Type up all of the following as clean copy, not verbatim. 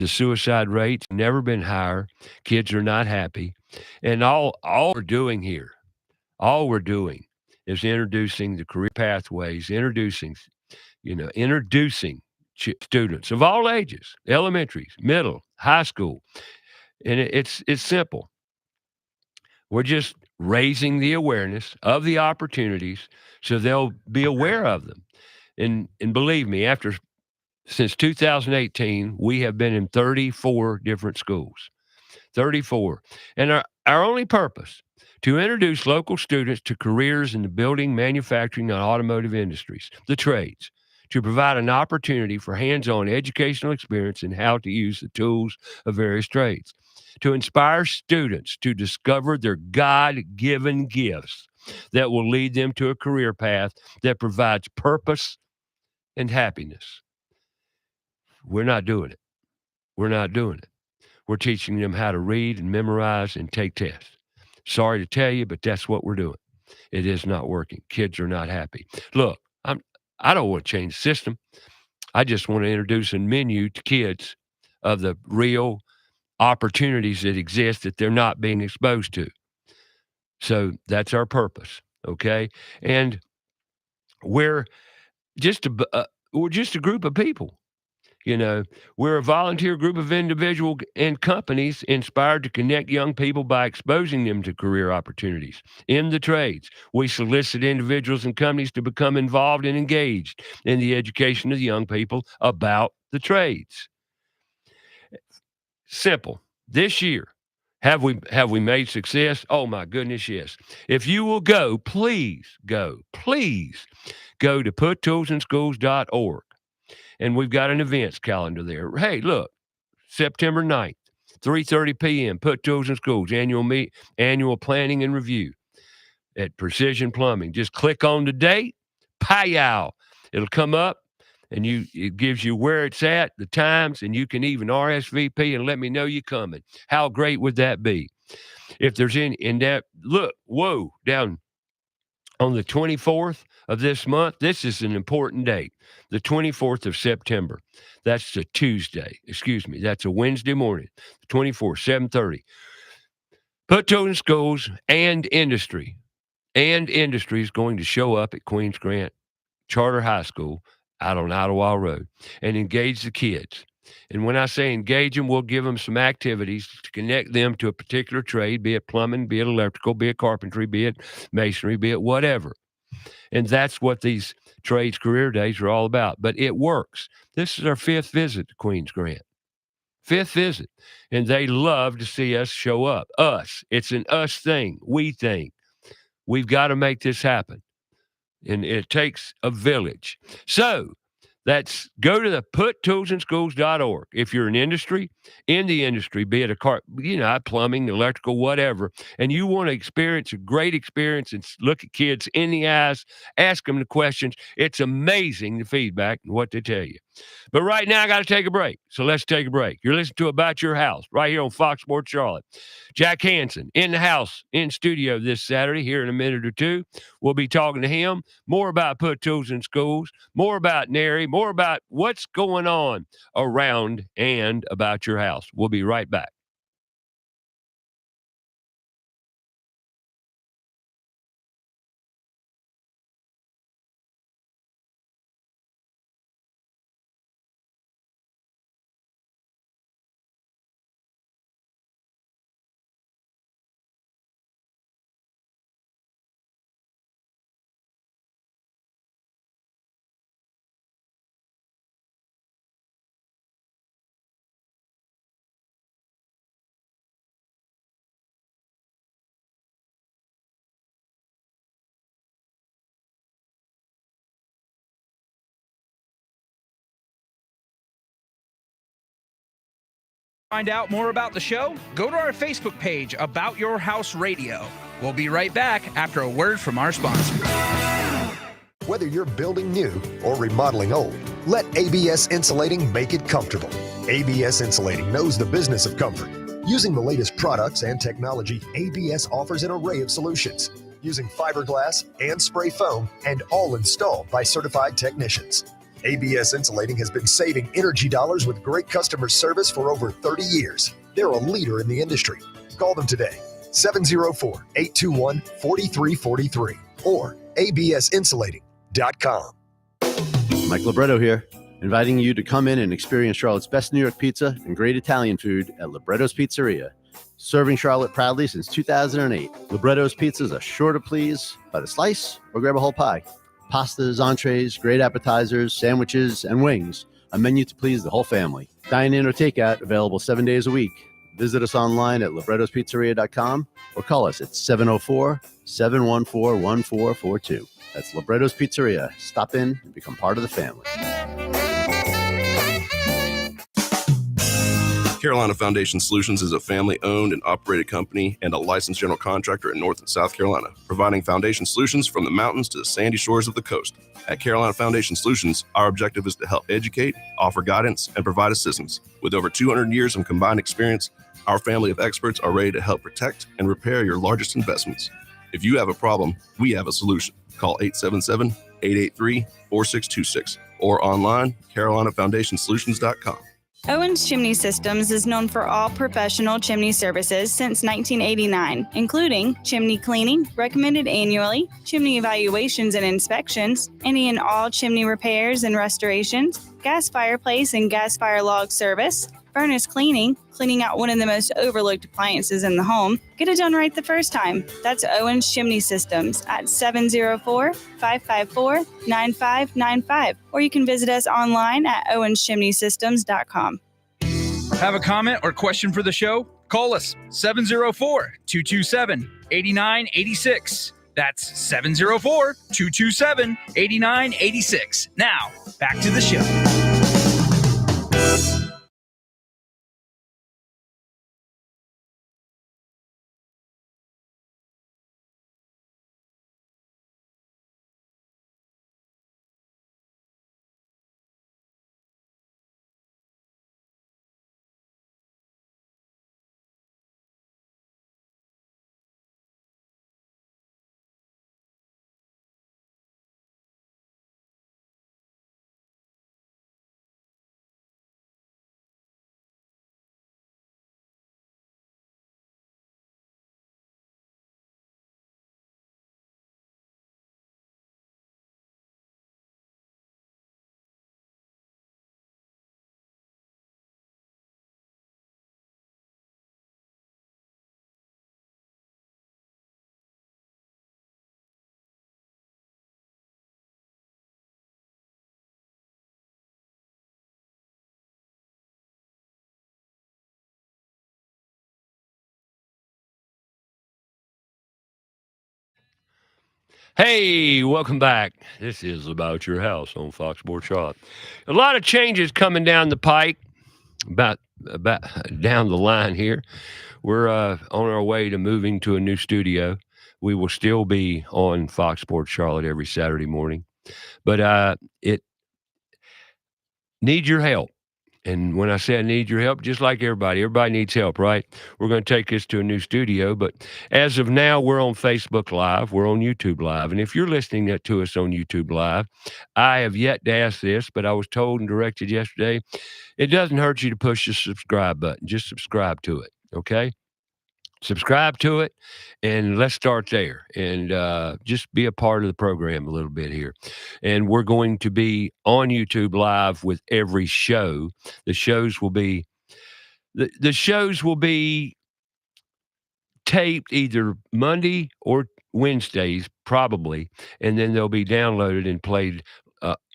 The suicide rate's never been higher. Kids are not happy. And all we're doing here, all we're doing is introducing the career pathways, introducing students of all ages, elementaries, middle, high school. And it's simple. We're just raising the awareness of the opportunities so they'll be aware of them. And believe me, since 2018, we have been in 34 different schools. 34. And our only purpose to introduce local students to careers in the building, manufacturing, and automotive industries, the trades, to provide an opportunity for hands-on educational experience in how to use the tools of various trades, to inspire students to discover their God-given gifts that will lead them to a career path that provides purpose and happiness. We're not doing it. We're not doing it. We're teaching them how to read and memorize and take tests. Sorry to tell you, but that's what we're doing. It is not working. Kids are not happy. Look, I don't want to change the system. I just want to introduce a menu to kids of the real opportunities that exist that they're not being exposed to. So that's our purpose, okay? And we're just a group of people. We're a volunteer group of individuals and companies inspired to connect young people by exposing them to career opportunities in the trades. We solicit individuals and companies to become involved and engaged in the education of the young people about the trades. Simple. This year, have we made success? Oh my goodness, yes. If you will please go to puttoolsinschools.org. And we've got an events calendar there. Hey, look, September 9th, 3:30 p.m., Put Tools in Schools, annual planning and review at Precision Plumbing. Just click on the date, pow. It'll come up, and it gives you where it's at, the times, and you can even RSVP and let me know you're coming. How great would that be? If there's in that, look, down on the 24th of this month, this is an important date, the 24th of September. That's a Tuesday. That's a Wednesday morning, the 24th, 7:30. Put Tools in Schools and Industry is going to show up at Queens Grant Charter High School out on Ottawa Road and engage the kids. And when I say engage them, we'll give them some activities to connect them to a particular trade, be it plumbing, be it electrical, be it carpentry, be it masonry, be it whatever. And that's what these trades career days are all about. But it works. This is our 5th visit to Queens Grant. 5th visit. And they love to see us show up. Us. It's an us thing. We think. We've got to make this happen. And it takes a village. So that's go to the puttoolsinschools.org. If you're in the industry, be it plumbing, electrical, whatever, and you want to experience a great experience and look at kids in the eyes, ask them the questions. It's amazing the feedback and what they tell you. But right now, I got to take a break. So let's take a break. You're listening to About Your House right here on Fox Sports Charlotte. Jack Hansen in the house, in studio this Saturday. Here in a minute or two, we'll be talking to him more about Put Tools in Schools, more about NARI, more about what's going on around and about your house. We'll be right back. Find out more about the show? Go to our Facebook page, About Your House Radio. We'll be right back after a word from our sponsor. Whether you're building new or remodeling old, let ABS Insulating make it comfortable. ABS Insulating knows the business of comfort. Using the latest products and technology, ABS offers an array of solutions. Using fiberglass and spray foam, and all installed by certified technicians. ABS Insulating has been saving energy dollars with great customer service for over 30 years. They're a leader in the industry. Call them today, 704-821-4343 or absinsulating.com. Mike Libretto here, inviting you to come in and experience Charlotte's best New York pizza and great Italian food at Libretto's Pizzeria. Serving Charlotte proudly since 2008, Libretto's pizzas are sure to please by the slice or grab a whole pie. Pastas, entrees, great appetizers, sandwiches, and wings. A menu to please the whole family. Dine in or takeout, available 7 days a week. Visit us online at librettospizzeria.com or call us at 704-714-1442. That's Libretto's Pizzeria. Stop in and become part of the family. Carolina Foundation Solutions is a family-owned and operated company and a licensed general contractor in North and South Carolina, providing foundation solutions from the mountains to the sandy shores of the coast. At Carolina Foundation Solutions, our objective is to help educate, offer guidance, and provide assistance. With over 200 years of combined experience, our family of experts are ready to help protect and repair your largest investments. If you have a problem, we have a solution. Call 877-883-4626 or online, carolinafoundationsolutions.com. Owens Chimney Systems is known for all professional chimney services since 1989, including chimney cleaning, recommended annually, chimney evaluations and inspections, any and all chimney repairs and restorations, gas fireplace and gas fire log service, furnace cleaning, cleaning out one of the most overlooked appliances in the home. Get it done right the first time. That's Owens Chimney Systems at 704-554-9595. Or you can visit us online at owenschimneysystems.com. Have a comment or question for the show? Call us 704-227-8986. That's 704-227-8986. Now, back to the show. Hey, welcome back. This is About Your House on Fox Sports Charlotte. A lot of changes coming down the pike, about down the line here. We're on our way to moving to a new studio. We will still be on Fox Sports Charlotte every Saturday morning, but it needs your help. And when I say I need your help, just like everybody needs help, right? We're going to take this to a new studio. But as of now, we're on Facebook Live. We're on YouTube Live. And if you're listening to us on YouTube Live, I have yet to ask this, but I was told and directed yesterday, it doesn't hurt you to push the subscribe button. Just subscribe to it, okay? Subscribe to it, and let's start there, and just be a part of the program a little bit here. And we're going to be on YouTube Live with every show. The shows will be the shows will be taped either Monday or Wednesdays, probably, and then they'll be downloaded and played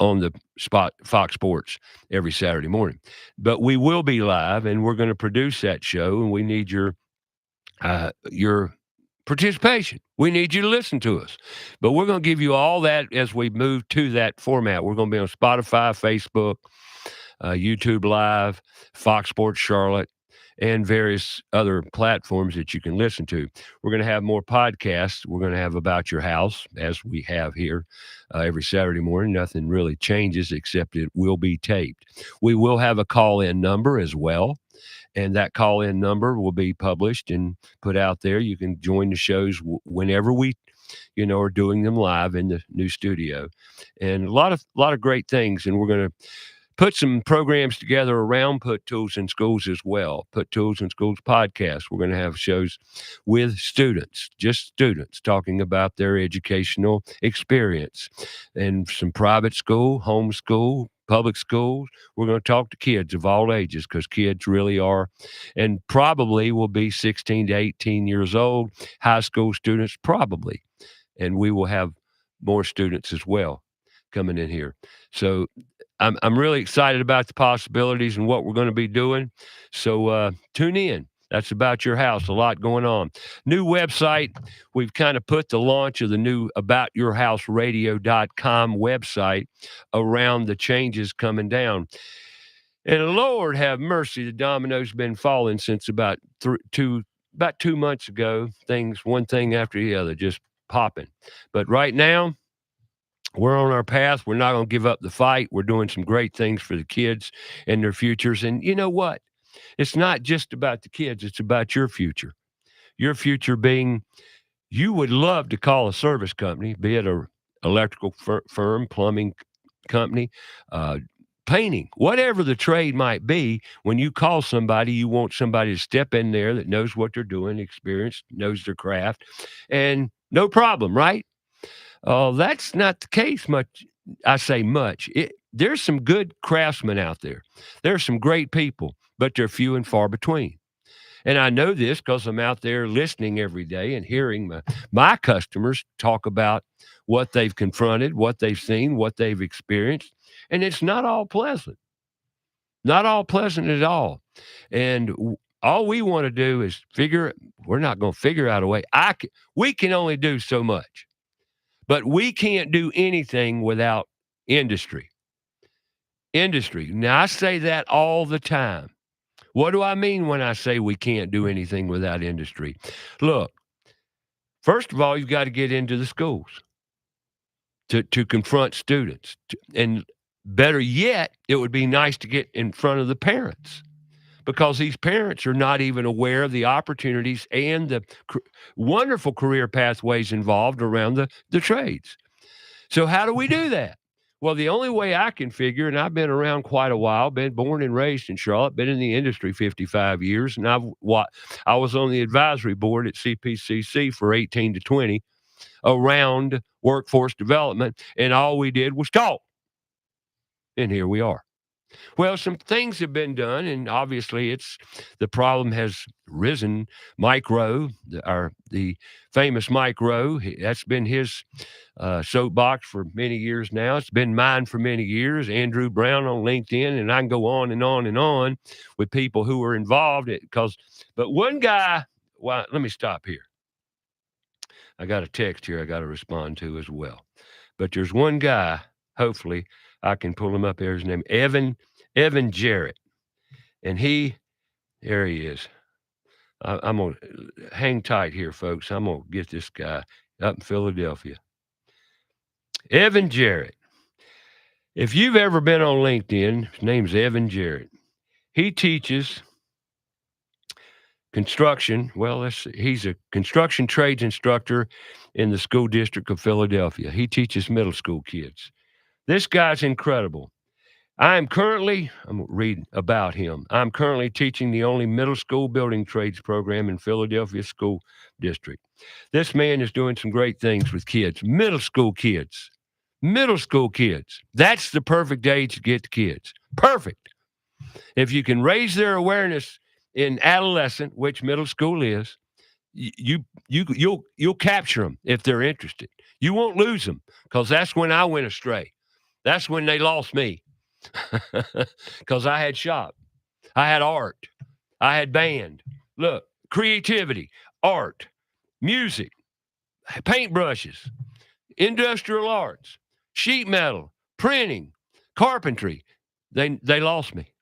on the spot Fox Sports every Saturday morning. But we will be live, and we're going to produce that show, and we need your participation. We need you to listen to us. But we're going to give you all that as we move to that format. We're going to be on Spotify, Facebook, YouTube Live, Fox Sports Charlotte, and various other platforms that you can listen to. We're going to have more podcasts. We're going to have About Your House, as we have here every Saturday morning. Nothing really changes except it will be taped. We will have a call-in number as well. And that call-in number will be published and put out there. You can join the shows whenever we or doing them live in the new studio, and a lot of great things. And we're going to put some programs together around Put Tools in Schools as well. Put Tools in Schools podcast. We're going to have shows with students, just students, talking about their educational experience and some private school, homeschool, public schools. We're going to talk to kids of all ages, because kids really are, and probably will be 16 to 18 years old, high school students probably. And we will have more students as well coming in here. So I'm really excited about the possibilities and what we're going to be doing. So tune in. That's About Your House. A lot going on. New website. We've kind of put the launch of the new aboutyourhouseradio.com website around the changes coming down. And Lord have mercy, the domino's been falling since about 2 months ago. One thing after the other, just popping. But right now, we're on our path. We're not going to give up the fight. We're doing some great things for the kids and their futures. And you know what? It's not just about the kids. It's about your future. Your future being, you would love to call a service company, be it a electrical firm, plumbing company, painting, whatever the trade might be. When you call somebody, you want somebody to step in there that knows what they're doing, experienced, knows their craft, and no problem, right? That's not the case much. I say much. There's some good craftsmen out there. There's some great people, but they're few and far between. And I know this because I'm out there listening every day and hearing my customers talk about what they've confronted, what they've seen, what they've experienced. And it's not all pleasant. Not all pleasant at all. And all we want to do is we're not going to figure out a way. We can only do so much. But we can't do anything without industry. Industry. Now, I say that all the time. What do I mean when I say we can't do anything without industry? Look, first of all, you've got to get into the schools to confront students. And better yet, it would be nice to get in front of the parents, because these parents are not even aware of the opportunities and the wonderful career pathways involved around the trades. So how do we do that? Well, the only way I can figure, and I've been around quite a while, been born and raised in Charlotte, been in the industry 55 years, and I was on the advisory board at CPCC for 18 to 20 around workforce development, and all we did was talk. And here we are. Well, some things have been done, and obviously the problem has risen. Mike Rowe, the famous Mike Rowe, that's been his soapbox for many years now. It's been mine for many years. Andrew Brown on LinkedIn, and I can go on and on and on with people who are involved. But one guy, well, let me stop here. I got a text here I got to respond to as well. But there's one guy, hopefully I can pull him up there. His name, Evan Jarrett. And there he is. I'm going to hang tight here, folks. I'm going to get this guy up in Philadelphia. Evan Jarrett. If you've ever been on LinkedIn, his name's Evan Jarrett. He teaches construction. Well, he's a construction trades instructor in the school district of Philadelphia. He teaches middle school kids. This guy's incredible. I'm reading about him. I'm currently teaching the only middle school building trades program in Philadelphia School District. This man is doing some great things with kids, middle school kids. That's the perfect age to get to kids. Perfect. If you can raise their awareness in adolescent, which middle school is, you'll capture them if they're interested. You won't lose them, because that's when I went astray. That's when they lost me. Because I had shop, I had art, I had band. Look, creativity, art, music, paintbrushes, industrial arts, sheet metal, printing, carpentry. They lost me.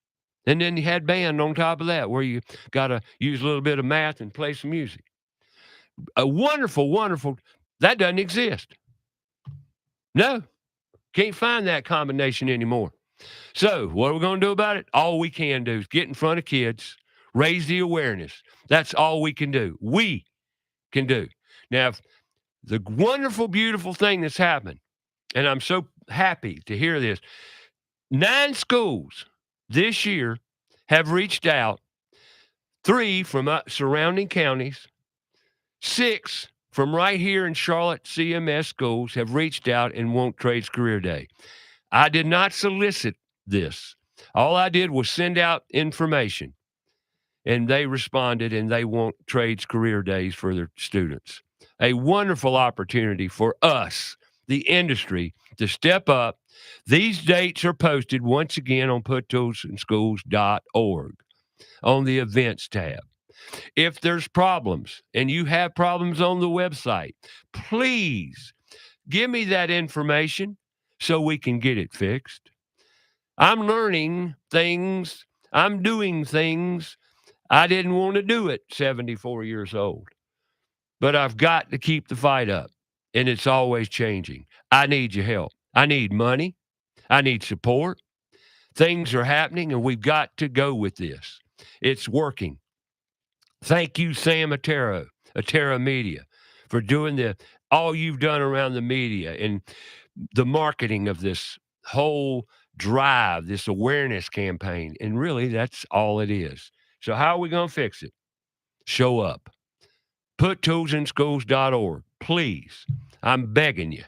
And then you had band on top of that, where you got to use a little bit of math and play some music. A wonderful, that doesn't exist. No, can't find that combination anymore. So what are we going to do about it? All we can do is get in front of kids, raise the awareness. That's all we can do. We can do. Now, the wonderful, beautiful thing that's happened, and I'm so happy to hear this. 9 schools this year have reached out, 3 from surrounding counties, 6 from right here in Charlotte CMS schools have reached out and want Trades Career Day. I did not solicit this. All I did was send out information, and they responded, and they want Trades Career Days for their students. A wonderful opportunity for us, the industry, to step up. These dates are posted once again on puttoolsandschools.org on the events tab. If there's problems and you have problems on the website, please give me that information so we can get it fixed. I'm learning things. I'm doing things I didn't want to do at 74 years old. But I've got to keep the fight up, and it's always changing. I need your help. I need money. I need support. Things are happening, and we've got to go with this. It's working. Thank you, Sam Atera Media, for doing all you've done around the media and the marketing of this whole drive, this awareness campaign. And really, that's all it is. So how are we going to fix it? Show up. Puttoolsandschools.org. Please, I'm begging you.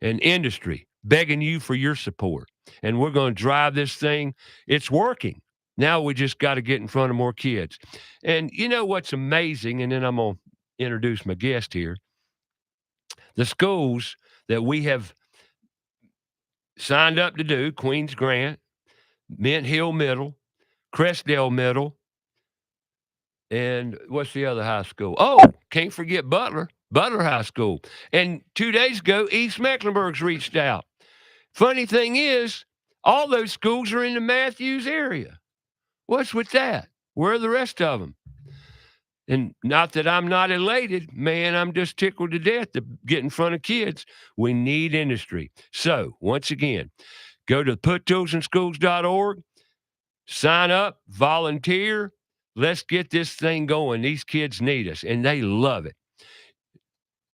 And industry, begging you for your support. And we're going to drive this thing. It's working. Now we just got to get in front of more kids. And you know what's amazing? And then I'm going to introduce my guest here. The schools that we have signed up to do, Queens Grant, Mint Hill Middle, Crestdale Middle, and what's the other high school? Oh, can't forget Butler High School. And 2 days ago, East Mecklenburg's reached out. Funny thing is, all those schools are in the Matthews area. What's with that? Where are the rest of them? And not that I'm not elated, man, I'm just tickled to death to get in front of kids. We need industry. So, once again, go to puttoolsandschools.org, sign up, volunteer. Let's get this thing going. These kids need us, and they love it.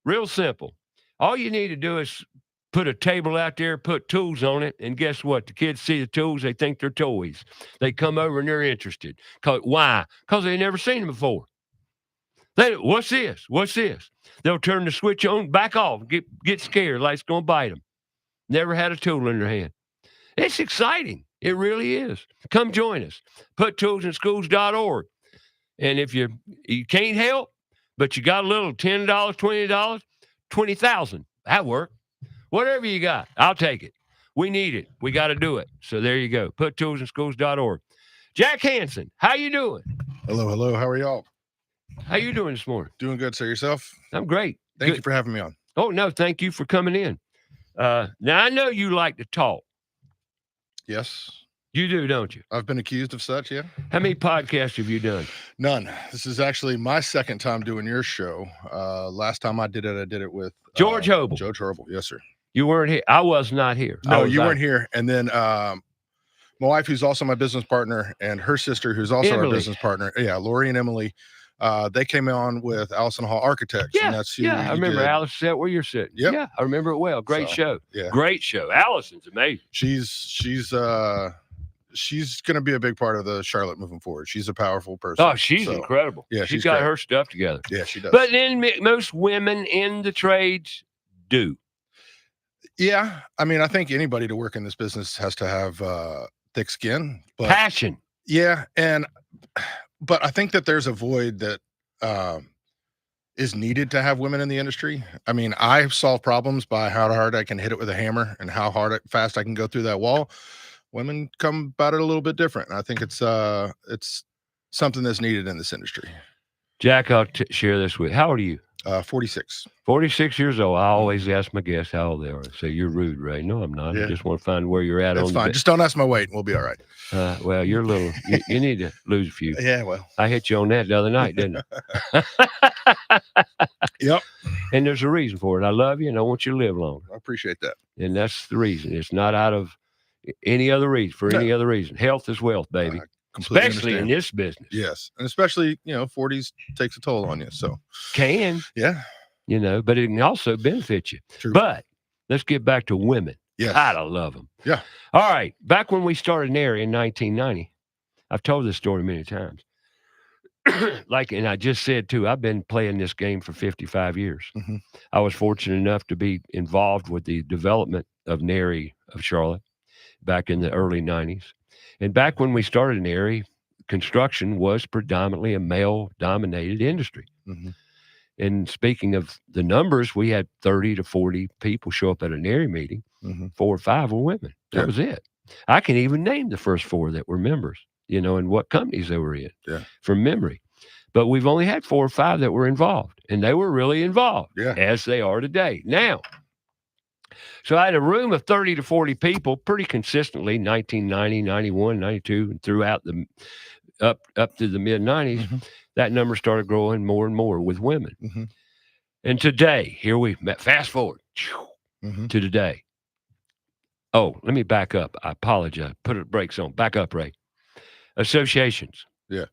Real simple. All you need to do is put a table out there, put tools on it, and guess what? The kids see the tools, they think they're toys. They come over and they're interested. Why? Because they've never seen them before. What's this? What's this? They'll turn the switch on, back off, get scared like it's going to bite them. Never had a tool in their hand. It's exciting. It really is. Come join us. Puttoolsandschools.org. And if you can't help, but you got a little $10, $20, $20,000, that work. Whatever you got, I'll take it. We need it. We got to do it. So there you go. Puttoolsandschools.org. Jack Hansen, how you doing? Hello. How are y'all? How you doing this morning? Doing good, sir. Yourself? I'm great. Thank you for having me on. Oh, no, thank you for coming in. Now, I know you like to talk. Yes. You do, don't you? I've been accused of such, yeah. How many podcasts have you done? None. This is actually my second time doing your show. Last time I did it with George Hobel. George Hobel, yes, sir. You weren't here. I was not here. No, you weren't here. And then my wife, who's also my business partner, and her sister, who's also our business partner. Yeah, Lori and Emily. They came on with Allison Hall Architects. Yeah, and that's I remember Alice sat where you're sitting. Yep. Yeah, I remember it well. Great show. Yeah. Great show. Allison's amazing. She's going to be a big part of the Charlotte moving forward. She's a powerful person. Oh, she's incredible. Yeah, she's got great. her stuff together. Yeah, she does. But then most women in the trades do. Yeah, I mean, I think anybody to work in this business has to have thick skin, but Passion. Yeah, but I think that there's a void that is needed to have women in the industry. I mean, I solve problems by how hard I can hit it with a hammer and how fast I can go through that wall. Women come about it a little bit different. And I think it's something that's needed in this industry. Jack, I'll share this with you. How old are you? 46. 46 years old. I always ask my guests how old they are. I say, you're rude, Ray. No, I'm not. Yeah. I just want to find where you're at. That's fine. Just don't ask my weight and we'll be all right. Well, you're a little, you need to lose a few. Yeah, well. I hit you on that the other night, didn't I? Yep. And there's a reason for it. I love you and I want you to live longer. I appreciate that. And that's the reason. It's not out of any other reason, any other reason. Health is wealth, baby. Especially in this business. Yes. And especially, 40s takes a toll on you. So can. Yeah. but it can also benefit you. True. But let's get back to women. Yes. God, I love them. Yeah. All right. Back when we started NARI in 1990, I've told this story many times. And I just said too, I've been playing this game for 55 years. Mhm. I was fortunate enough to be involved with the development of NARI of Charlotte back in the early 90s. And back when we started NARI, construction was predominantly a male-dominated industry. Mhm. And speaking of the numbers, we had 30 to 40 people show up at a NARI meeting. Mhm. 4 or 5 were women. That Yeah. was it. I can even name the first 4 that were members, and what companies they were in from memory. But we've only had 4 or 5 that were involved, and they were really involved, as they are today. Now, so I had a room of 30 to 40 people pretty consistently, 1990, 91, 92, and throughout the up to the mid-90s. Mhm. That number started growing more and more with women. Mhm. And today, here we fast forward Mhm. to today. Oh, let me back up. I apologize. Put the brakes on. Back up, Ray. Associations. Yeah.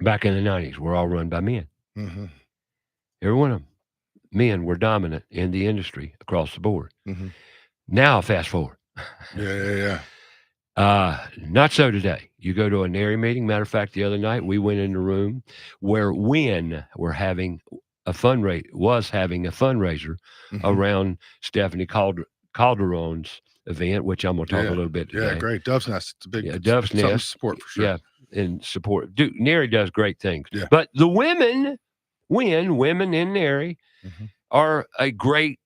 Back in the 90s were all run by men. Mhm. Every one of them. Men were dominant in the industry across the board. Mhm. Now, fast forward. Yeah. Not so today. You go to a NARI meeting. Matter of fact, the other night we went in the room where Wynn were having a fundraiser Mhm. around Stephanie Calderon's event, which I'm going to talk a little bit today. Yeah, great. Dove's Nest. It's a big Dove's something to Nest. support for sure. Yeah, and support. NARI does great things. Yeah. But the women in NARI Mhm. are a great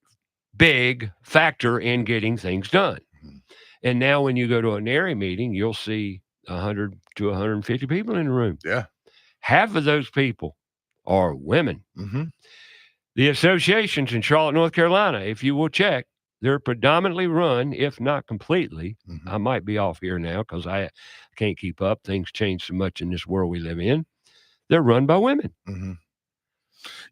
big factor in getting things done. Mhm. And now when you go to a NARI meeting, you'll see 100 to 150 people in the room. Yeah. Half of those people are women. Mhm. The associations in Charlotte, North Carolina, if you will check, they're predominantly run, if not completely. Mhm. I might be off here now because I can't keep up. Things change so much in this world we live in. They're run by women. Mhm.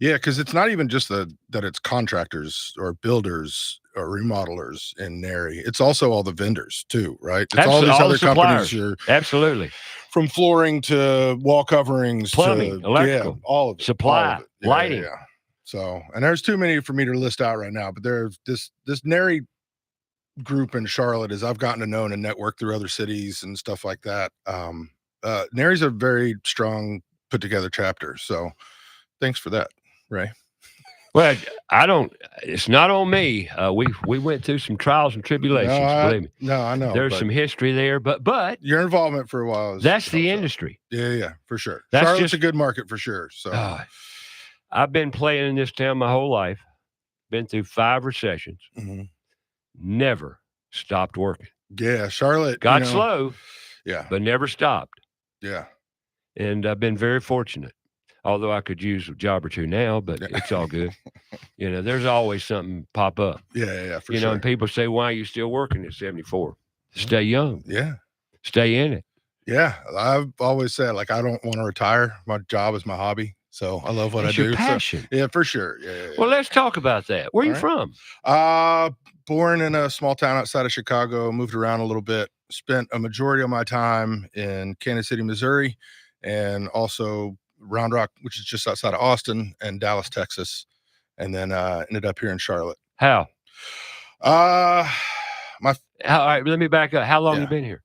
Yeah, because it's not even just that it's contractors or builders or remodelers in NARI. It's also all the vendors too, right? It's all these other companies here, Absolutely. from flooring to wall coverings, Plumbing, to electrical, all of it, supply, all of it. Yeah, lighting. Yeah. So, and there's too many for me to list out right now, but there's this NARI group in Charlotte is I've gotten to know and network through other cities and stuff like that. NARI's a very strong put together chapter. So thanks for that, Ray. Well, it's not on me. We went through some trials and tribulations, believe me. No, I know. There's some history there, but your involvement for a while that's the industry. Yeah, for sure. That's Charlotte's a good market for sure. So I've been playing in this town my whole life, been through 5 recessions, never stopped working. Yeah, Charlotte got slow, but never stopped. Yeah. And I've been very fortunate. Although I could use a job or two now, but it's all good. There's always something pop up. Yeah, for sure. And people say, why are you still working at 74? Stay young. Yeah. Stay in it. Yeah. I've always said, I don't want to retire. My job is my hobby. So I love what I do. Your passion. So, yeah, for sure. Yeah. Well, let's talk about that. Where are you from? Born in a small town outside of Chicago, moved around a little bit, spent a majority of my time in Kansas City, Missouri, and also Round Rock, which is just outside of Austin, and Dallas, Texas, and then ended up here in Charlotte. How? All right, let me back up. How long have you been here?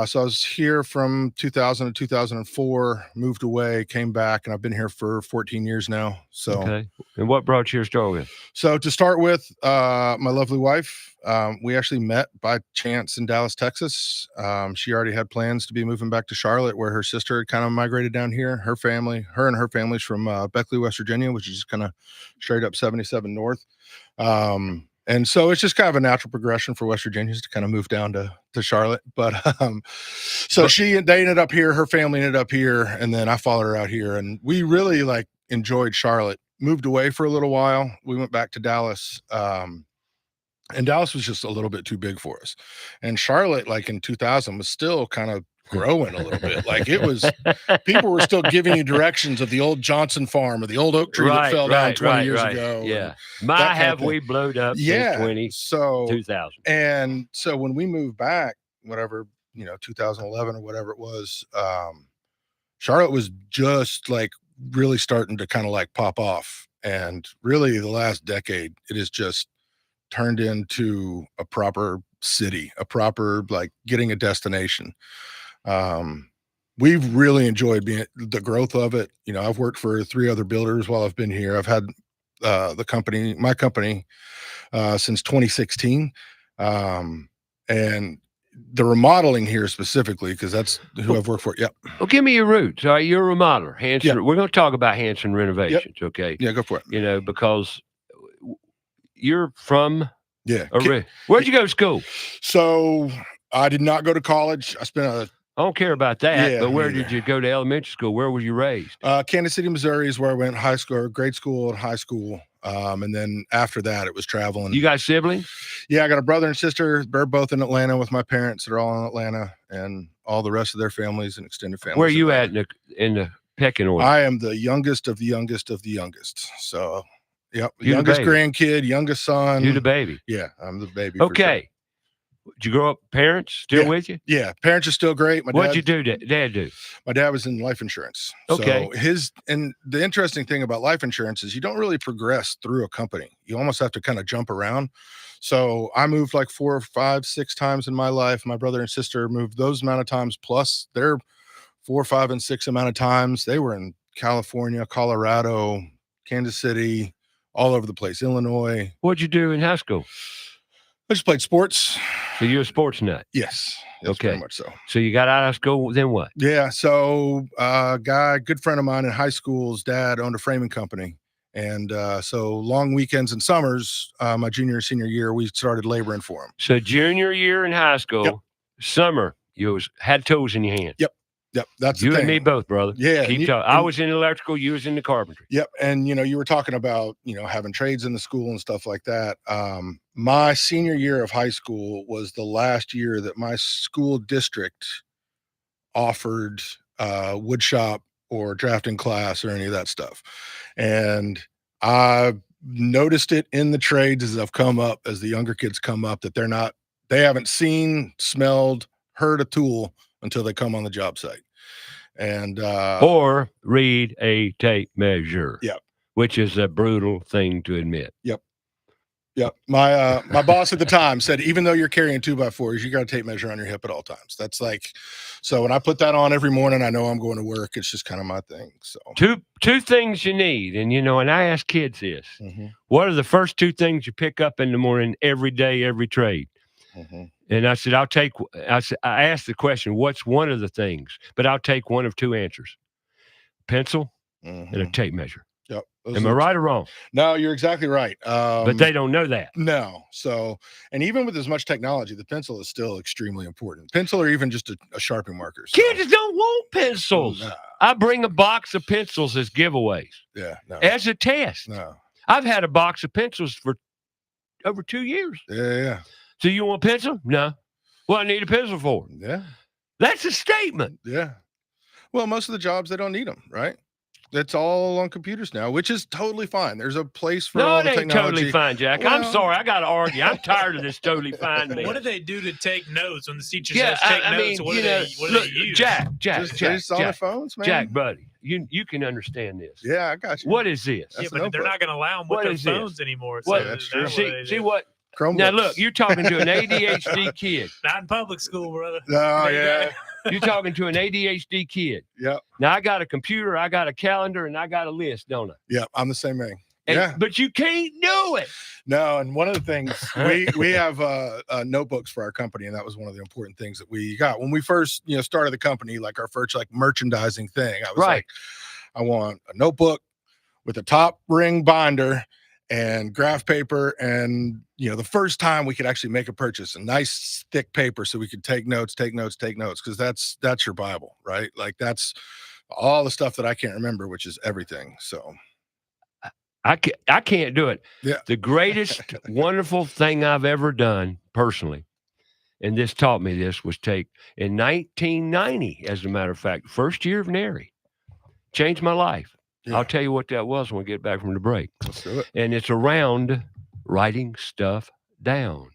So I was here from 2000 to 2004, moved away, came back, and I've been here for 14 years now. So, okay. And what brought you to start with? So to start with, my lovely wife, we actually met by chance in Dallas, Texas. She already had plans to be moving back to Charlotte, where her sister had kind of migrated down here. Her and her family's from Beckley, West Virginia, which is just kind of straight up 77 north. And so it's just kind of a natural progression for West Virginians to kind of move down to Charlotte. But they ended up here, her family ended up here, and then I followed her out here. And we really enjoyed Charlotte, moved away for a little while. We went back to Dallas. And Dallas was just a little bit too big for us. And Charlotte, in 2000, was still kind of growing a little bit. It was, people were still giving you directions of the old Johnson farm or the old oak tree that fell down 20 years ago. Yeah. Have we blowed up since 2000. And so when we moved back, whatever, 2011 or whatever it was, Charlotte was just really starting to kind of pop off. And really the last decade, it has just turned into a proper city, a proper, like, getting a destination. We've really enjoyed the growth of it. You know, I've worked for 3 other builders while I've been here. I've had my company since 2016. And the remodeling here specifically, because that's who I've worked for. Yep. Well, give me your roots. All right, you're a remodeler. Hansen. Yep. We're going to talk about Hansen Renovations, okay? Yeah, go for it. You know, because you're from Yeah. where'd you go to school? So I did not go to college. I spent I don't care about that, Yeah, but where me did you go to elementary school? Where were you raised? Kansas City, Missouri is where I went high school, or grade school and high school. And then after that, it was traveling. You got siblings? Yeah, I got a brother and sister. They're both in Atlanta with my parents. They're all in Atlanta, and all the rest of their families and extended families. Where are you at in the pecking order? I am the youngest of the youngest of the youngest. So, yep, You the youngest baby. grandkid, youngest son. You the baby. Yeah, I'm the baby. For Okay. sure. Did you grow up parents still with you? Yeah, parents are still great. What'd you do? Dad do? My dad was in life insurance. Okay. So and the interesting thing about life insurance is you don't really progress through a company. You almost have to kind of jump around. So I moved like 4, 5, 6 times in my life. My brother and sister moved those amount of times plus their 4, 5, and 6 amount of times. They were in California, Colorado, Kansas City, all over the place, Illinois. What'd you do in high school? I just played sports. So you're a sports nut. Yes. Okay. Very much so. So you got out of school, then what? Yeah. So good friend of mine in high school's dad owned a framing company. And so long weekends and summers, my junior and senior year, we started laboring for him. So junior year in high school, summer, you had tools in your hand. Yep. That's you the thing. and me both, brother. Yeah. Keep talking. I was in electrical, you was in the carpentry. Yep. And you were talking about, having trades in the school and stuff like that. My senior year of high school was the last year that my school district offered wood shop or drafting class or any of that stuff. And I noticed it in the trades as I've come up, as the younger kids come up, that they haven't seen, smelled, heard a tool until they come on the job site. And or read a tape measure. Yep. Which is a brutal thing to admit. Yep. My boss at the time said, even though you're carrying 2x4s, you got a tape measure on your hip at all times. That's like, so when I put that on every morning, I know I'm going to work. It's just kind of my thing. So two things you need, and and I ask kids this: what are the first 2 things you pick up in the morning every day, every trade? And I said, I asked the question, what's one of the things? But I'll take one of 2 answers: pencil and a tape measure. Yep. Am I right or wrong? No, you're exactly right. But they don't know that. No. So, and even with as much technology, the pencil is still extremely important. Pencil or even just a Sharpie marker. So. Kids don't want pencils. Nah. I bring a box of pencils as giveaways. Yeah. No. As a test. No. I've had a box of pencils for over 2 years. Yeah. So you want a pencil? No. What I need a pencil for? Yeah. That's a statement. Yeah. Well, most of the jobs, they don't need them, right? It's all on computers now, which is totally fine. There's a place for all the technology. No, it ain't totally fine, Jack. Well, I'm sorry. I got to argue. I'm tired of this totally fine man. What do they do to take notes when the teacher says take notes? What do they use? Jack, Just on their phones, man. Jack, buddy, you can understand this. Yeah, I got you. What is this? Yeah, but they're not going to allow them with their phones anymore. So that's true. See what? Chromebooks. Now look, you're talking to an ADHD kid. Not in public school, brother. Oh, yeah. You're talking to an ADHD kid. Yep. Now I got a computer, I got a calendar, and I got a list, don't I? Yeah, I'm the same way. Yeah. But you can't do it. No, and one of the things we have notebooks for our company, and that was one of the important things that we got when we first started the company, like our first merchandising thing. I was like, I want a notebook with a top ring binder and graph paper, and the first time we could actually make a purchase, a nice thick paper so we could take notes, because that's your Bible, right? Like that's all the stuff that I can't remember, which is everything. So I can't do it. Yeah. The greatest wonderful thing I've ever done personally, and this taught me this, was take in 1990, as a matter of fact, first year of NARI, changed my life. Yeah. I'll tell you what that was when we get back from the break. Let's do it. And it's around writing stuff down.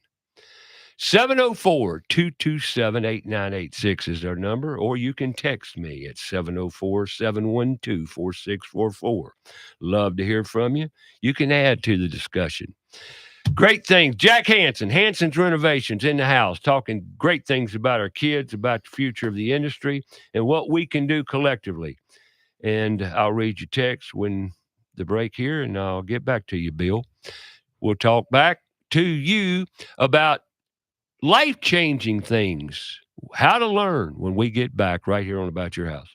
704-227-8986 is our number, or you can text me at 704-712-4644. Love to hear from you. You can add to the discussion. Great things. Jack Hansen, Hansen's Renovations in the house, talking great things about our kids, about the future of the industry, and what we can do collectively. And I'll read your text when the break here, and I'll get back to you, Bill. We'll talk back to you about life-changing things, how to learn when we get back right here on About Your House.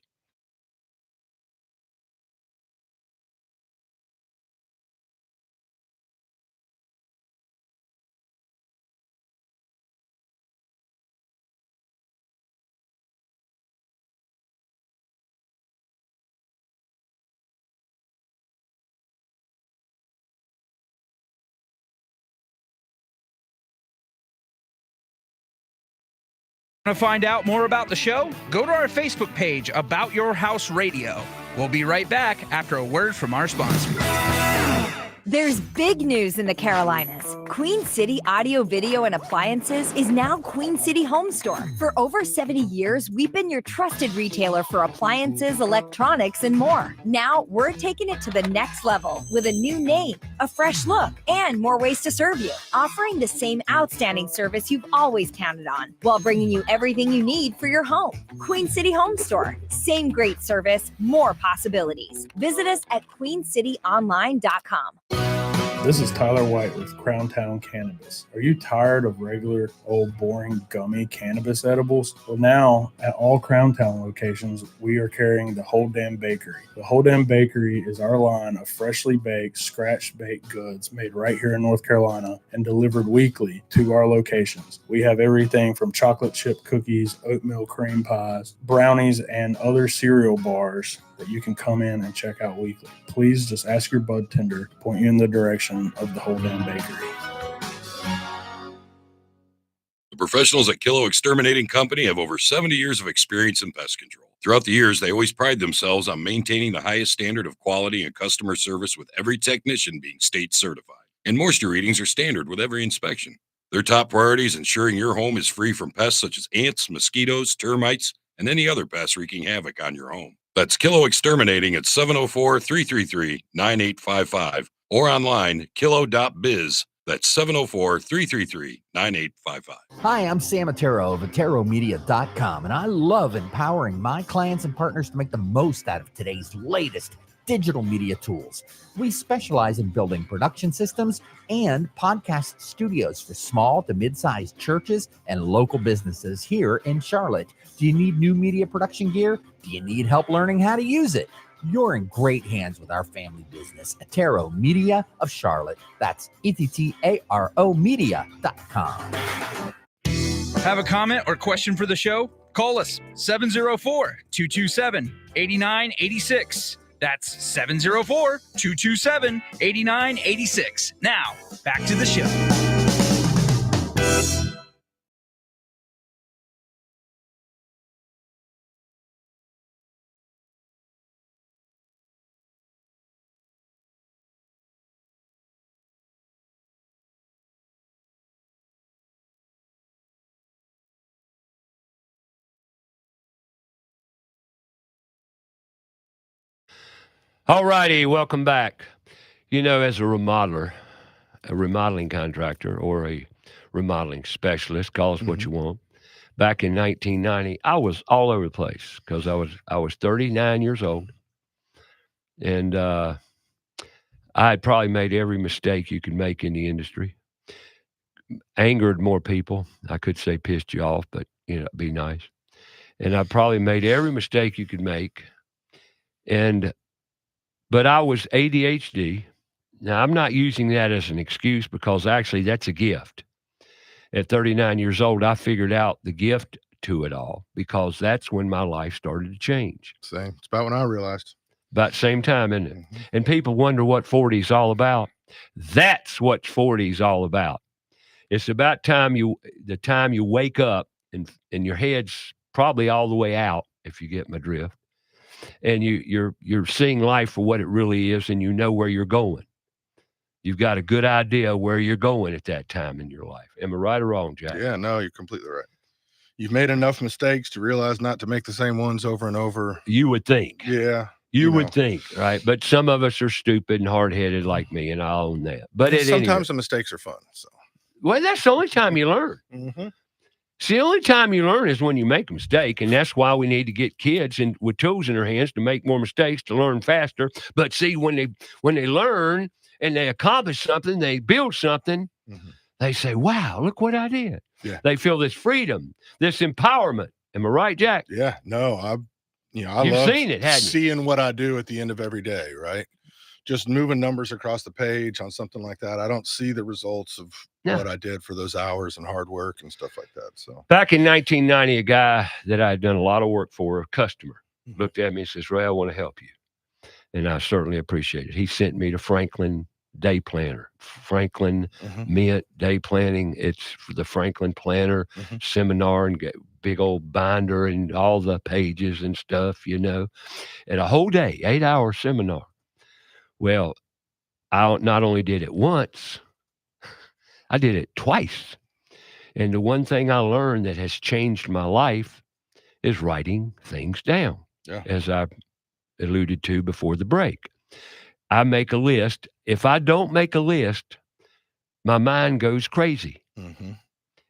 Want to find out more about the show? Go to our Facebook page, About Your House Radio. We'll be right back after a word from our sponsor. There's big news in the Carolinas. Queen City Audio, Video, and Appliances is now Queen City Home Store. For over 70 years, we've been your trusted retailer for appliances, electronics, and more. Now, we're taking it to the next level with a new name, a fresh look, and more ways to serve you, offering the same outstanding service you've always counted on, while bringing you everything you need for your home. Queen City Home Store. Same great service, more possibilities. Visit us at queencityonline.com. This is Tyler White with Crown Town Cannabis. Are you tired of regular, old, boring, gummy cannabis edibles? Well, now, at all Crown Town locations, we are carrying the Whole Damn Bakery. The Whole Damn Bakery is our line of freshly baked, scratch-baked goods made right here in North Carolina and delivered weekly to our locations. We have everything from chocolate chip cookies, oatmeal cream pies, brownies, and other cereal bars that you can come in and check out weekly. Please just ask your bud tender to point you in the direction of the Whole Damn Bakery. The professionals at Kilo Exterminating Company have over 70 years of experience in pest control. Throughout the years, they always pride themselves on maintaining the highest standard of quality and customer service, with every technician being state certified. And moisture readings are standard with every inspection. Their top priority is ensuring your home is free from pests such as ants, mosquitoes, termites, and any other pests wreaking havoc on your home. That's Kilo Exterminating at 704-333-9855 or online, kilo.biz. That's 704-333-9855. Hi, I'm Sam Attero of AteroMedia.com, and I love empowering my clients and partners to make the most out of today's latest digital media tools. We specialize in building production systems and podcast studios for small to mid-sized churches and local businesses here in Charlotte. Do you need new media production gear? Do you need help learning how to use it? You're in great hands with our family business, Attero Media of Charlotte. That's ETTARO Media.com. Have a comment or question for the show? Call us 704-227-8986. That's 704-227-8986. Now, back to the show. All righty, welcome back. You know, as a remodeler, a remodeling contractor, or a remodeling specialist, call us what you want. Back in 1990, I was all over the place because I was 39 years old, and I had probably made every mistake you could make in the industry. Angered more people. I could say pissed you off, but you know, be nice. And I probably made every mistake you could make, but I was ADHD. Now, I'm not using that as an excuse because actually that's a gift. At 39 years old, I figured out the gift to it all because that's when my life started to change. Same. It's about when I realized. About the same time, isn't it? And people wonder what 40 is all about. That's what 40 is all about. It's about the time you wake up and your head's probably all the way out, if you get my drift. And you're seeing life for what it really is, and you know where you're going. you've got a good idea where you're going at that time in your life. Am I right or wrong, Jack? Yeah, no, you're completely right. You've made enough mistakes to realize not to make the same ones over and over. You would think. Yeah. You would think, right? But some of us are stupid and hard-headed like me, and I own that. But sometimes the mistakes are fun. So. Well, that's the only time you learn. Mm-hmm. See, the only time you learn is when you make a mistake, and that's why we need to get kids with tools in their hands to make more mistakes, to learn faster. But see, when they learn and they accomplish something, they build something, they say, wow, look what I did. Yeah. They feel this freedom, this empowerment. Am I right, Jack? Yeah, no, I You've love seen it, hadn't you? Seeing what I do at the end of every day, right? Just moving numbers across the page on something like that. I don't see the results of what I did for those hours and hard work and stuff like that. So back in 1990, a guy that I had done a lot of work for, a customer, looked at me and says, Ray, I want to help you. And I certainly appreciate it. He sent me to Franklin Day Planner. Franklin Mint Day Planning. It's for the Franklin Planner seminar, and get big old binder and all the pages and stuff, and a whole day, 8-hour seminar. Well, I not only did it once, I did it twice. And the one thing I learned that has changed my life is writing things down, as I alluded to before the break. I make a list. If I don't make a list, my mind goes crazy.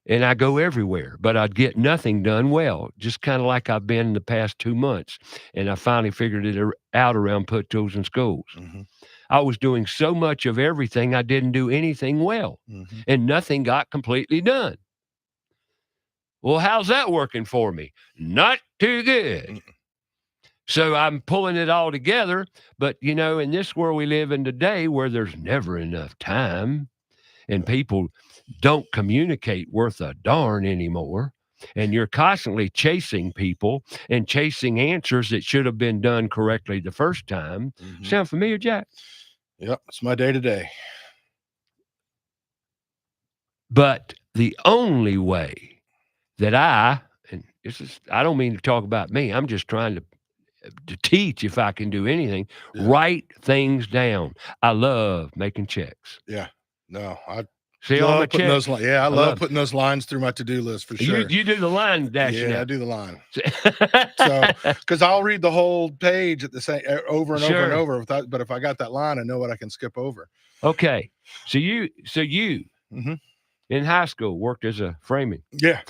And I go everywhere, but I'd get nothing done well, just kind of like I've been in the past 2 months. And I finally figured it out around Put Tools in Schools. I was doing so much of everything, I didn't do anything well, and nothing got completely done. Well, how's that working for me? Not too good. So I'm pulling it all together. But, in this world we live in today, where there's never enough time and people don't communicate worth a darn anymore, and you're constantly chasing people and chasing answers that should have been done correctly the first time. Sound familiar, Jack? Yep, it's my day to day. But the only way that I don't mean to talk about me, I'm just trying to teach, if I can do anything, write things down. I love making checks. Yeah, no, I see all my checks. I love putting those lines through my to-do list for sure. You do the line dashing. Yeah, I do the line. So, because I'll read the whole page at the same over and over and over. But if I got that line, I know what I can skip over. Okay, so you in high school worked as a framer. Yep.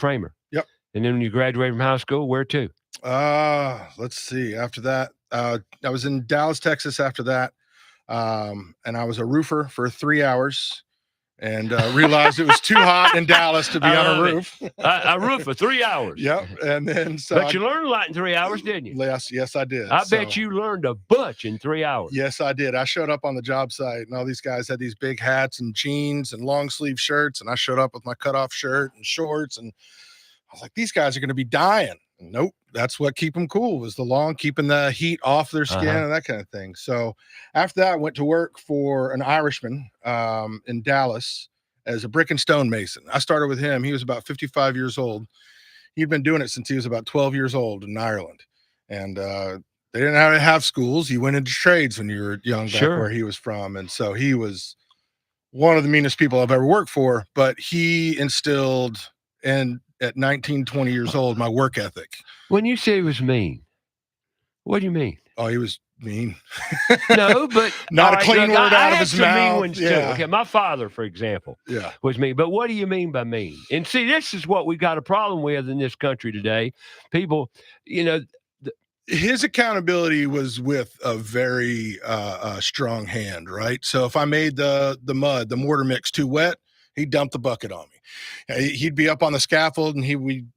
And then when you graduated from high school, where to? Let's see. After that, I was in Dallas, Texas. After that, and I was a roofer for 3 hours. And realized it was too hot in Dallas to be on a roof. I roofed for 3 hours. Yep. And then but you learned a lot in 3 hours, didn't you? Yes, I did. I bet you learned a bunch in 3 hours. Yes, I did. I showed up on the job site, and all these guys had these big hats and jeans and long sleeve shirts, and I showed up with my cutoff shirt and shorts, and I was like, these guys are going to be dying. Nope. That's what keep them cool, was the keeping the heat off their skin and that kind of thing. So after that, I went to work for an Irishman in Dallas as a brick and stone mason. I started with him. He was about 55 years old. He'd been doing it since he was about 12 years old in Ireland. And they didn't have schools. You went into trades when you were young back where he was from. And so he was one of the meanest people I've ever worked for, but he instilled at 19, 20 years old, my work ethic. When you say he was mean, what do you mean? Oh, he was mean. No, but not a clean word out of his mouth. Mean ones too. Okay, my father, for example, was mean. But what do you mean by mean? And see, this is what we got a problem with in this country today. People, his accountability was with a very strong hand, right? So if I made the mortar mix too wet, he'd dump the bucket on me. He'd be up on the scaffold, and he would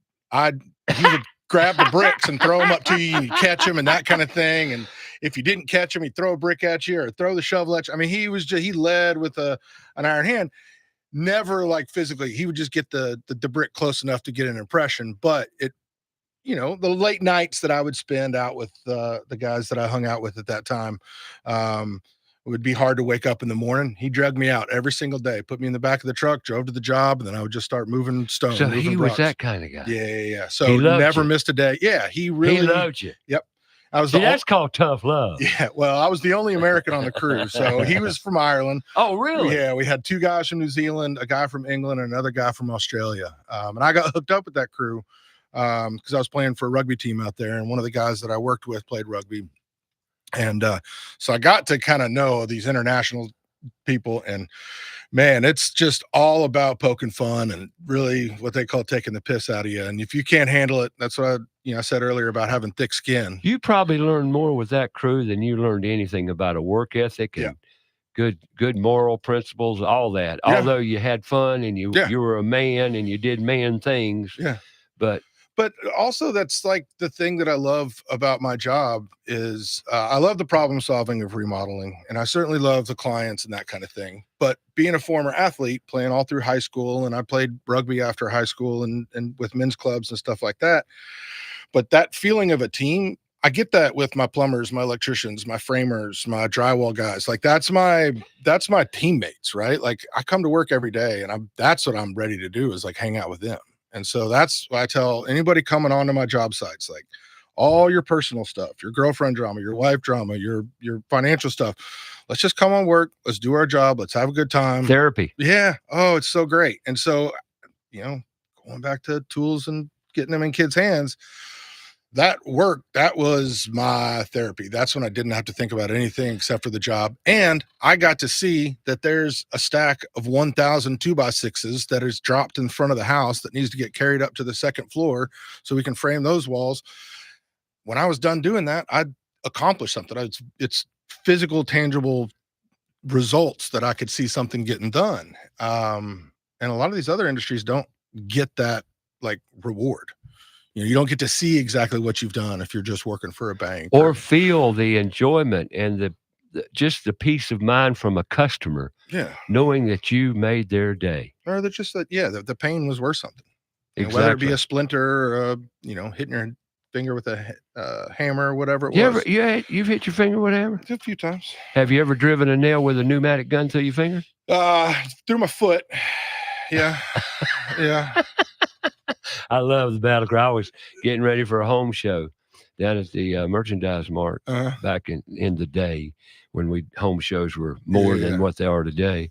grab the bricks and throw them up to you, and you'd catch them and that kind of thing. And if you didn't catch him, he'd throw a brick at you or throw the shovel at you. I mean, he led with an iron hand, never like physically. He would just get the brick close enough to get an impression. But the late nights that I would spend out with the guys that I hung out with at that time, it would be hard to wake up in the morning. He dragged me out every single day, put me in the back of the truck, drove to the job, and then I would just start moving stone. So he was that kind of guy. Yeah. So never missed a day. Yeah, he really loved you. Yep. That's called tough love. Yeah, well, I was the only American on the crew, so he was from Ireland. Oh, really? Yeah, we had 2 guys from New Zealand, a guy from England, and another guy from Australia. And I got hooked up with that crew because I was playing for a rugby team out there, and one of the guys that I worked with played rugby. And so I got to kind of know these international people, and man, it's just all about poking fun and really what they call taking the piss out of you. And if you can't handle it, that's what I said earlier about having thick skin. You probably learned more with that crew than you learned anything about a work ethic and good moral principles, all that. Yeah. Although you had fun and you were a man and you did man things. Yeah. But also that's like the thing that I love about my job is I love the problem solving of remodeling, and I certainly love the clients and that kind of thing. But being a former athlete, playing all through high school, and I played rugby after high school and with men's clubs and stuff like that. But that feeling of a team, I get that with my plumbers, my electricians, my framers, my drywall guys. Like that's my teammates, right? Like I come to work every day, and that's what I'm ready to do is like hang out with them. And so that's what I tell anybody coming onto my job sites, like all your personal stuff, your girlfriend drama, your wife drama, your financial stuff. Let's just come on work. Let's do our job. Let's have a good time. Therapy. Yeah. Oh, it's so great. And so, going back to tools and getting them in kids' hands, that was my therapy. That's when I didn't have to think about anything except for the job. And I got to see that there's a stack of 1,000 2x6s that is dropped in front of the house that needs to get carried up to the second floor so we can frame those walls. When I was done doing that, I'd accomplished something. It's physical, tangible results that I could see something getting done. And a lot of these other industries don't get that like reward. You don't get to see exactly what you've done if you're just working for a bank. Or feel the enjoyment and just the peace of mind from a customer. Yeah. Knowing that you made their day. Or that just that, the pain was worth something. Exactly. Whether it be a splinter or, hitting your finger with a hammer or whatever it was. You've hit your finger with a hammer? A few times. Have you ever driven a nail with a pneumatic gun through your finger? Through my foot. Yeah. Yeah. I love the battle cry. I was getting ready for a home show down at the Merchandise Mart back in the day when home shows were more than what they are today.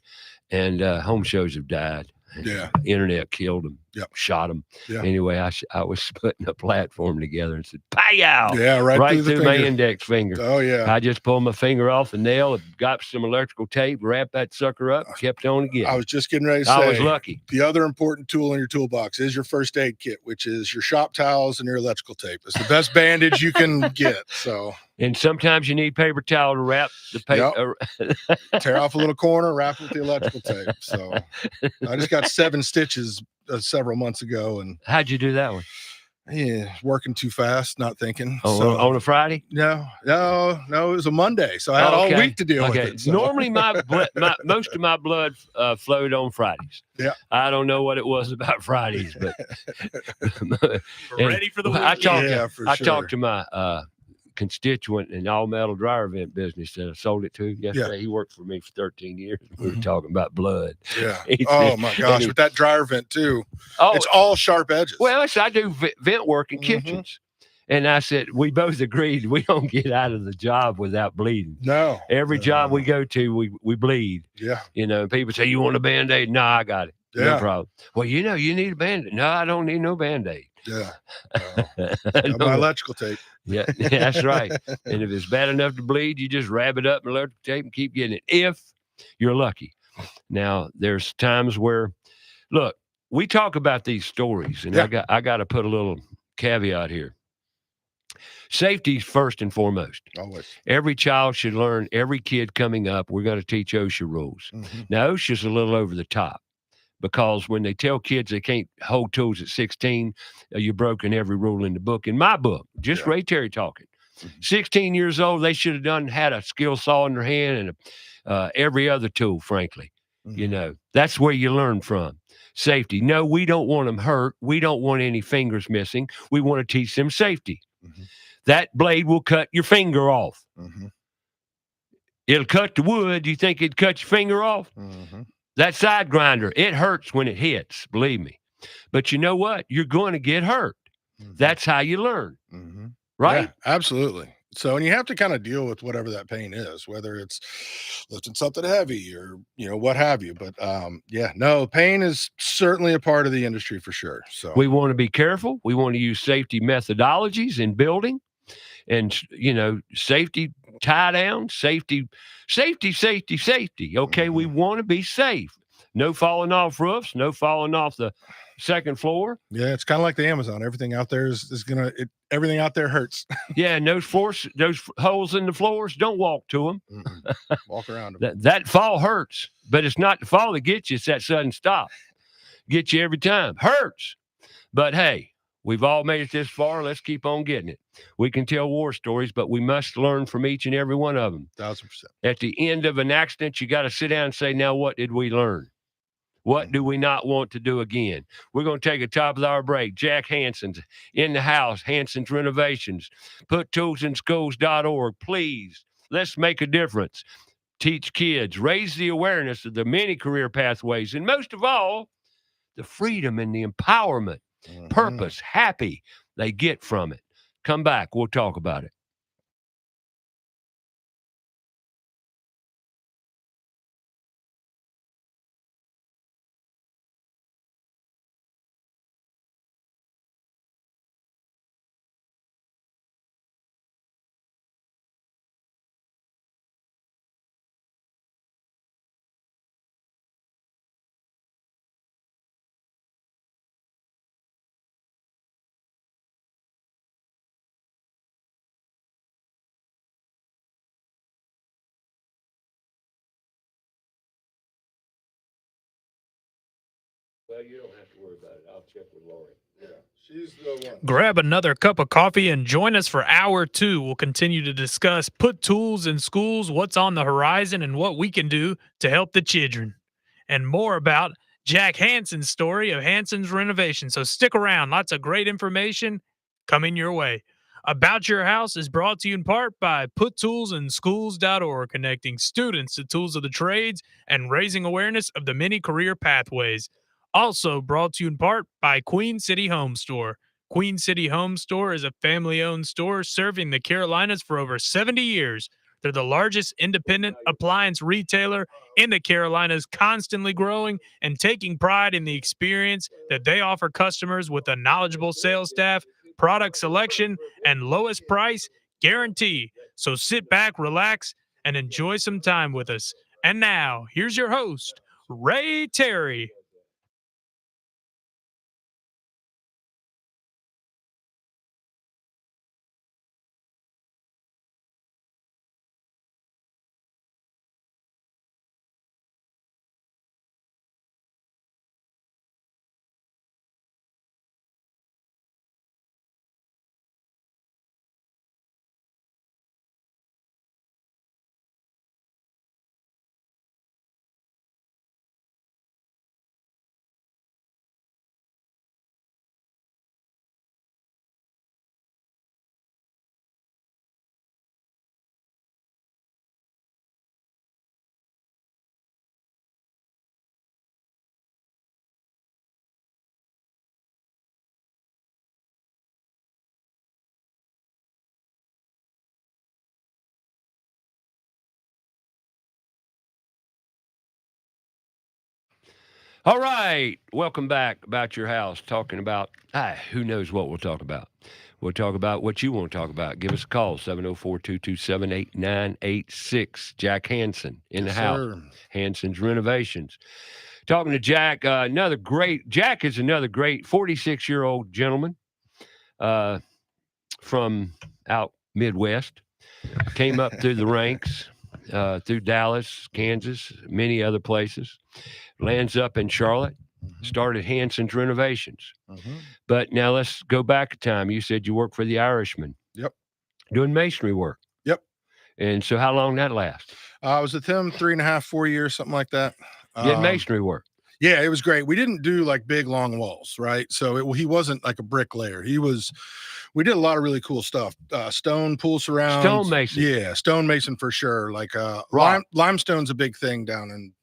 And home shows have died. Yeah. Internet killed them. Yep. Shot them. Yeah. Anyway, I was putting a platform together and said, "Pow!" Yeah, right through my index finger. Oh, yeah. I just pulled my finger off the nail, got some electrical tape, wrapped that sucker up, kept on again. I was just getting ready to say, I was lucky. The other important tool in your toolbox is your first aid kit, which is your shop towels and your electrical tape. It's the best bandage you can get. So, and sometimes you need paper towel to wrap the paper. Yep. Tear off a little corner, wrap it with the electrical tape. So, I just got 7 stitches several months ago. And how'd you do that one? Yeah, working too fast, not thinking. Oh, so, on a Friday? No, it was a Monday, so I had all week to deal with it. So. Normally, most of my blood flowed on Fridays. Yeah, I don't know what it was about Fridays, but ready for the week. I talked to my constituent in all metal dryer vent business that I sold it to yesterday. Yeah. He worked for me for 13 years. We were talking about blood. Yeah. Oh my gosh, with that dryer vent too. Oh, it's all sharp edges. Well, I do vent work in kitchens. And I said, we both agreed we don't get out of the job without bleeding. No. Every job we go to, we bleed. Yeah. People say, you want a Band-Aid? No, I got it. Yeah. No problem. Well, you need a Band-Aid. No, I don't need no Band-Aid. Yeah. My electrical tape. Yeah, that's right. And if it's bad enough to bleed, you just wrap it up in electrical tape and keep getting it if you're lucky. Now, there's times where, look, we talk about these stories, and I got to put a little caveat here. Safety first and foremost. Always. Every child should learn, every kid coming up, we're going to teach OSHA rules. Mm-hmm. Now, OSHA's a little over the top. Because when they tell kids they can't hold tools at 16, you've broken every rule in the book. In my book, just Ray Terry talking. 16 years old, they should have had a skill saw in their hand and every other tool, frankly. Mm-hmm. That's where you learn from. Safety. No, we don't want them hurt. We don't want any fingers missing. We want to teach them safety. Mm-hmm. That blade will cut your finger off. Mm-hmm. It'll cut the wood. You think it'd cut your finger off? Mm-hmm. That side grinder, it hurts when it hits, believe me. But you know what? You're going to get hurt. Mm-hmm. That's how you learn. Mm-hmm. Right? Yeah, absolutely. So, and you have to kind of deal with whatever that pain is, whether it's lifting something heavy or, what have you. But yeah, no, pain is certainly a part of the industry for sure. So we want to be careful. We want to use safety methodologies in building and, safety tie down, safety. Okay. We want to be safe. No falling off roofs, no falling off the second floor. Yeah, it's kind of like the Amazon. Everything out there is everything out there hurts. Yeah, and those holes in the floors, don't walk to them. Walk around them. That fall hurts, but it's not the fall that gets you. It's that sudden stop. Get you every time. Hurts. But hey, we've all made it this far. Let's keep on getting it. We can tell war stories, but we must learn from each and every one of them. 1,000%. At the end of an accident, you got to sit down and say, now what did we learn? What do we not want to do again? We're going to take a top of the hour break. Jack Hansen's in the house, Hansen's Renovations. PutToolsInSchools.org. Please, let's make a difference. Teach kids, raise the awareness of the many career pathways, and most of all, the freedom and the empowerment, purpose, happy they get from it. Come back. We'll talk about it. Well, you don't have to worry about it. I'll check with Lori. Yeah, she's the one. Grab another cup of coffee and join us for hour 2. We'll continue to discuss Put Tools in Schools, what's on the horizon, and what we can do to help the children. And more about Jack Hansen's story of Hansen's Renovations. So stick around. Lots of great information coming your way. About Your House is brought to you in part by PutToolsInSchools.org, connecting students to tools of the trades and raising awareness of the many career pathways. Also brought to you in part by Queen City Home Store. Queen City Home Store is a family-owned store serving the Carolinas for over 70 years. They're the largest independent appliance retailer in the Carolinas, constantly growing and taking pride in the experience that they offer customers with a knowledgeable sales staff, product selection, and lowest price guarantee. So sit back, relax, and enjoy some time with us. And now, here's your host, Ray Terry. All right. Welcome back. About Your House. Talking about, who knows what we'll talk about. We'll talk about what you want to talk about. Give us a call, 704-227-8986. Jack Hansen in the house. Sir. Hansen's Renovations. Talking to Jack, Jack is another great 46-year-old gentleman from out Midwest. Came up through the ranks, through Dallas, Kansas, many other places. Lands up in Charlotte, started Hansen's Renovations. But now let's go back a time. You said you worked for the Irishman. Yep. Doing masonry work. Yep. And so how long that last? I was with him 3.5, 4 years, something like that. Did masonry work. Yeah, it was great. We didn't do like big long walls, right? So he wasn't like a bricklayer. We did a lot of really cool stuff. Stone pool surrounds. Stone mason. Yeah, stone mason for sure. Like limestone's a big thing down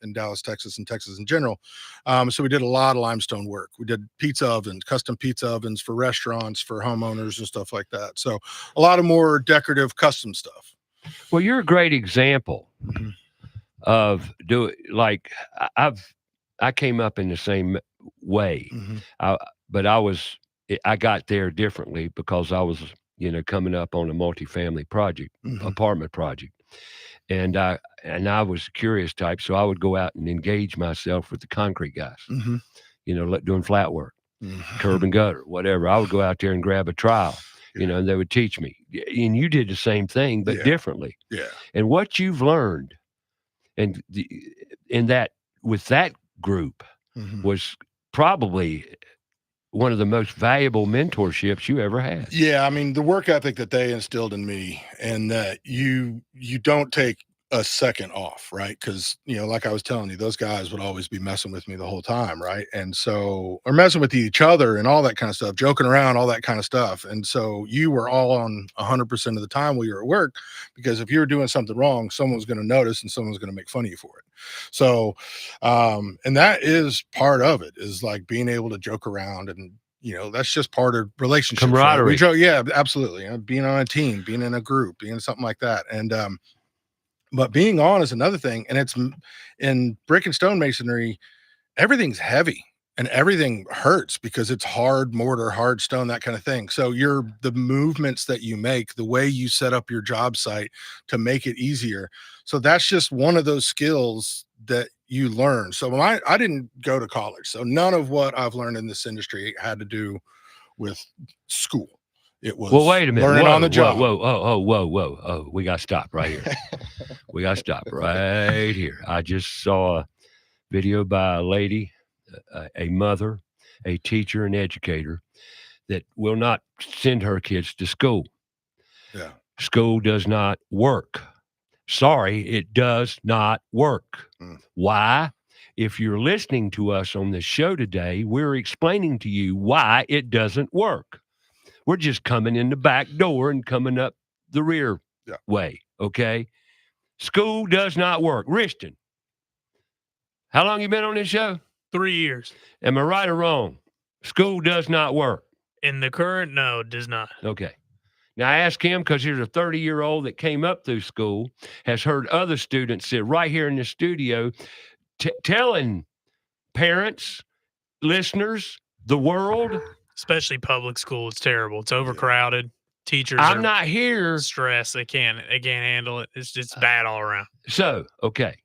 in Dallas, Texas, and Texas in general. So we did a lot of limestone work. We did pizza ovens, custom pizza ovens for restaurants, for homeowners and stuff like that. So a lot of more decorative custom stuff. Well, you're a great example of I came up in the same way. But I got there differently because I was, coming up on a multifamily project, apartment project. And I was a curious type, so I would go out and engage myself with the concrete guys, doing flat work, curb and gutter, whatever. I would go out there and grab a trowel, and they would teach me. And you did the same thing, but differently. Yeah. And what you've learned with that group was probably one of the most valuable mentorships you ever had. Yeah, I mean, the work ethic that they instilled in me, and that you don't take a second off, right? Because, like I was telling you, those guys would always be messing with me the whole time, right? And so, or messing with each other and all that kind of stuff, joking around, all that kind of stuff. And so you were all on 100% of the time while you were at work, because if you were doing something wrong, someone was going to notice and someone was going to make fun of you for it. So, and that is part of it, is like being able to joke around, and that's just part of relationships. Camaraderie. Right? Yeah, absolutely. Being on a team, being in a group, being something like that. And, but being on is another thing. And it's in brick and stone masonry, everything's heavy and everything hurts because it's hard mortar, hard stone, that kind of thing. So the movements that you make, the way you set up your job site to make it easier. So that's just one of those skills that you learn. So I didn't go to college. So none of what I've learned in this industry had to do with school. It was wait a minute. Learning on the job. Whoa. We got to stop right here. We got to stop right here. I just saw a video by a lady, a mother, a teacher, an educator that will not send her kids to school. Yeah. School does not work. Sorry, it does not work. Why? If you're listening to us on this show today, we're explaining to you why it doesn't work. We're just coming in the back door and coming up the rear way, okay? School does not work. Rishton, how long you been on this show? 3 years. Am I right or wrong? School does not work. In the current, no, it does not. Okay. Now, I asked him because here's a 30-year-old that came up through school, has heard other students sit right here in the studio telling parents, listeners, the world. Especially public school, it's terrible. It's overcrowded. Teachers I'm not here. Stressed. They can't handle it. It's just bad all around. So, okay.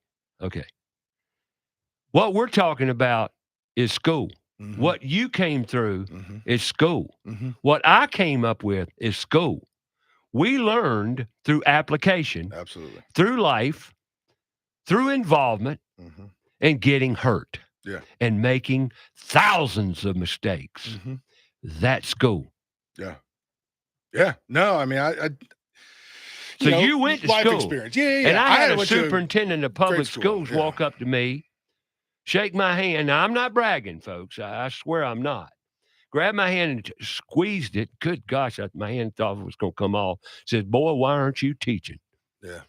What we're talking about is school. What you came through is school. What I came up with is school. We learned through application, absolutely, through life, through involvement, and getting hurt, and making thousands of mistakes. That's school. Yeah. No, I mean, I so you went to life school. Experience. Yeah. And I had a superintendent of public schools walk up to me, shake my hand. Now, I'm not bragging, folks. I swear I'm not. Grabbed my hand and squeezed it. Good gosh, my hand thought it was going to come off. Said, boy, why aren't you teaching? Yeah.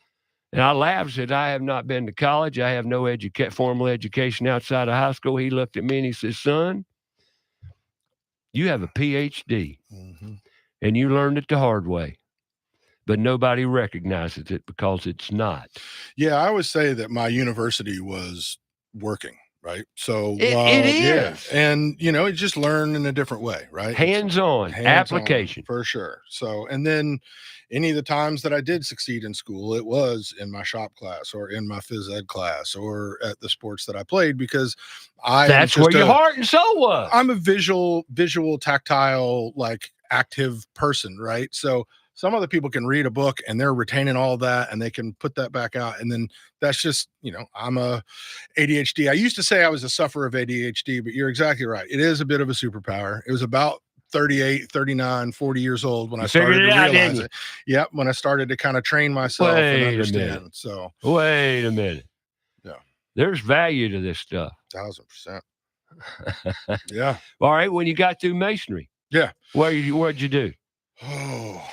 And I laughed, said, I have not been to college. I have no formal education outside of high school. He looked at me and he said, son, you have a PhD, and you learned it the hard way. But nobody recognizes it because it's not. Yeah, I always say that my university was working, right? So it is. Yeah. And you just learn in a different way, right? Hands-on application. For sure. So, and then any of the times that I did succeed in school, it was in my shop class or in my phys ed class or at the sports that I played, because that's where your heart and soul was. I'm a visual, tactile, like active person, right? So some other people can read a book and they're retaining all that and they can put that back out. And then that's just, I'm a ADHD. I used to say I was a sufferer of ADHD, but you're exactly right. It is a bit of a superpower. It was about 38, 39, 40 years old when I started to realize it. Yep. When I started to kind of train myself and understand. So wait a minute. Yeah. There's value to this stuff. 1000%. Yeah. All right. When you got through masonry. Yeah. What'd you do? Oh,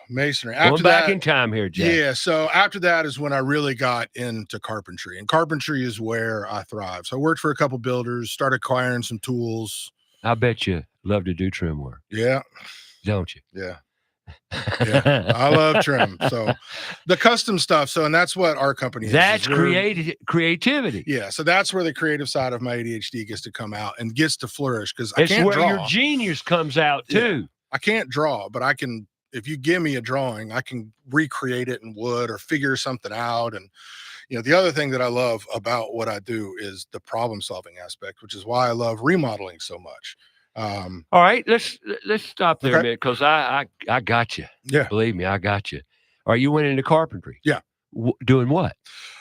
masonry. Going After back that, in time here, Jack. yeah. So after that is when I really got into carpentry, and carpentry is where I thrive. So I worked for a couple builders, started acquiring some tools. I bet you love to do trim work, Yeah, don't you? yeah. Yeah, I love trim. So the custom stuff. So, and that's what our company is. That's We're- creativity. Yeah, so that's where the creative side of my ADHD gets to come out and gets to flourish because I It's can't where draw. your genius comes out Yeah. too. I can't draw, but I can. If you give me a drawing, I can recreate it in wood or figure something out. And the other thing that I love about what I do is the problem solving aspect, which is why I love remodeling so much. All right, let's stop there a Okay. minute because I got you. Yeah. Believe me, I got you. All right, you went into carpentry. Yeah. Doing what?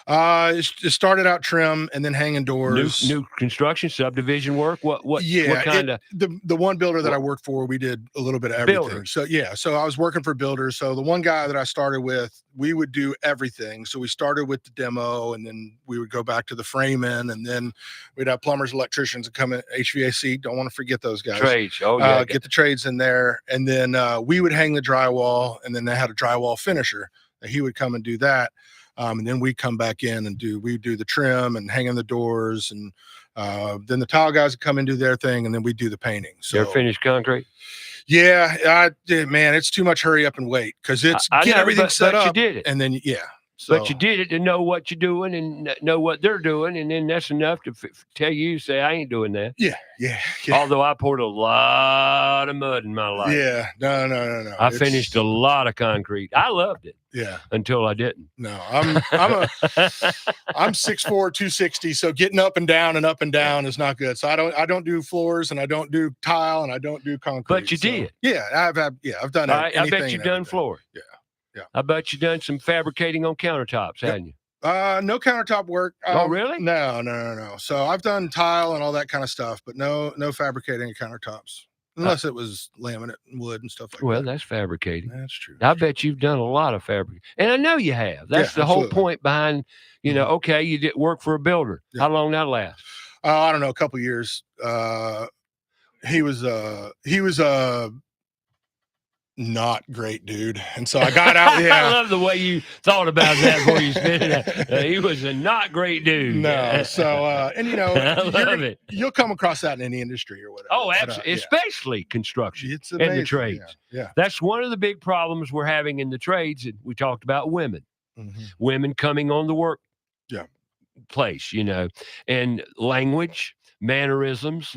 It started out trim and then hanging doors. New construction, subdivision work. What Yeah, kind of the one builder that I worked for, we did a little bit of everything. Builders. So yeah, so I was working for builders. So the one guy that I started with, we would do everything. So we started with the demo, and then we would go back to the framing, and then we'd have plumbers, electricians that come in, HVAC. Don't want to forget those guys. trades? Oh yeah, Get the trades in there, and then we would hang the drywall, and then they had a drywall finisher that he would come and do that. And then we come back in and we do the trim and hanging the doors, and then the tile guys would come and do their thing, and then we do the painting. So you ever finished concrete? yeah, I did, man. It's too much hurry up and wait because it's I get know, everything set but up, you did it. and then yeah. So, But you did it to know what you're doing and know what they're doing, and then that's enough to tell you, say, I ain't doing that. yeah. Although I poured a lot of mud in my life. Yeah, no. I finished a lot of concrete. I loved it Yeah, until I didn't. no, I'm 6'4", 260. So getting up and down is not good. So I don't do floors, and I don't do tile, and I don't do concrete. But you So, did. Yeah, I've done I anything bet you've and done everything. floor. Yeah. I bet you done some fabricating on countertops, Yep. hadn't you? No countertop work. Oh, really? No. So I've done tile and all that kind of stuff, but no fabricating of countertops, unless it was laminate and wood and stuff like Well, that. that's fabricating. That's true. I bet you've done a lot of fabric, and I know you have. That's Yeah, the whole absolutely. point behind, okay, you did work for a builder. Yeah. How long that last? I don't know, a couple years. He was not great dude, and so I got out. I Yeah. love the way you thought about that before you spit it out. He was a not great dude. No. So and I love it. you'll come across that in any industry or whatever. Oh, but, absolutely. yeah. Especially construction It's and the amazing. trades. Yeah. That's one of the big problems we're having in the trades. And we talked about women. Mhm. Women coming on the work Yeah. place, and language, mannerisms,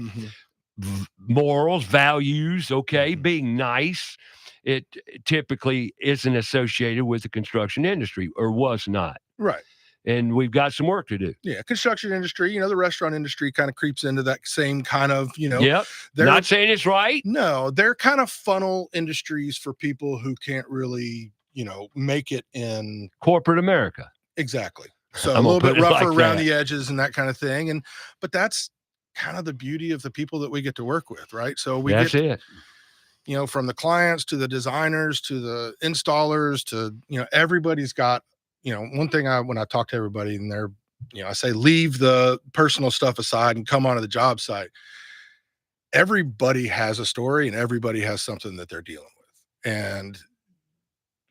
Mhm. morals, values, okay, Mhm. being nice. It typically isn't associated with the construction industry, or was not. Right. And we've got some work to do. Yeah, construction industry, the restaurant industry kind of creeps into that same kind of, Yep. they're Not saying it's right. no, they're kind of funnel industries for people who can't really, make it in Corporate America. exactly. So I'm a little gonna bit put it rougher like around that. the edges and that kind of thing. But that's kind of the beauty of the people that we get to work with, right? So we That's get, it. from the clients to the designers to the installers to, everybody's got, one thing when I talk to everybody and they're, I say, leave the personal stuff aside and come onto the job site. Everybody has a story and everybody has something that they're dealing with. And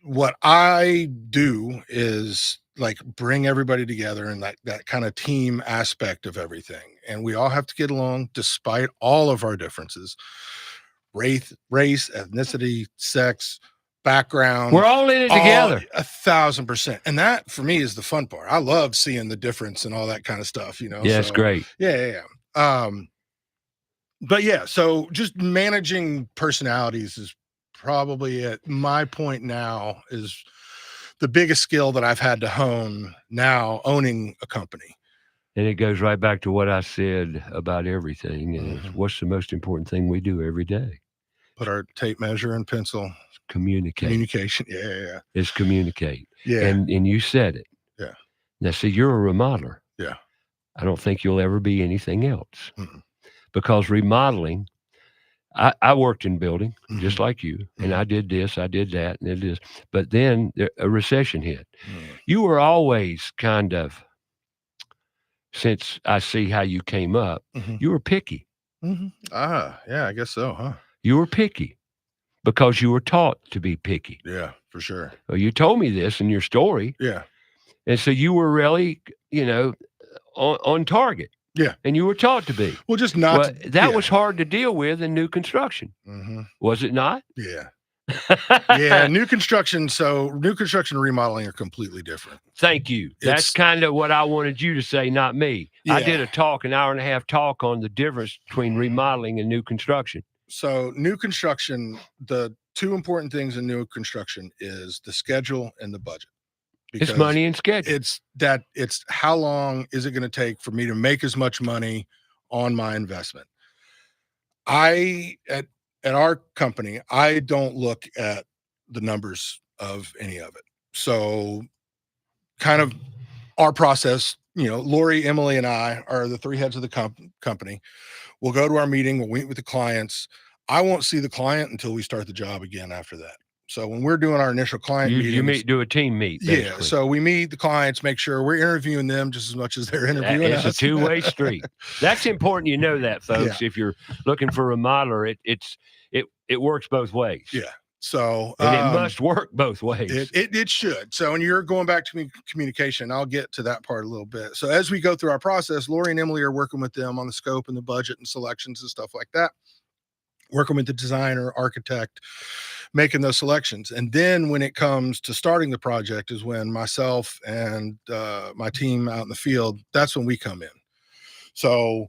what I do is like bring everybody together and that kind of team aspect of everything. And we all have to get along despite all of our differences. Race, ethnicity, sex, background. We're all in it together. 1,000%. And that for me is the fun part. I love seeing the difference and all that kind of stuff, Yeah, it's great. Yeah. But yeah, so just managing personalities is probably at my point now is the biggest skill that I've had to hone now owning a company. And it goes right back to what I said about everything. Is Mhm. what's the most important thing we do every day? Put our tape measure and pencil. Communicate. Communication. Yeah. Is communicate. Yeah. And you said it. Yeah. Now, see, you're a remodeler. Yeah. I don't think you'll ever be anything else. Mm-mm. Because remodeling, I worked in building just Mhm. like you, and I did this, I did that, and it is. But then a recession hit. You were always kind of, since I see how you came up, Mhm. you were picky. Yeah, I guess so, huh? You were picky. because you were taught to be picky. Yeah, for sure. Well, you told me this in your story. Yeah. And so you were really, on target. Yeah. And you were taught to be. Well, just not. That was hard to deal with in new construction. Mm-hmm. Was it not? Yeah. Yeah. New construction. So new construction and remodeling are completely different. Thank you. That's kind of what I wanted you to say, not me. Yeah. I did an hour and a half talk on the difference between remodeling and new construction. So new construction, the two important things in new construction is the schedule and the budget. It's money and schedule. It's how long is it going to take for me to make as much money on my investment? At our company, I don't look at the numbers of any of it. So kind of our process, Lori, Emily, and I are the three heads of the company. We'll go to our meeting. We'll meet with the clients. I won't see the client until we start the job again after that. So when we're doing our initial client meetings, do a team meet. Basically. Yeah. So we meet the clients, make sure we're interviewing them just as much as they're interviewing us. It's a two-way street. That's important. You know that, folks. Yeah. If you're looking for a remodeler, it works both ways. Yeah. So and it must work both ways. It should. So when you're going back to communication, I'll get to that part a little bit. So as we go through our process, Lori and Emily are working with them on the scope and the budget and selections and stuff like that. Working with the designer, architect, making those selections. And then when it comes to starting the project is when myself and my team out in the field, that's when we come in. So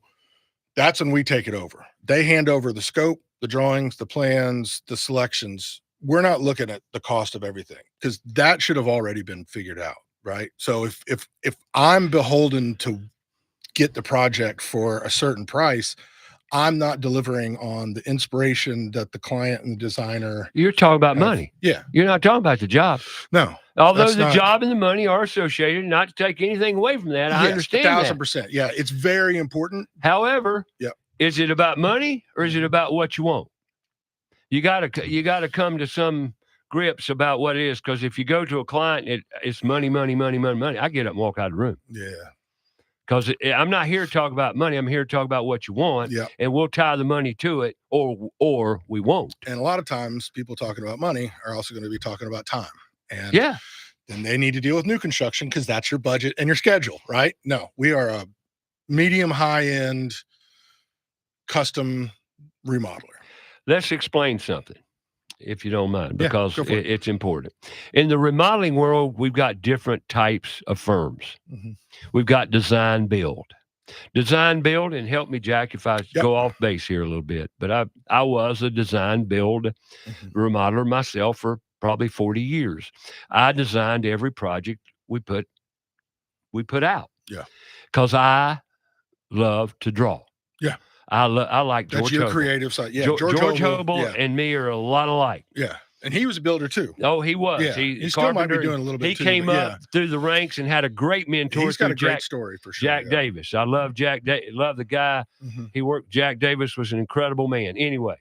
that's when we take it over. They hand over the scope, the drawings, the plans, the selections. We're not looking at the cost of everything because that should have already been figured out, right? So if I'm beholden to get the project for a certain price, I'm not delivering on the inspiration that the client and the designer. You're talking about money. Yeah. You're not talking about the job. No. Although the job and the money are associated, not to take anything away from that. I understand 1,000%. Yeah. It's very important. However, is it about money or is it about what you want? You gotta come to some grips about what it is. Because if you go to a client, it's money, money, money, money, money. I get up and walk out of the room. Yeah. Because I'm not here to talk about money. I'm here to talk about what you want, and we'll tie the money to it, or we won't. And a lot of times, people talking about money are also going to be talking about time. And then they need to deal with new construction because that's your budget and your schedule, right? No, we are a medium high-end custom remodeler. Let's explain something, if you don't mind, because it's important. In the remodeling world, we've got different types of firms. Mm-hmm. We've got design build. Design build, and help me, Jack, if I go off base here a little bit, but I was a design build remodeler myself for probably 40 years. I designed every project we put out. Yeah. Because I love to draw. Yeah. I like George. That's your Hobel. Creative side. Yeah. George Hobel and me are a lot alike. Yeah. And he was a builder too. Oh, he was. Yeah. He still might be doing a little bit. He came up through the ranks and had a great mentor. He's got a great story for sure. Jack Davis. I love Jack. Love the guy. Mm-hmm. He worked. Jack Davis was an incredible man. Anyway,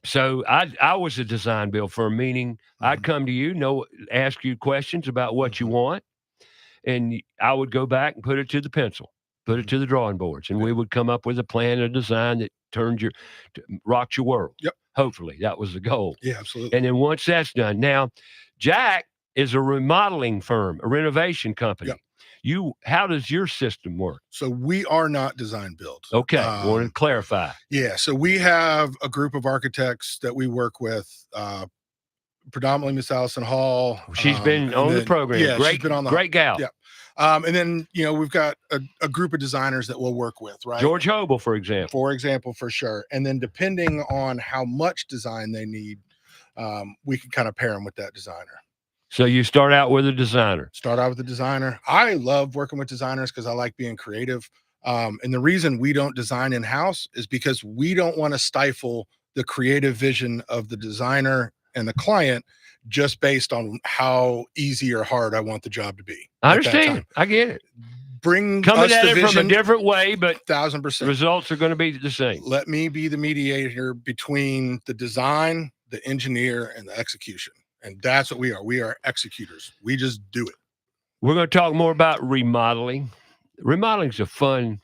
so I was a design build firm, meaning I'd come to you, ask you questions about what you want, and I would go back and put it to the pencil, put it to the drawing boards, and we would come up with a plan, a design that rocked your world. Yep. Hopefully that was the goal. Yeah, absolutely. And then once that's done, now Jack is a remodeling firm, a renovation company. Yep. How does your system work? So we are not design build. Okay. I want to clarify. Yeah. So we have a group of architects that we work with, predominantly Miss Allison Hall. She's been on the program. Yeah, great, she's been on the great gal. Yeah. And then, we've got a group of designers that we'll work with, right? George Hobel, for example. For sure. And then depending on how much design they need, we can kind of pair them with that designer. So you start out with a designer. I love working with designers because I like being creative. And the reason we don't design in-house is because we don't want to stifle the creative vision of the designer and the client just based on how easy or hard I want the job to be. I understand. I get it. Coming at it from a different way, but 1,000%. Results are going to be the same. Let me be the mediator between the design, the engineer, and the execution. And that's what we are. We are executors. We just do it. We're going to talk more about remodeling. Remodeling's a fun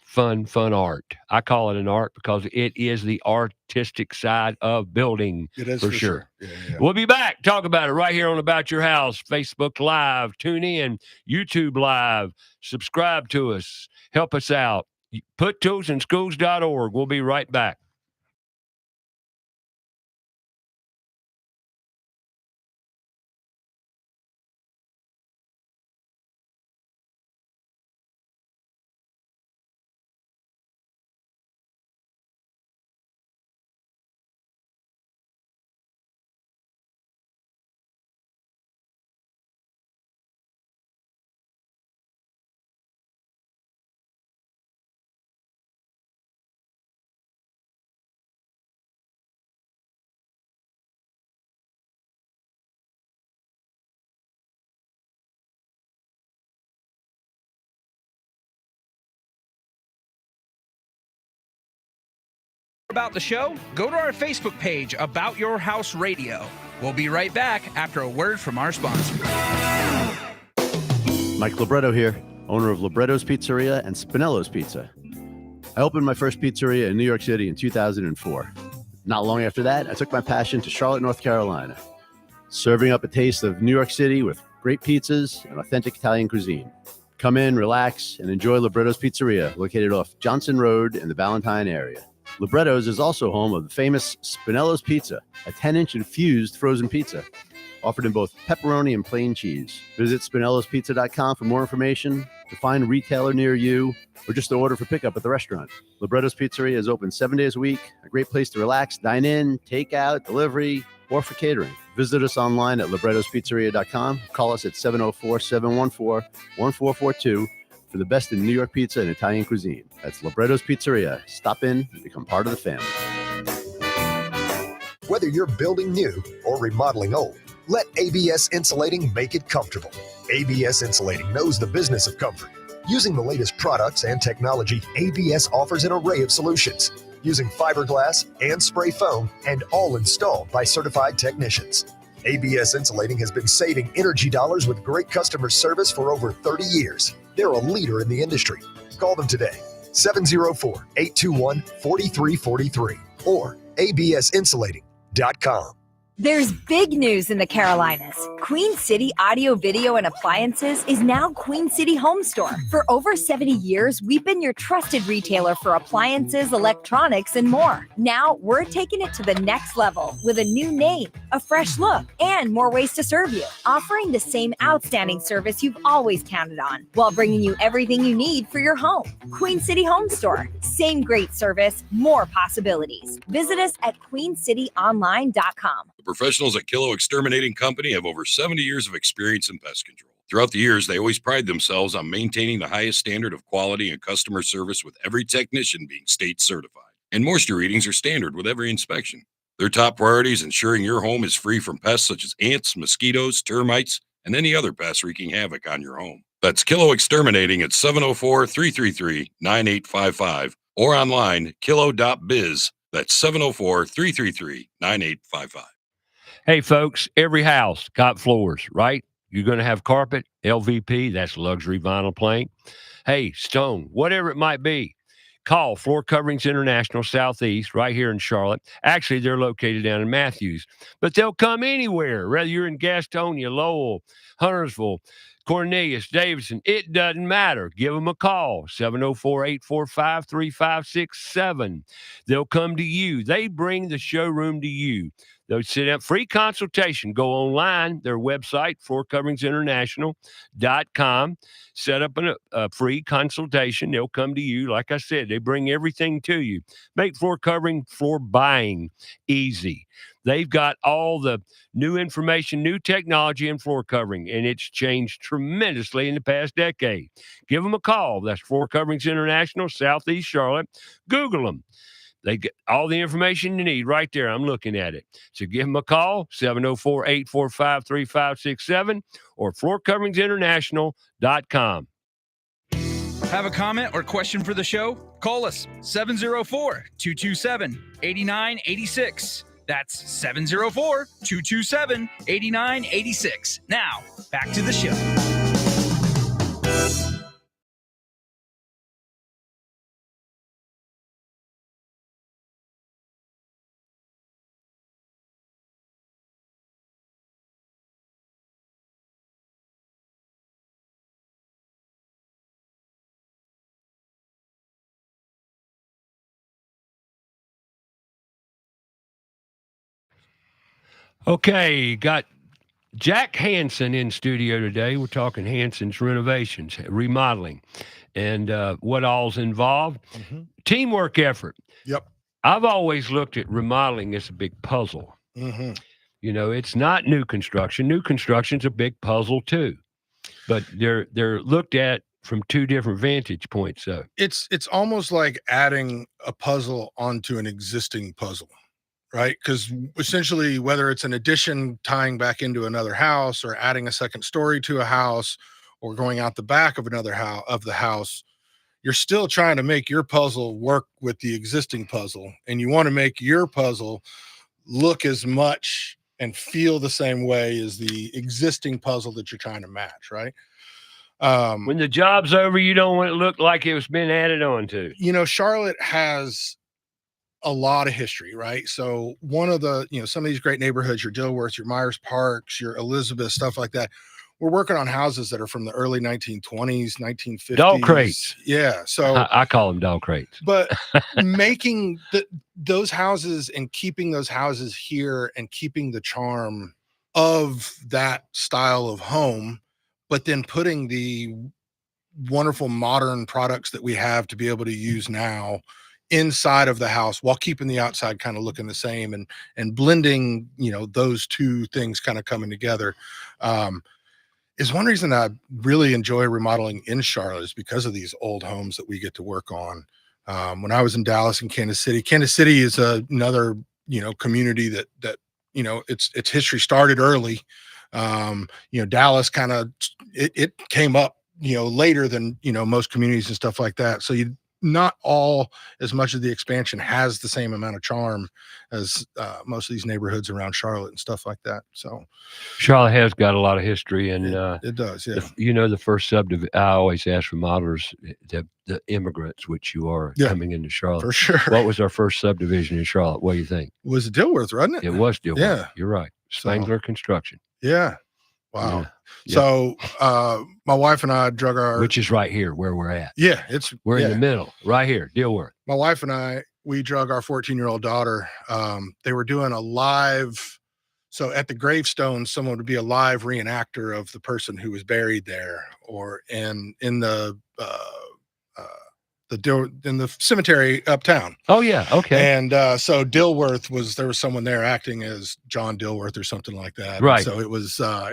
art. I call it an art because it is the artistic side of building. It is for for sure. sure. Yeah. We'll be back. Talk about it right here on About Your House, Facebook Live. Tune in, YouTube Live. Subscribe to us. Help us out. PutToolsInSchools.org. We'll be right back. About the show, go to our Facebook page, About Your House Radio. We'll be right back after a word from our sponsor. Mike Libretto here, owner of Libretto's Pizzeria and Spinello's Pizza. I opened my first pizzeria in New York City in 2004. Not long after that, I took my passion to Charlotte, North Carolina, serving up a taste of New York City with great pizzas and authentic Italian cuisine. Come in, relax, and enjoy Libretto's Pizzeria, located off Johnson Road in the Ballantyne area. Libretto's is also home of the famous Spinello's Pizza, a 10-inch infused frozen pizza, offered in both pepperoni and plain cheese. Visit SpinellosPizza.com for more information, to find a retailer near you, or just to order for pickup at the restaurant. Libretto's Pizzeria is open 7 days a week, a great place to relax, dine in, take out, delivery, or for catering. Visit us online at Libretto'sPizzeria.com. Call us at 704-714-1442 for the best in New York pizza and Italian cuisine. That's Libretto's Pizzeria. Stop in and become part of the family. Whether you're building new or remodeling old, let ABS Insulating make it comfortable. ABS Insulating knows the business of comfort. Using the latest products and technology, ABS offers an array of solutions, using fiberglass and spray foam, and all installed by certified technicians. ABS Insulating has been saving energy dollars with great customer service for over 30 years. They're a leader in the industry. Call them today, 704-821-4343 or absinsulating.com. There's big news in the Carolinas. Queen City Audio, Video, and Appliances is now Queen City Home Store. For over 70 years, we've been your trusted retailer for appliances, electronics, and more. Now, we're taking it to the next level with a new name, a fresh look, and more ways to serve you, offering the same outstanding service you've always counted on, while bringing you everything you need for your home. Queen City Home Store. Same great service, more possibilities. Visit us at queencityonline.com. The professionals at Kilo Exterminating Company have over 70 years of experience in pest control. Throughout the years, they always pride themselves on maintaining the highest standard of quality and customer service, with every technician being state certified. And moisture readings are standard with every inspection. Their top priority is ensuring your home is free from pests such as ants, mosquitoes, termites, and any other pests wreaking havoc on your home. That's Kilo Exterminating at 704-333-9855 or online, kilo.biz. That's 704-333-9855. Hey, folks, every house got floors, right? You're going to have carpet, LVP, that's luxury vinyl plank. Hey, stone, whatever it might be. Call Floor Coverings International Southeast right here in Charlotte. Actually, they're located down in Matthews, but they'll come anywhere, whether you're in Gastonia, Lowell, Huntersville, Cornelius, Davidson. It doesn't matter. Give them a call, 704-845-3567. They'll come to you. They bring the showroom to you. They'll sit up, free consultation. Go online, their website, floorcoveringsinternational.com. Set up a free consultation. They'll come to you. Like I said, they bring everything to you. Make floor covering, floor buying easy. They've got all the new information, new technology in floor covering, and it's changed tremendously in the past decade. Give them a call. That's Floor Coverings International, Southeast Charlotte. Google them. They get all the information you need right there. I'm looking at it. So give them a call, 704-845-3567 or floorcoveringsinternational.com. Have a comment or question for the show? Call us, 704-227-8986. That's 704-227-8986. Now, back to the show. Okay, got Jack Hansen in studio today. We're talking Hansen's Renovations, remodeling, and what all's involved. Teamwork effort. Yep. I've always looked at remodeling as a big puzzle. You know, it's not new construction. New construction's a big puzzle too, but they're looked at from two different vantage points. So It's almost like adding a puzzle onto an existing puzzle, right? Because essentially, whether it's an addition tying back into another house, or adding a second story to a house, or going out the back of another house of the house, you're still trying to make your puzzle work with the existing puzzle, and you want to make your puzzle look as much and feel the same way as the existing puzzle that you're trying to match, right? When the job's over, you don't want it to look like it was been added on to. You know, Charlotte has a lot of history, right? So one of the, some of these great neighborhoods, your Dilworth, your Myers Parks, your Elizabeth, stuff like that. We're working on houses that are from the early 1920s, 1950s. Dog crates. Yeah. So I call them dog crates. But making those houses and keeping those houses here and keeping the charm of that style of home, but then putting the wonderful modern products that we have to be able to use now inside of the house while keeping the outside kind of looking the same, and blending, those two things kind of coming together. Is one reason I really enjoy remodeling in Charlotte, is because of these old homes that we get to work on. When I was in Dallas and Kansas City is another, community that its history started early. Dallas kind of, it came up, later than, most communities and stuff like that. So not all as much of the expansion has the same amount of charm as most of these neighborhoods around Charlotte and stuff like that. So Charlotte has got a lot of history, and it does. Yeah. The first subdivision, I always ask remodelers, the immigrants, which you are coming into Charlotte. For sure. What was our first subdivision in Charlotte? What do you think? It was Dilworth, wasn't it? It was Dilworth. Yeah. You're right. Spangler Construction. Yeah. Wow. Yeah. So my wife and I drug our, which is right here where we're at. Yeah, we're in the middle, right here, Dilworth. My wife and I, we drug our 14-year-old daughter. They were doing a live, so at the gravestone, someone would be a live reenactor of the person who was buried there, or in the cemetery uptown. Oh yeah, okay. And so Dilworth there was someone there acting as John Dilworth or something like that. Right. And so it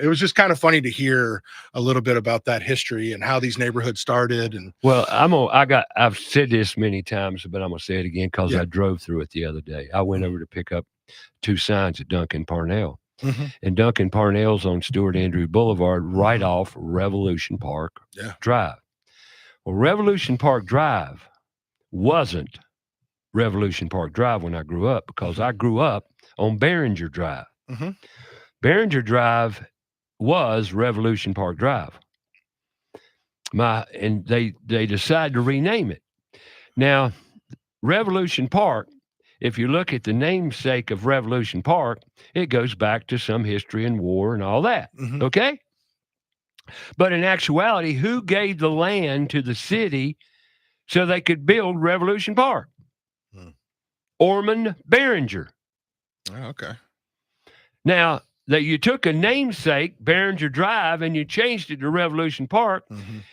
was just kind of funny to hear a little bit about that history and how these neighborhoods started. And well, I've said this many times, but I'm gonna say it again because I drove through it the other day. I went over to pick up 2 signs at Duncan Parnell. And Duncan Parnell's on Stuart Andrew Boulevard, right off Revolution Park Drive. Well, Revolution Park Drive wasn't Revolution Park Drive when I grew up, because I grew up on Behringer Drive. Behringer Drive was Revolution Park Drive. And they decided to rename it. Now, Revolution Park, if you look at the namesake of Revolution Park, it goes back to some history and war and all that. Okay? But in actuality, who gave the land to the city so they could build Revolution Park? Ormond Behringer. Oh, okay. Now, you took a namesake, Behringer Drive, and you changed it to Revolution Park,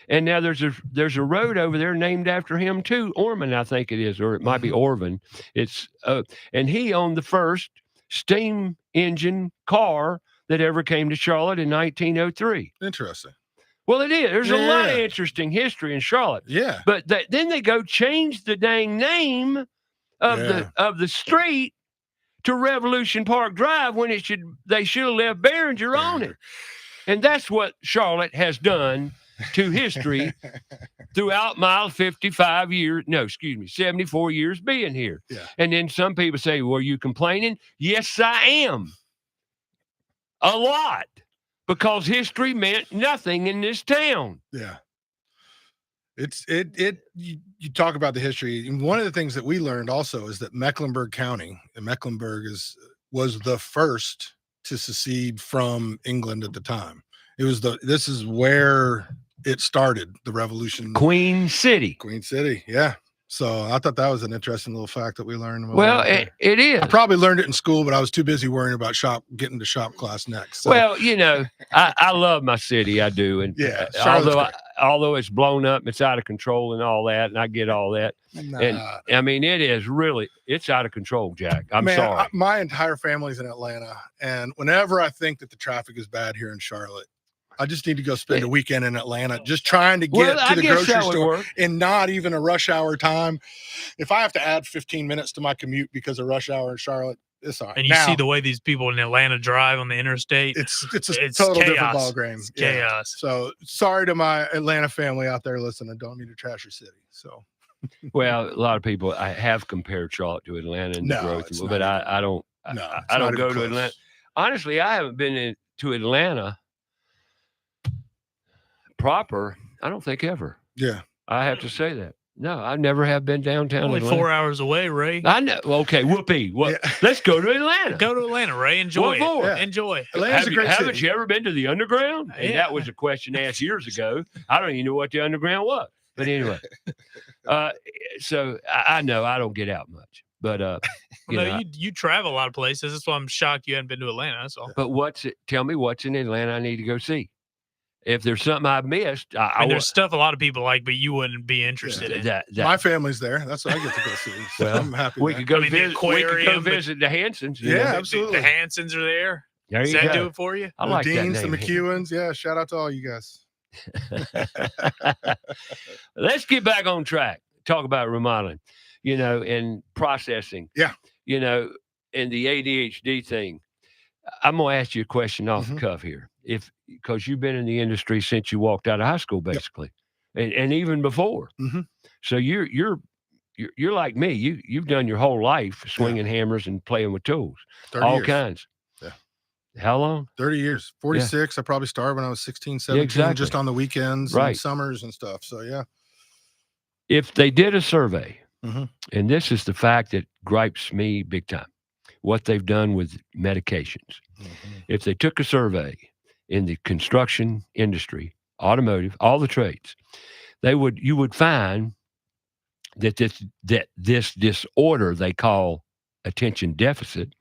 and now there's a road over there named after him too, Ormond, I think it is, or it might be Orvin. It's and he owned the first steam engine car that ever came to Charlotte in 1903. Interesting. Well, it is. There's a lot of interesting history in Charlotte. Yeah. But then they go change the dang name of the street to Revolution Park Drive when they should have left Behringer on it. And that's what Charlotte has done to history throughout my 74 years being here. Yeah. And then some people say, well, are you complaining? Yes, I am. A lot. Because history meant nothing in this town. Yeah. You talk about the history, and one of the things that we learned also is that Mecklenburg County, and Mecklenburg was the first to secede from England at the time. This is where it started, the revolution. Queen City. Yeah. So I thought that was an interesting little fact that we learned. when we Well, were out there. it is. I probably learned it in school, but I was too busy worrying about getting to shop class next. So. Well, I love my city. I do. And Yeah, Charlotte's great. although it's blown up, it's out of control and all that, and I get all that. And I mean, it's out of control, Jack. I'm sorry. My entire family's in Atlanta. And whenever I think that the traffic is bad here in Charlotte, I just need to go spend a weekend in Atlanta, just trying to get to the grocery store in not even a rush hour time. If I have to add 15 minutes to my commute because of rush hour in Charlotte, it's all right. And you see the way these people in Atlanta drive on the interstate. It's a total different ballgame. It's chaos. So sorry to my Atlanta family out there listening. Don't mean to trash your city. So. Well, a lot of people I have compared Charlotte to Atlanta in the growth, but I don't. I don't go to Atlanta. Honestly, I haven't been to Atlanta proper. I don't think ever. Yeah, I have to say that. No, I never have been downtown. Only Atlanta. 4 hours away, Ray. I know. Okay, whoopee. Let's go to Atlanta. Go to Atlanta, Ray. Enjoy it. Yeah. Enjoy. Atlanta's a great city. Haven't you ever been to the underground? And that was a question asked years ago. I don't even know what the underground was. But anyway, so I know I don't get out much. But you travel a lot of places. That's why I'm shocked you hadn't been to Atlanta. That's all. But tell me what's in Atlanta I need to go see. If there's something I've missed, there's stuff a lot of people like, but you wouldn't be interested in. My family's there. That's what I get to go see. So well, I'm happy. We could go visit the Hansens. Yeah, absolutely. The Hansens are there. There Does you that go. do it for you? I like the Deans, that name. the McEwens. Yeah, shout out to all you guys. Let's get back on track. Talk about remodeling, and processing. Yeah. And the ADHD thing. I'm going to ask you a question off the cuff here. Because you've been in the industry since you walked out of high school, basically, and even before. Mm-hmm. So you're like me. You've done your whole life swinging hammers and playing with tools, all years. kinds. Yeah. How long? 30 years. 46. I probably started when I was 16, 17, just on the weekends and summers and stuff. So yeah. If they did a survey, and this is the fact that gripes me big time, what they've done with medications. If they took a survey in the construction industry, automotive, all the trades, you would find that this disorder they call attention deficit,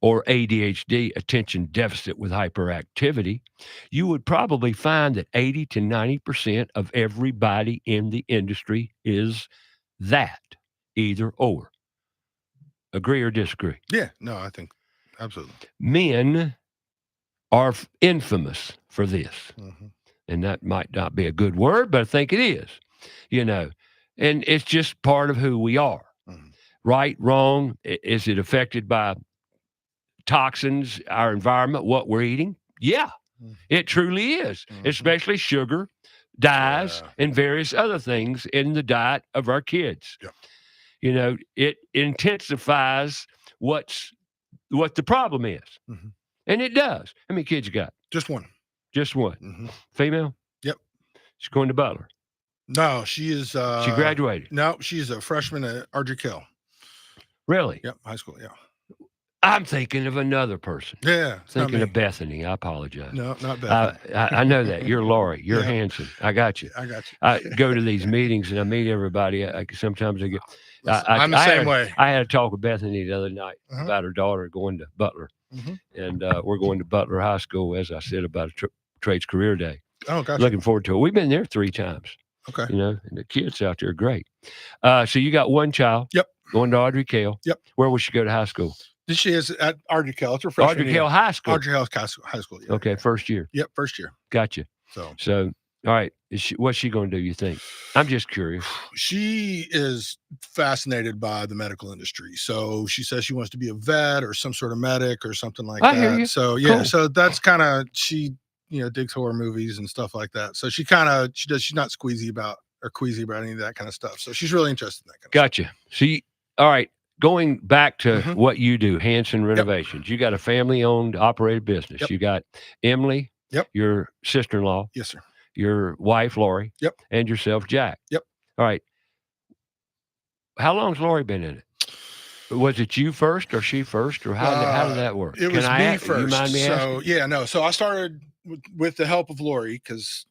or ADHD, attention deficit with hyperactivity, you would probably find that 80 to 90% of everybody in the industry is that, either or. Agree or disagree? Yeah, no, I think absolutely. Men are infamous for this. And that might not be a good word, but I think it is, and it's just part of who we are. Right, wrong. Is it affected by toxins, our environment, what we're eating? Yeah, it truly is, especially sugar, dyes, and various other things in the diet of our kids. It intensifies what the problem is. And it does. How many kids you got? Just one. Just one. Female? Yep. She's going to Butler. No, she is. She graduated. No, she's a freshman at Ardrey-Kell. Really? Yep, high school. Yeah. I'm thinking of another person. Yeah. Thinking of Bethany. I apologize. No, not Bethany. I know that. You're Lori. You're Hansen. I got you. I got you. I go to these meetings and I meet everybody. Sometimes I get. I'm the same way. I had a talk with Bethany the other night about her daughter going to Butler. And we're going to Butler High School, as I said, about a trades career day. Oh, gotcha. Looking forward to it. We've been there 3 times. Okay. And the kids out there are great. So you got one child. Yep. Going to Ardrey-Kell. Yep. Where will she go to high school? She is at Ardrey-Kell. It's her freshman year. Ardrey-Kell High School. Ardrey-Kell High School. Yeah. Okay, first year. Yep, first year. Gotcha. So all right. What's she going to do, you think? I'm just curious. She is fascinated by the medical industry. So she says she wants to be a vet or some sort of medic or something like that. Hear you. So yeah, cool. So that's kind of, she, digs horror movies and stuff like that. So she's not queasy about any of that kind of stuff. So she's really interested in that kind of Gotcha. stuff. See, all right. Going back to what you do, Hansen Renovations. You got a family-owned, operated business. Yep. You got Emily, your sister-in-law. Yes, sir. Your wife, Lori. Yep. And yourself, Jack. Yep. All right. How long's Lori been in it? Was it you first or she first, or how did that work? It was me first. You mind me asking? So I started with the help of Lori because,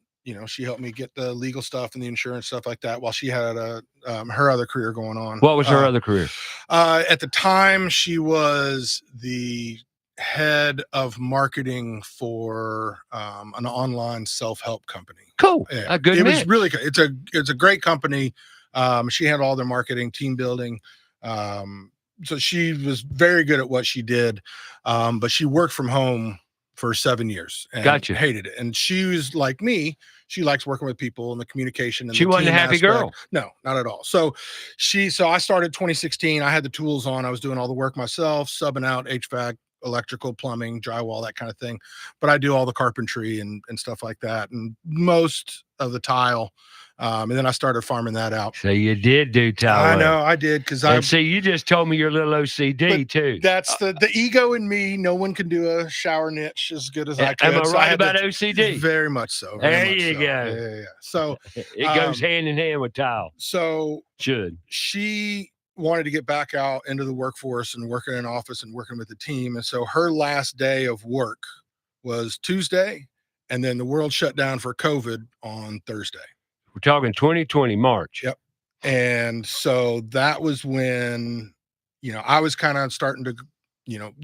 she helped me get the legal stuff and the insurance stuff like that while she had her other career going on. What was her other career? At the time, she was the head of marketing for an online self-help company. Cool. Yeah. A good It mix. was really good. It's a great company. She handled all their marketing, team building. So she was very good at what she did. But she worked from home for 7 years and Gotcha. hated it. And she was like me. She likes working with people and the communication. And She the wasn't a team happy aspect. girl. No, not at all. So I started 2016. I had the tools on. I was doing all the work myself, subbing out HVAC, electrical, plumbing, drywall, that kind of thing. But I do all the carpentry and stuff like that, and most of the tile. And then I started farming that out. So you did do tile. I know I did, because I see. You just told me you're a little OCD too. That's the ego in me. No one can do a shower niche as good as I can. Am I right about OCD? Very much so. There you go. Yeah. So it goes hand in hand with tile. So should she wanted to get back out into the workforce and working in an office and working with the team. And so her last day of work was Tuesday, and then the world shut down for COVID on Thursday. We're talking 2020 March. Yep. And so that was when, I was kind of starting to,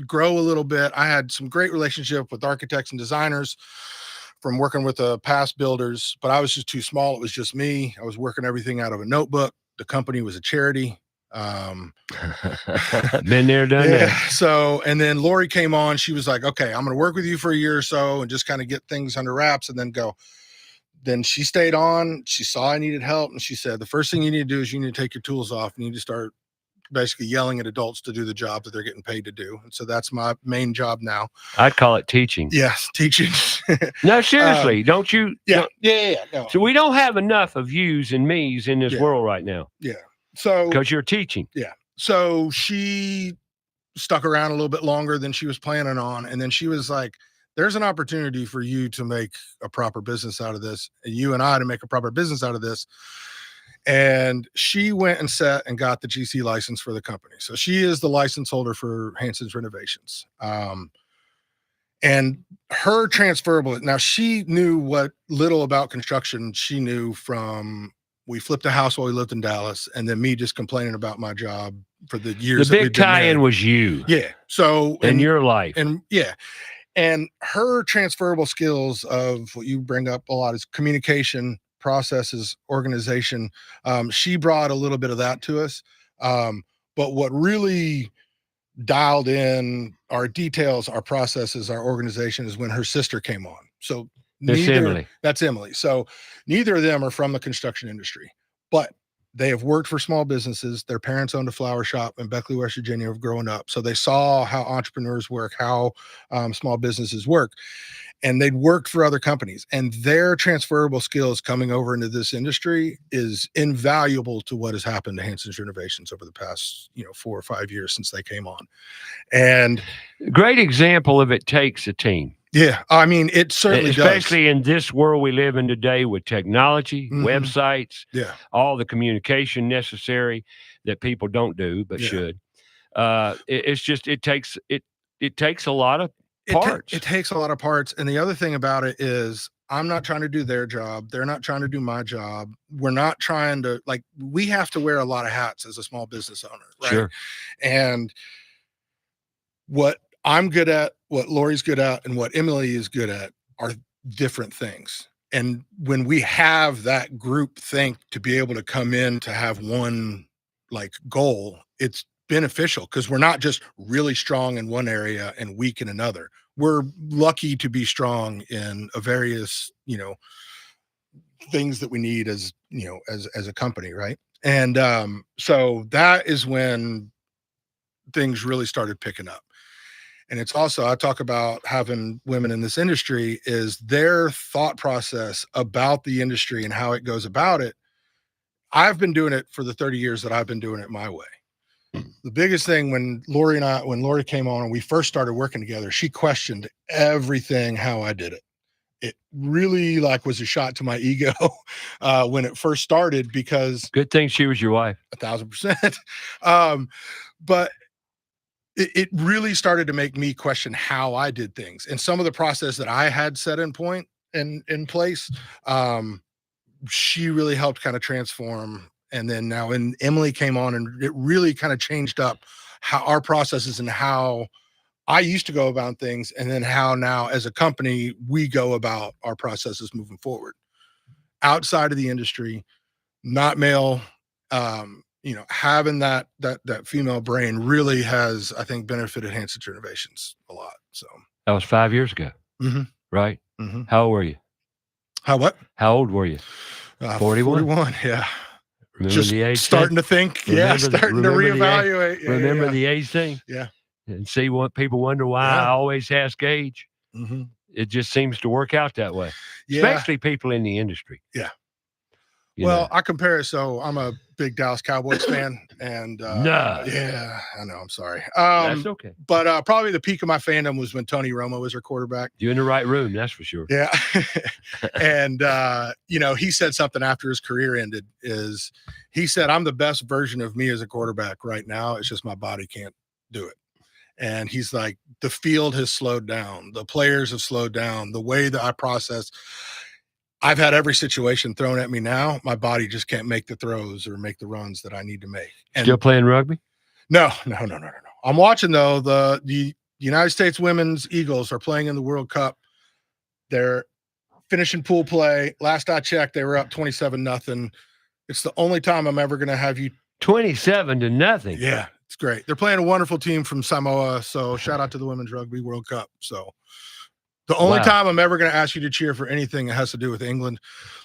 grow a little bit. I had some great relationship with architects and designers from working with past builders, but I was just too small. It was just me. I was working everything out of a notebook. The company was a charity. Been there, done that. So, and then Lori came on. She was like, okay, I'm going to work with you for a year or so and just kind of get things under wraps and then go. Then she stayed on. She saw I needed help. And she said, the first thing you need to do is you need to take your tools off. You need to start basically yelling at adults to do the job that they're getting paid to do. And so that's my main job now. I'd call it teaching. Yes, teaching. No, seriously, don't you? Yeah. No. So we don't have enough of yous and me's in this world right now. Yeah. So because you're teaching. Yeah. So she stuck around a little bit longer than she was planning on. And then she was like, there's an opportunity for you to make a proper business out of this, and you and I to make a proper business out of this. And she went and sat and got the GC license for the company. So she is the license holder for Hansen's Renovations. And her transferable, now she knew what little about construction she knew from, we flipped a house while we lived in Dallas, and then me just complaining about my job for the years. The big tie-in was you. Yeah. So in your life. And yeah. And her transferable skills of what you bring up a lot is communication, processes, organization. She brought a little bit of that to us. But what really dialed in our details, our processes, our organization is when her sister came on. So that's Emily. So neither of them are from the construction industry, but they have worked for small businesses. Their parents owned a flower shop in Beckley, West Virginia, of growing up. So they saw how entrepreneurs work, how small businesses work, and they'd worked for other companies. And their transferable skills coming over into this industry is invaluable to what has happened to Hansen's Renovations over the past, 4 or 5 years since they came on. And great example of it takes a team. Yeah, I mean, it certainly especially does. In this world we live in today with technology, websites, all the communication necessary that people don't do but should. It takes a lot of parts. It takes a lot of parts. And the other thing about it is I'm not trying to do their job. They're not trying to do my job. We're not trying to, we have to wear a lot of hats as a small business owner, right? Sure. And what I'm good at, what Lori's good at, and what Emily is good at are different things. And when we have that group think to be able to come in to have one goal, it's beneficial because we're not just really strong in one area and weak in another. We're lucky to be strong in a various, things that we need as a company. Right. And so that is when things really started picking up. And it's also, I talk about having women in this industry is their thought process about the industry and how it goes about it. I've been doing it for the 30 years that I've been doing it my way. The biggest thing when Lori came on and we first started working together, she questioned everything, how I did it. It really was a shot to my ego when it first started, because good thing she was your wife. 1,000%. But it really started to make me question how I did things. And some of the process that I had set in point in place. She really helped kind of transform. And then now when Emily came on, and it really kind of changed up how our processes and how I used to go about things, and then how now as a company we go about our processes moving forward outside of the industry, not male. Having that female brain really has, I think, benefited Hansen Renovations a lot. So That was 5 years ago, Mhm. right? Mhm. How old were you? How what? How old were you? 41? 41, yeah. Remember Just the age starting thing? to think, yeah, starting to reevaluate. Yeah, remember yeah, the age thing? yeah. And see what people wonder why I Yeah. always ask age. Mhm. It just seems to work out that way, Yeah. especially people in the industry. Yeah. You Well, know. I compare it. So I'm a big Dallas Cowboys fan, and No. yeah, I know. I'm sorry. That's okay. But probably the peak of my fandom was when Tony Romo was our quarterback. You're in the right room, that's for sure. Yeah. And he said something after his career ended. He said, "I'm the best version of me as a quarterback right now. It's just my body can't do it." And he's like, the field has slowed down, the players have slowed down, the way that I process. I've had every situation thrown at me now. My body just can't make the throws or make the runs that I need to make. And Still playing rugby? No. I'm watching though. The United States Women's Eagles are playing in the World Cup. They're finishing pool play. Last I checked, they were up 27-0. It's the only time I'm ever going to have you 27-0. Yeah, it's great. They're playing a wonderful team from Samoa. So shout out to the Women's Rugby World Cup. So the only time I'm ever going to ask you to cheer for anything that has to do with England.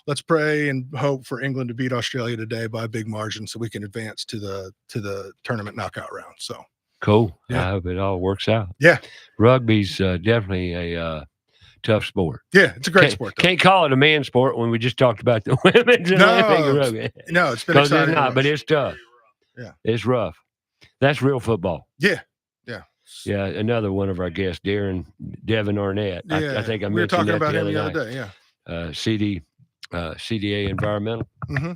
Let's pray and hope for England to beat Australia today by a big margin so we can advance to the tournament knockout round. So cool. Yeah. I hope it all works out. Yeah. Rugby's definitely a tough sport. Yeah, it's a great sport. Though. Can't call it a man sport when we just talked about the women's rugby. No, it's been exciting. It's not, but it's tough. Yeah. It's rough. That's real football. Yeah. Yeah, another one of our guests, Devin Arnett. Yeah, I think I we were mentioned talking that about the him other the night. other day. Yeah. CDA Environmental. Mm-hmm.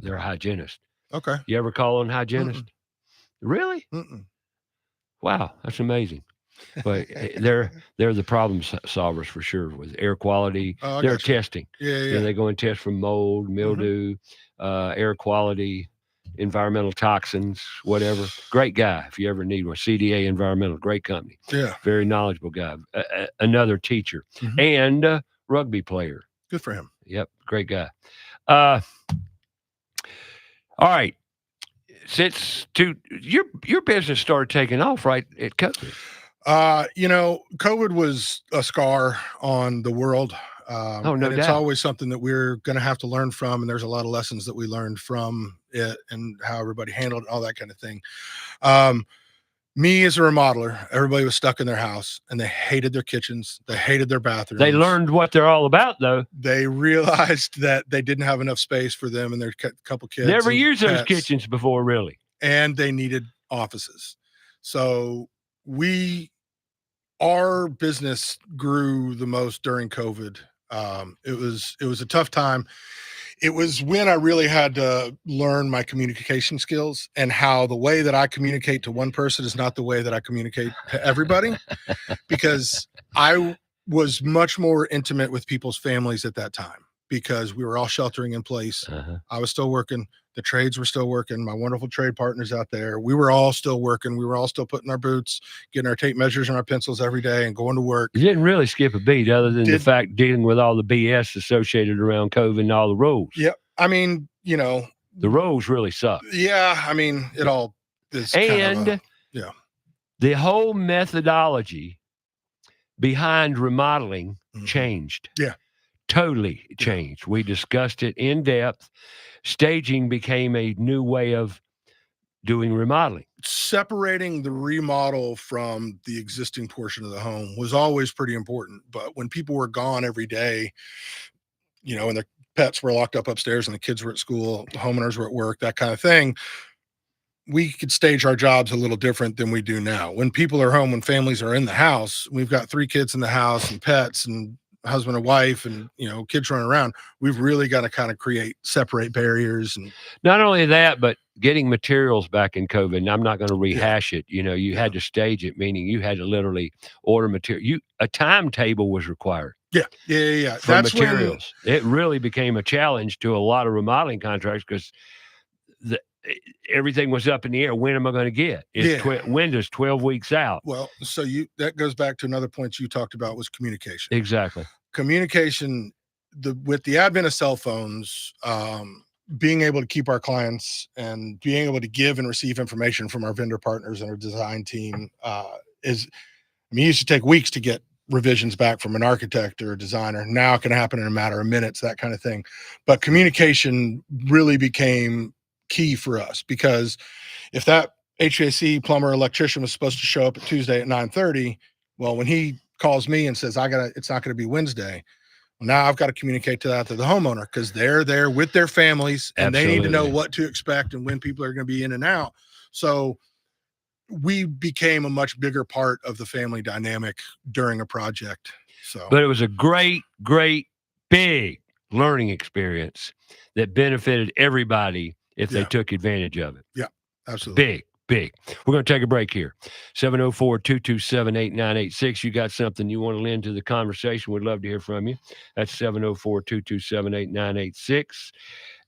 They're a hygienist. Okay. You ever call on hygienist? Really? Mm-mm. Wow, that's amazing. But they're the problem solvers for sure with air quality. They're testing. Yeah. They go and test for mold, mildew, air quality, environmental toxins, whatever. Great guy if you ever need one. CDA Environmental, great company. Yeah. Very knowledgeable guy. Another teacher and rugby player. Good for him. Yep, great guy. All right. Since your business started taking off right at COVID. COVID was a scar on the world. No and it's doubt. always something that we're going to have to learn from. And there's a lot of lessons that we learned from it and how everybody handled it, all that kind of thing. Me as a remodeler, everybody was stuck in their house and they hated their kitchens. They hated their bathrooms. They learned what they're all about, though. They realized that they didn't have enough space for them and their couple kids. Never and used those pets. kitchens before, really. And they needed offices. So our business grew the most during COVID. It was a tough time. It was when I really had to learn my communication skills and how the way that I communicate to one person is not the way that I communicate to everybody, because I was much more intimate with people's families at that time because we were all sheltering in place. I was still working. The trades were still working. My wonderful trade partners out there, we were all still working. We were all still putting our boots, getting our tape measures and our pencils every day and going to work. You didn't really skip a beat other than the fact dealing with all the BS associated around COVID and all the rules. Yep. I mean, the rules really suck. Yeah. I mean, it all is the whole methodology behind remodeling changed. Yeah. Totally changed. We discussed it in depth. Staging became a new way of doing remodeling. Separating the remodel from the existing portion of the home was always pretty important. But when people were gone every day, and their pets were locked up upstairs and the kids were at school, the homeowners were at work, that kind of thing, we could stage our jobs a little different than we do now. When people are home, when families are in the house, we've got 3 kids in the house and pets and husband and wife and kids running around. We've really got to kind of separate barriers. And not only that, but getting materials back in COVID. And I'm not going to rehash it. You had to stage it, meaning you had to literally order material. A timetable was required. Yeah. for That's when materials. It really became a challenge to a lot of remodeling contracts because everything was up in the air. When am I going to get? Windows 12 weeks out. Well, so that goes back to another point you talked about was communication. Exactly. Communication, with the advent of cell phones, being able to keep our clients and being able to give and receive information from our vendor partners and our design team it used to take weeks to get revisions back from an architect or a designer. Now it can happen in a matter of minutes, that kind of thing. But communication really became key for us, because if that HVAC plumber electrician was supposed to show up at Tuesday at 9:30, well, when he calls me and says it's not going to be Wednesday, well, now I've got to communicate to the homeowner, because they're there with their families and they need to know what to expect and when people are going to be in and out. So we became a much bigger part of the family dynamic during a project. But it was a great, big learning experience that benefited everybody if they took advantage of it. Yeah, absolutely. Big. We're going to take a break here. 704-227-8986. You got something you want to lend to the conversation, we'd love to hear from you. That's 704-227-8986.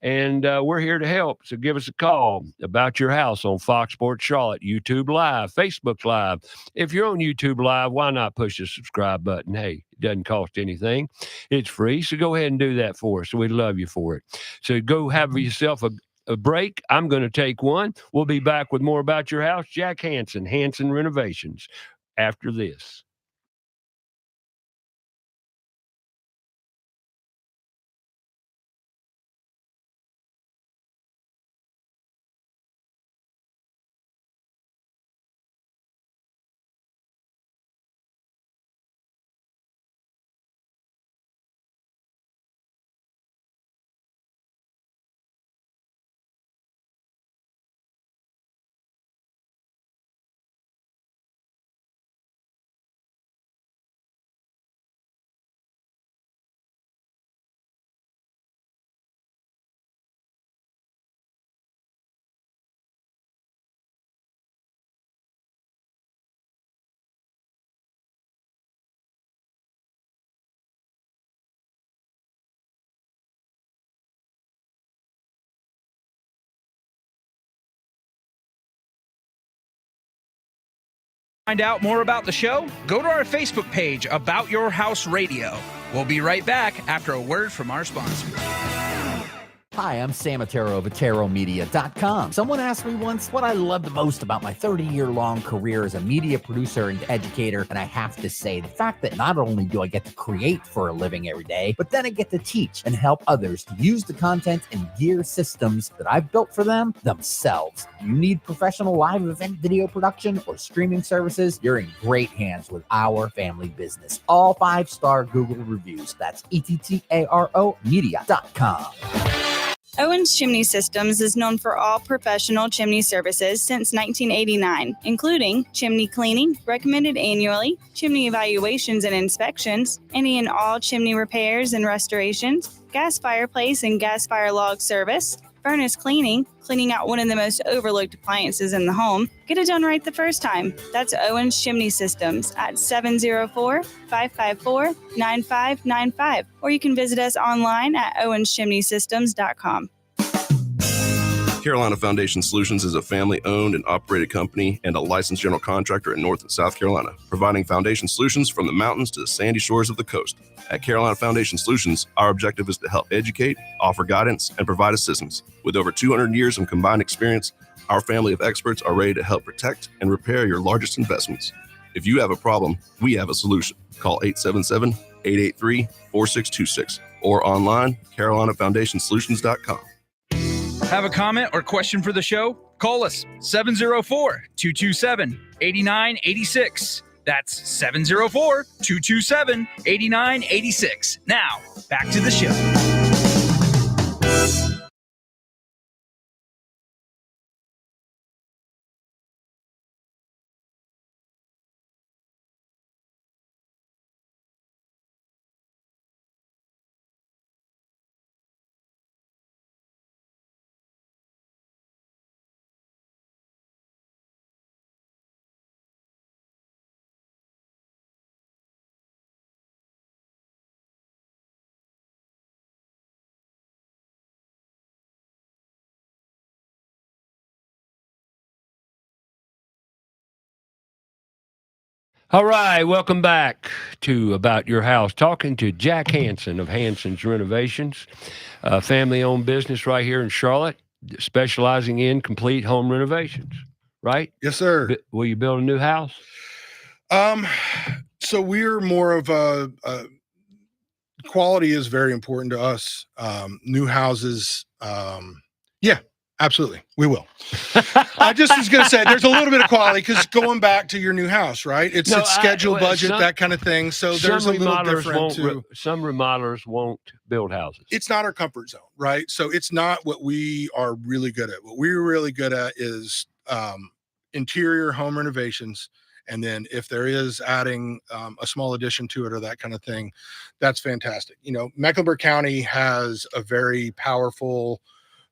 And we're here to help. So give us a call about your house on Fox Sports Charlotte, YouTube Live, Facebook Live. If you're on YouTube Live, why not push the subscribe button? Hey, it doesn't cost anything. It's free. So go ahead and do that for us. We'd love you for it. So go have yourself a break. I'm going to take one. We'll be back with more about your house. Jack Hansen, Hansen Renovations, after this. Find out more about the show? Go to our Facebook page, About Your House Radio. We'll be right back after a word from our sponsor. Hi, I'm Sam Otero of AteroMedia.com. Someone asked me once what I love the most about my 30-year-long career as a media producer and educator, and I have to say the fact that not only do I get to create for a living every day, but then I get to teach and help others to use the content and gear systems that I've built for them themselves. Do you need professional live event video production or streaming services? You're in great hands with our family business. All 5-star Google reviews. That's ETTARO Media.com. Owens Chimney Systems is known for all professional chimney services since 1989, including chimney cleaning, recommended annually, chimney evaluations and inspections, any and all chimney repairs and restorations, gas fireplace and gas fire log service, furnace cleaning, cleaning out one of the most overlooked appliances in the home. Get it done right the first time. That's Owens Chimney Systems at 704-554-9595. Or you can visit us online at owenschimneysystems.com. Carolina Foundation Solutions is a family-owned and operated company and a licensed general contractor in North and South Carolina, providing foundation solutions from the mountains to the sandy shores of the coast. At Carolina Foundation Solutions, our objective is to help educate, offer guidance, and provide assistance. With over 200 years of combined experience, our family of experts are ready to help protect and repair your largest investments. If you have a problem, we have a solution. Call 877-883-4626 or online, carolinafoundationsolutions.com. Have a comment or question for the show? Call us 704-227-8986. That's 704-227-8986. Now, back to the show. All right, welcome back to About Your House. Talking to Jack Hansen of Hansen's Renovations, a family-owned business right here in Charlotte, specializing in complete home renovations. Right? Yes, sir. Will you build a new house? So we're more of a quality is very important to us. New houses, yeah, absolutely, we will. I just was going to say there's a little bit of quality because going back to your new house, right? It's schedule, budget, that kind of thing. So there's a little different too. Some remodelers won't build houses. It's not our comfort zone, right? So it's not what we are really good at. What we're really good at is interior home renovations. And then if there is adding a small addition to it or that kind of thing, that's fantastic. You know, Mecklenburg County has a very powerful,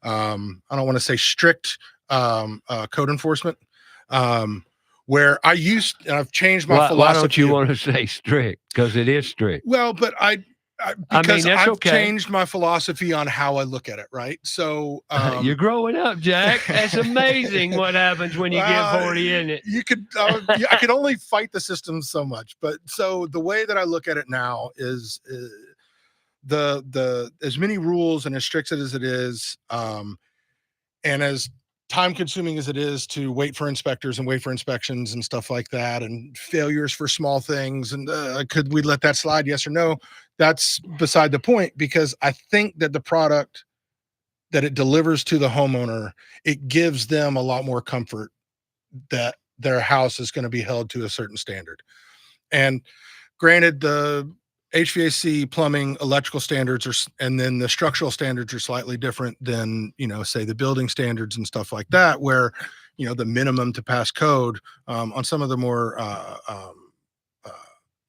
I don't want to say strict code enforcement, where I've changed my philosophy. Why don't you want to say strict? Because it is strict. Well, but I've changed my philosophy on how I look at it, right? So you're growing up, Jack. That's amazing what happens when you get 40 in it. I could only fight the system so much. But so the way that I look at it now is the as many rules and as strict as it is, and as time consuming as it is to wait for inspectors and wait for inspections and stuff like that, and failures for small things. And could we let that slide? Yes or no? That's beside the point, because I think that the product that it delivers to the homeowner, it gives them a lot more comfort that their house is going to be held to a certain standard. And granted, the HVAC, plumbing, electrical standards and then the structural standards are slightly different than, say the building standards and stuff like that, where, the minimum to pass code on some of the more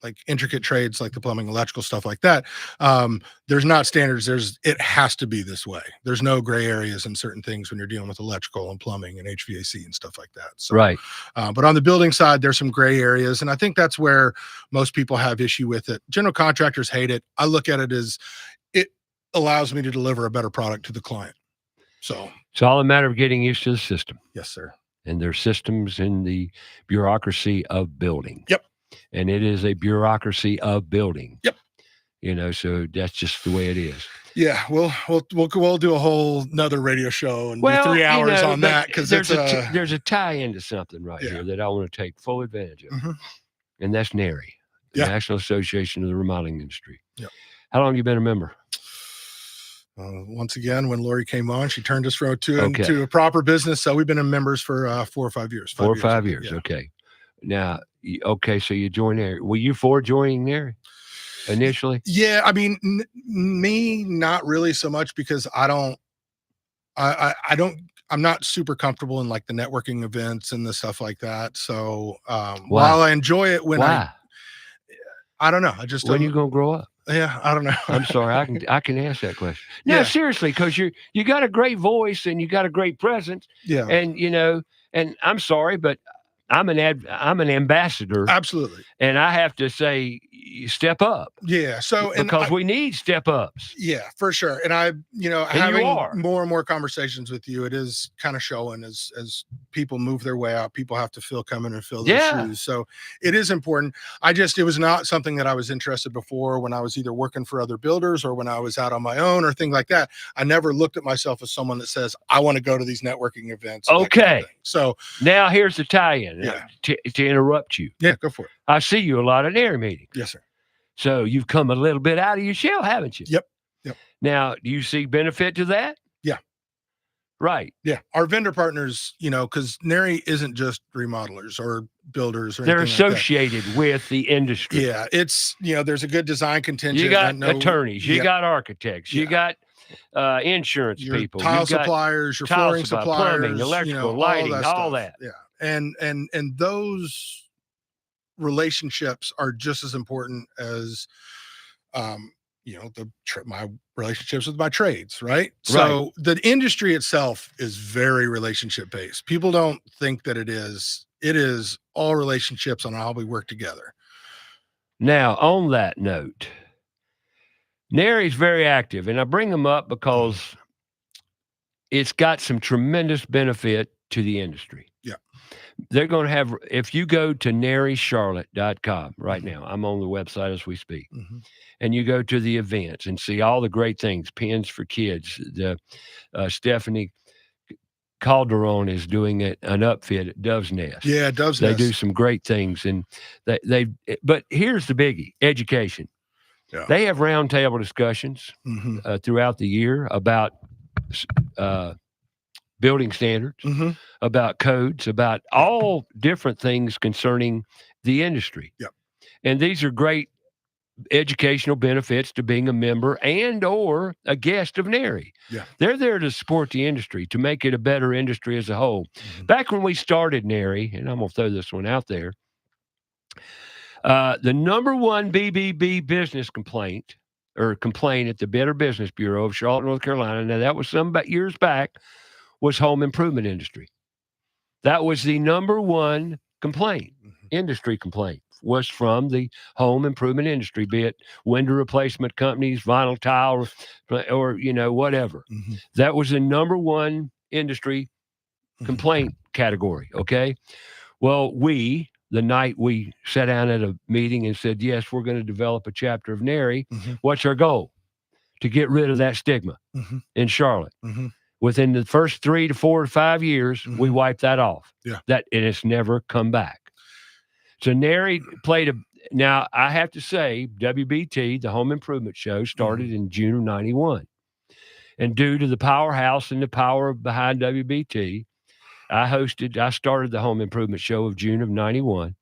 like intricate trades, like the plumbing, electrical stuff like that. There's not standards. It has to be this way. There's no gray areas in certain things when you're dealing with electrical and plumbing and HVAC and stuff like that. So, right. But on the building side, there's some gray areas. And I think that's where most people have issue with it. General contractors hate it. I look at it as it allows me to deliver a better product to the client. So it's all a matter of getting used to the system. Yes, sir. And there's systems in the bureaucracy of building. Yep. And it is a bureaucracy of building. Yep. So that's just the way it is. Yeah, we'll do a whole another radio show and do 3 hours on that, because there's a tie into something right here that I want to take full advantage of, and that's NARI, the National Association of the Remodeling Industry. Yep. How long have you been a member? Once again, when Lori came on, she turned us to a proper business. So we've been members for 4 or 5 years. 4 or 5 years. Yeah. Okay. Now, so you joined NARI. Were you for joining NARI initially? Yeah, I mean, me not really so much, because I'm not super comfortable in like the networking events and the stuff like that. So while I enjoy it, I don't know. I just when you gonna grow up? Yeah, I don't know. I'm sorry. I can ask that question. No, seriously, because you got a great voice and you got a great presence. Yeah. And and I'm sorry, but I'm an ambassador. Absolutely. And I have to say, step up. Yeah. So because we need step ups. Yeah, for sure. And having more and more conversations with you, it is kind of showing as people move their way out, people have to come in and fill their shoes. So it is important. It was not something that I was interested before when I was either working for other builders or when I was out on my own or things like that. I never looked at myself as someone that says, I want to go to these networking events. Okay. Kind of so now here's the tie-in. Yeah. To interrupt you. Yeah, go for it. I see you a lot at NARI meetings. Yes, sir. So you've come a little bit out of your shell, haven't you? Yep. Now, do you see benefit to that? Yeah. Right. Yeah. Our vendor partners, because NARI isn't just remodelers or builders or they're anything associated with the industry. Yeah. It's, there's a good design contingent. You got attorneys, you got architects, you got insurance your people, tile suppliers, your flooring suppliers, plumbing, electrical, lighting, all that. Yeah. And those relationships are just as important as my relationships with my trades, right? So the industry itself is very relationship based. People don't think that it is. It is all relationships on how we work together. Now, on that note, NARI is very active, and I bring them up because it's got some tremendous benefit to the industry. Yeah. They're going to have, if you go to narycharlotte.com right now, I'm on the website as we speak, and you go to the events and see all the great things, Pens for Kids, the Stephanie Calderon is doing an upfit at Dove's Nest. Yeah, Dove's They Nest. do some great things, and but here's the biggie: education. Yeah. They have roundtable discussions throughout the year about building standards, about codes, about all different things concerning the industry. Yep. And these are great educational benefits to being a member and or a guest of NARI. Yeah. They're there to support the industry, to make it a better industry as a whole. Back when we started NARI, and I'm going to throw this one out there, the number one BBB business complaint at the Better Business Bureau of Charlotte, North Carolina, now that was some years back, was home improvement industry. That was the number one complaint, industry complaint, was from the home improvement industry, be it window replacement companies, vinyl tile, or whatever. That was the number one industry complaint category, okay? Well, the night we sat down at a meeting and said, yes, we're going to develop a chapter of NARI, what's our goal? To get rid of that stigma in Charlotte. Within the first 3 to 4 to 5 years, we wiped that off. Yeah. And it's never come back. So NARI now I have to say, WBT, the home improvement show, started in June of 91. And due to the powerhouse and the power behind WBT, I started the home improvement show of June of 91.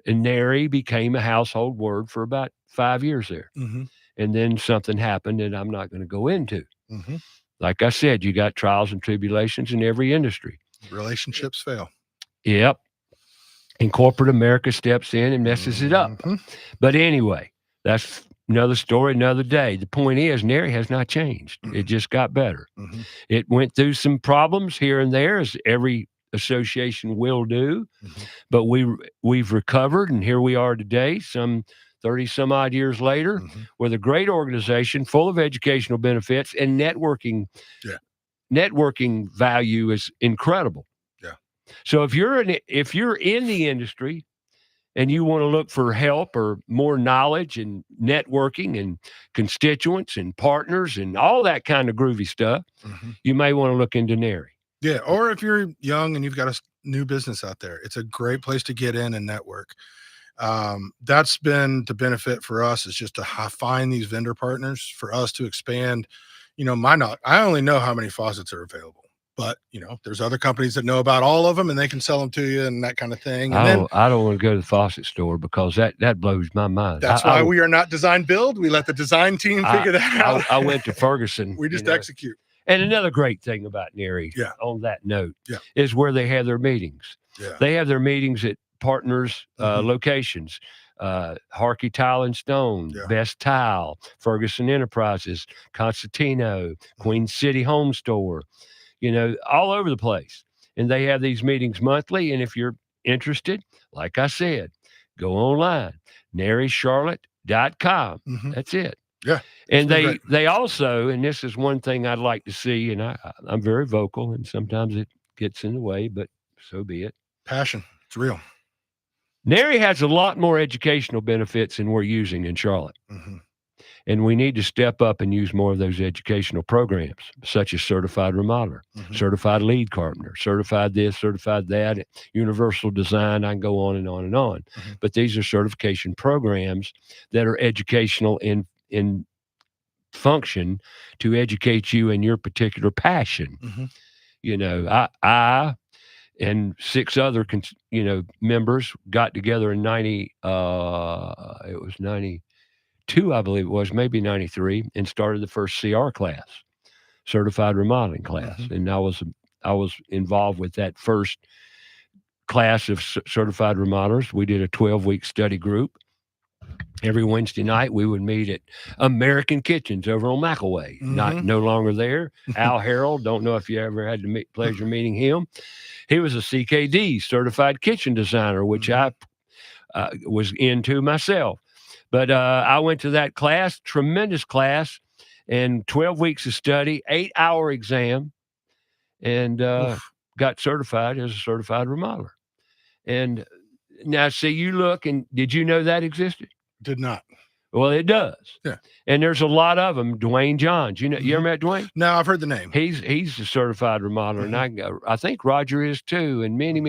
And NARI became a household word for about 5 years there. And then something happened that I'm not going to go into. Like I said, you got trials and tribulations in every industry. Relationships fail. Yep. And corporate America steps in and messes it up. But anyway, that's another story, another day. The point is, NARI has not changed. It just got better. It went through some problems here and there, as every association will do. But we've recovered, and here we are today, some 30 some odd years later, with a great organization full of educational benefits, and networking value is incredible. Yeah. So if you're in the industry and you want to look for help or more knowledge and networking and constituents and partners and all that kind of groovy stuff, you may want to look into NARI. Yeah. Or if you're young and you've got a new business out there, it's a great place to get in and network. That's been the benefit for us, is just to find these vendor partners for us to expand. I only know how many faucets are available, but there's other companies that know about all of them and they can sell them to you and that kind of thing. And I don't want to go to the faucet store because that blows my mind. That's why we are not design build. We let the design team figure that out. I went to Ferguson. We just execute. And another great thing about NARI, on that note, is where they have their meetings. Yeah. They have their meetings at partners locations. Harkey Tile and Stone, Best Tile, Ferguson Enterprises, Constantino, Queen City Home Store, all over the place. And they have these meetings monthly. And if you're interested, like I said, go online, narycharlotte.com. That's it. Yeah. And they also, and this is one thing I'd like to see, and I'm very vocal, and sometimes it gets in the way, but so be it. Passion. It's real. NARI has a lot more educational benefits than we're using in Charlotte. And we need to step up and use more of those educational programs, such as certified remodeler, certified lead carpenter, certified this, certified that, universal design. I can go on and on and on. But these are certification programs that are educational in function to educate you in your particular passion. I and 6 other members got together in 92, I believe it was, maybe 93, and started the first CR class, certified remodeling class. And I was involved with that first class of certified remodelers. We did a 12-week study group. Every Wednesday night, we would meet at American Kitchens over on McElway. No longer there. Al Harrell, don't know if you ever had the pleasure meeting him. He was a CKD, certified kitchen designer, which I was into myself. But I went to that class, tremendous class, and 12 weeks of study, 8-hour exam. And got certified as a certified remodeler. And now, see, you look, and did you know that existed? Did not. Well, it does. Yeah. And there's a lot of them. Dwayne Johns, you ever met Dwayne? No, I've heard the name. He's a certified remodeler, and I think Roger is too, and many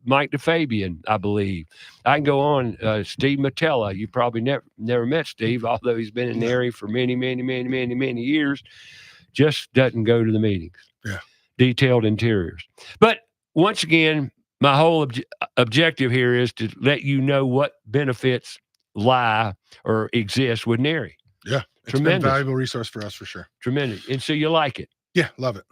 Mike DeFabian, I believe. I can go on. Steve Matella, you probably never met Steve, although he's been in the area for many years. Just doesn't go to the meetings. Yeah. Detailed interiors. But once again, my whole objective here is to let you know what benefits lie or exist with NARI. Yeah. It's been a valuable resource for us for sure. Tremendous. And so you like it. Yeah, love it.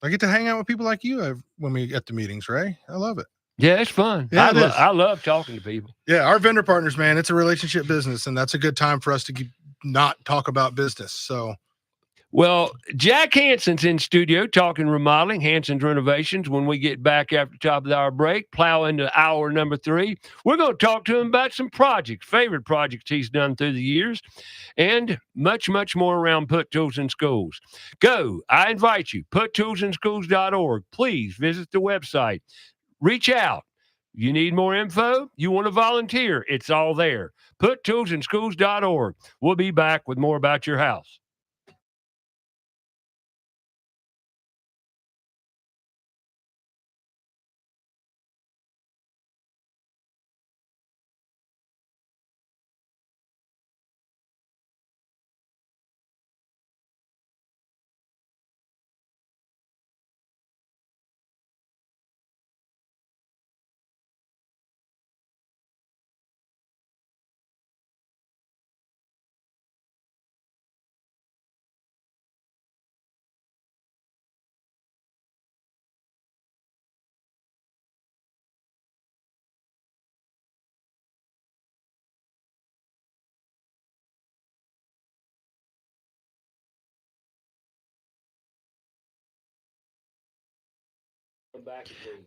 I get to hang out with people like you when we get to meetings, Ray. I love it. Yeah, it's fun. Yeah, I love talking to people. Yeah, our vendor partners, man, it's a relationship business, and that's a good time for us to not talk about business. So, well, Jack Hansen's in studio talking remodeling, Hansen's Renovations. When we get back after the top of our break, plow into hour number 3, we're going to talk to him about some projects, favorite projects he's done through the years, and much more around Put Tools in Schools. Go. I invite you. PutToolsInSchools.org. Please visit the website. Reach out. You need more info? You want to volunteer? It's all there. PutToolsInSchools.org. We'll be back with more about your house.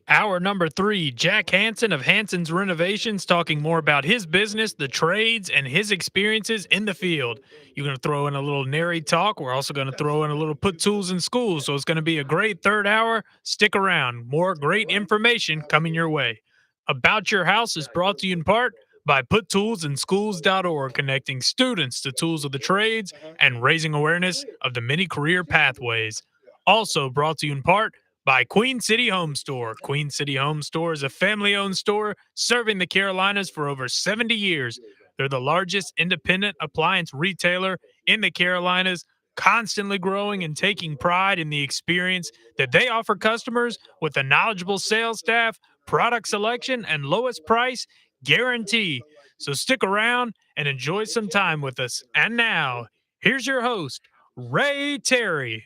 Hour number 3, Jack Hansen of Hansen's Renovations talking more about his business, the trades, and his experiences in the field. You're going to throw in a little NARI talk. We're also going to throw in a little Put Tools in Schools. So it's going to be a great third hour. Stick around. More great information coming your way. About Your House is brought to you in part by PutToolsInSchools.org, connecting students to tools of the trades and raising awareness of the many career pathways. Also brought to you in part by Queen City Home Store. Queen City Home Store is a family-owned store serving the Carolinas for over 70 years. They're the largest independent appliance retailer in the Carolinas, constantly growing and taking pride in the experience that they offer customers with a knowledgeable sales staff, product selection, and lowest price guarantee. So stick around and enjoy some time with us. And now, here's your host, Ray Terry.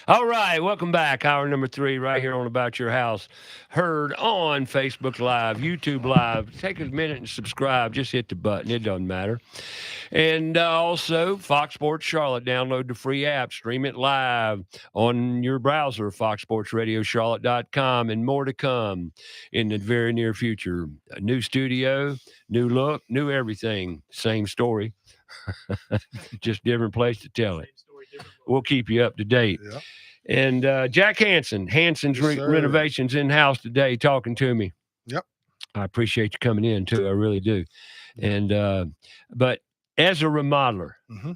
All right, welcome back. Hour number 3 right here on About Your House. Heard on Facebook Live, YouTube Live. Take a minute and subscribe. Just hit the button. It doesn't matter. And also, Fox Sports Charlotte. Download the free app. Stream it live on your browser, foxsportsradiocharlotte.com, and more to come in the very near future. A new studio, new look, new everything. Same story. Just different place to tell it. We'll keep you up to date. Yeah. And Jack Hansen, Hansen's Yes, sir. Renovations in-house today, talking to me. Yep. I appreciate you coming in, too. I really do. And but as a remodeler, Mhm.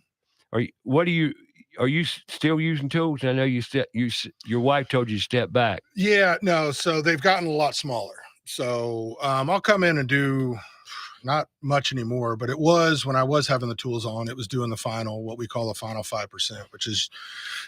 are you still using tools? I know your wife told you to step back. Yeah, no, so they've gotten a lot smaller. So I'll come in and do not much anymore, but it was when I was having the tools on, it was doing the final, what we call the final 5%, which is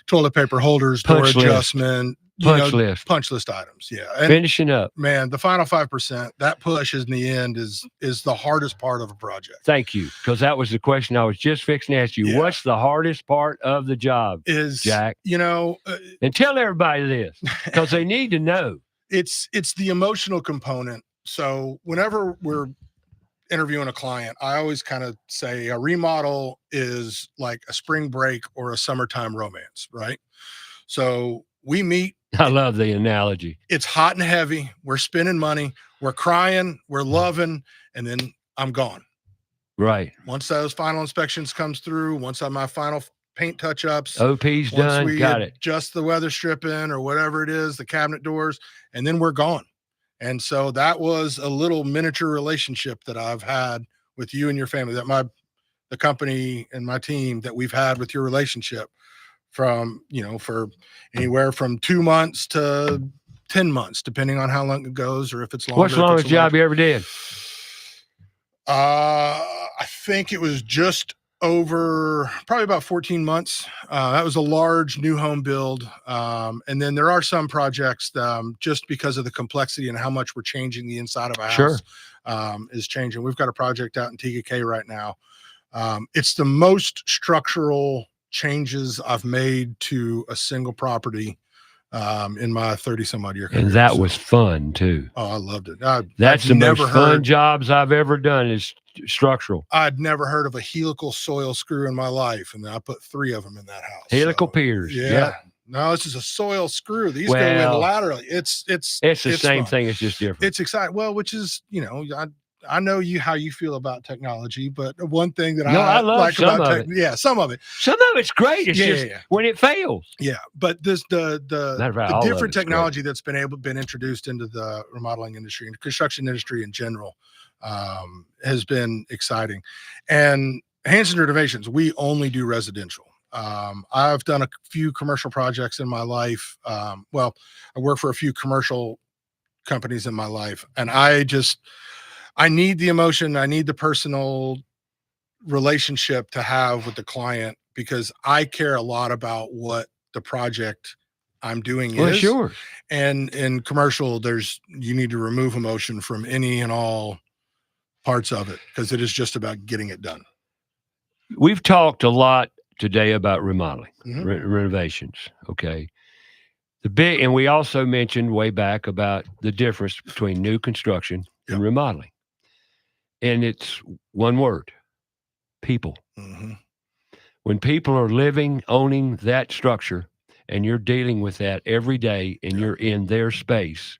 toilet paper holders, door Punch list. adjustment, Punch list. punch list items. Yeah. And Finishing up. man, the final 5%, that push in the end is the hardest part of a project. Thank you, because that was the question I was just fixing to ask you. Yeah. What's the hardest part of the job, Is Jack? And tell everybody this, because they need to know. It's the emotional component. So whenever we're interviewing a client, I always kind of say a remodel is like a spring break or a summertime romance, right? So we meet. I love the analogy. It's hot and heavy. We're spending money. We're crying. We're loving. And then I'm gone. Right. Once those final inspections comes through, once my final paint touch-ups, OP's done, we got it. Just the weather stripping or whatever it is, the cabinet doors, and then we're gone. And so that was a little miniature relationship that I've had with you and your family, that the company and my team that we've had with your relationship from, for anywhere from 2 months to 10 months, depending on how long it goes or if it's longer. What's the longest job you ever did? I think it was just over probably about 14 months. That was a large new home build. And then there are some projects just because of the complexity and how much we're changing the inside of a house is changing. We've got a project out in TKK right now. It's the most structural changes I've made to a single property in my 30 some odd year career. And that was fun too. Oh, I loved it. That's the most fun jobs I've ever done is structural. I'd never heard of a helical soil screw in my life, and I put 3 of them in that house. Helical piers. Yeah. Yep. No, this is a soil screw. These go in laterally. It's the same thing. It's just different. It's exciting. Well, which is, I know how you feel about technology, but one thing that I love like some about of it. some of it. Some of it's great. It's just when it fails. Yeah, but the different technology that's been introduced into the remodeling industry and construction industry in general has been exciting. And Hansen Renovations, we only do residential. I've done a few commercial projects in my life. I work for a few commercial companies in my life, and I need the emotion. I need the personal relationship to have with the client because I care a lot about what the project I'm doing is. Sure. And in commercial, you need to remove emotion from any and all parts of it because it is just about getting it done. We've talked a lot today about remodeling, renovations. Okay. And we also mentioned way back about the difference between new construction and remodeling. And it's one word: people. Mm-hmm. When people are living, owning that structure, and you're dealing with that every day and you're in their space,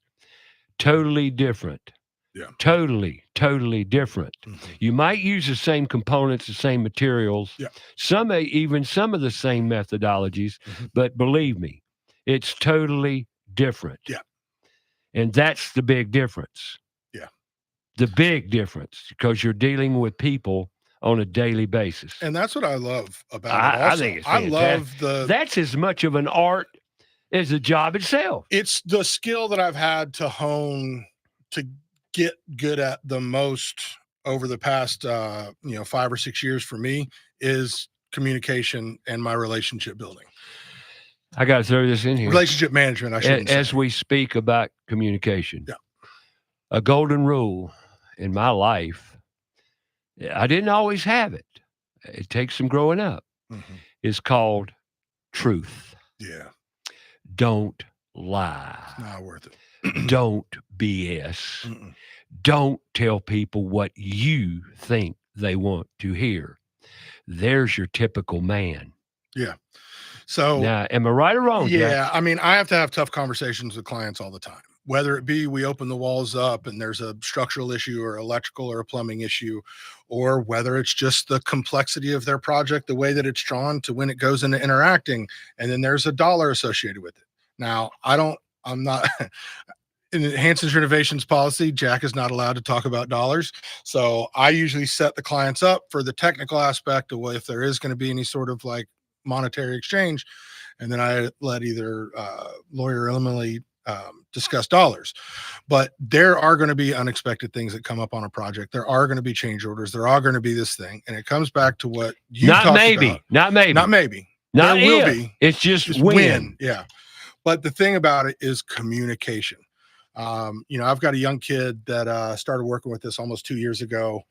totally different. Yeah. Totally different. Mm-hmm. You might use the same components, the same materials, some of the same methodologies, but believe me, it's totally different. Yeah. And that's the big difference. Yeah. The big difference, because you're dealing with people on a daily basis. And that's what I love about it also. I think it's fantastic. That's as much of an art as the job itself. It's the skill that I've had to hone to get good at the most over the past 5 or 6 years for me is communication and my relationship building. I got to throw this in here. Relationship management, I should say. As we speak about communication. Yeah. A golden rule in my life, I didn't always have it. It takes some growing up. Mm-hmm. Is called truth. Yeah. Don't lie. It's not worth it. Don't BS. Don't tell people what you think they want to hear. There's your typical man. Yeah. So now, am I right or wrong? Yeah. Jack? I mean, I have to have tough conversations with clients all the time, whether it be we open the walls up and there's a structural issue or electrical or a plumbing issue, or whether it's just the complexity of their project, the way that it's drawn to when it goes into interacting, and then there's a dollar associated with it. Now, I'm not in Hansen's renovations policy, Jack is not allowed to talk about dollars. So I usually set the clients up for the technical aspect of if there is going to be any sort of like monetary exchange. And then I let either lawyer or Emily discuss dollars. But there are going to be unexpected things that come up on a project. There are going to be change orders. There are going to be this thing. And it comes back to what you talked about. Not maybe. There will be. It's just when. Yeah. But the thing about it is communication. I've got a young kid that started working with this almost 2 years ago,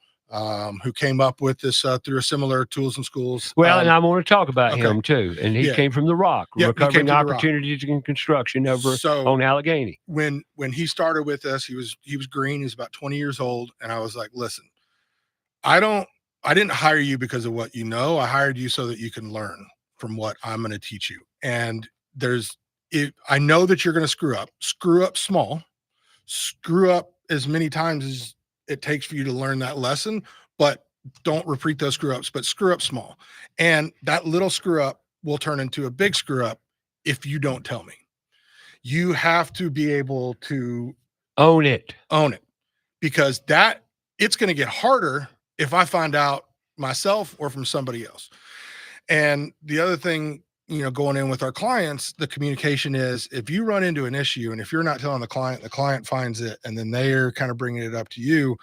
who came up with this through a similar tools and schools. Well, and I want to talk about him too. And he came from the Rock, recovering opportunities in construction over on Allegheny. When he started with us, he was green. He was about 20 years old, and I was like, "Listen, I didn't hire you because of what you know. I hired you so that you can learn from what I'm going to teach you. And I know that you're going to screw up small, screw up as many times as it takes for you to learn that lesson, but don't repeat those screw ups, but screw up small. And that little screw up will turn into a big screw up if you don't tell me. You have to be able to own it, because it's going to get harder if I find out myself or from somebody else. And the other thing, going in with our clients, the communication is if you run into an issue and if you're not telling the client finds it, and then they're kind of bringing it up to you,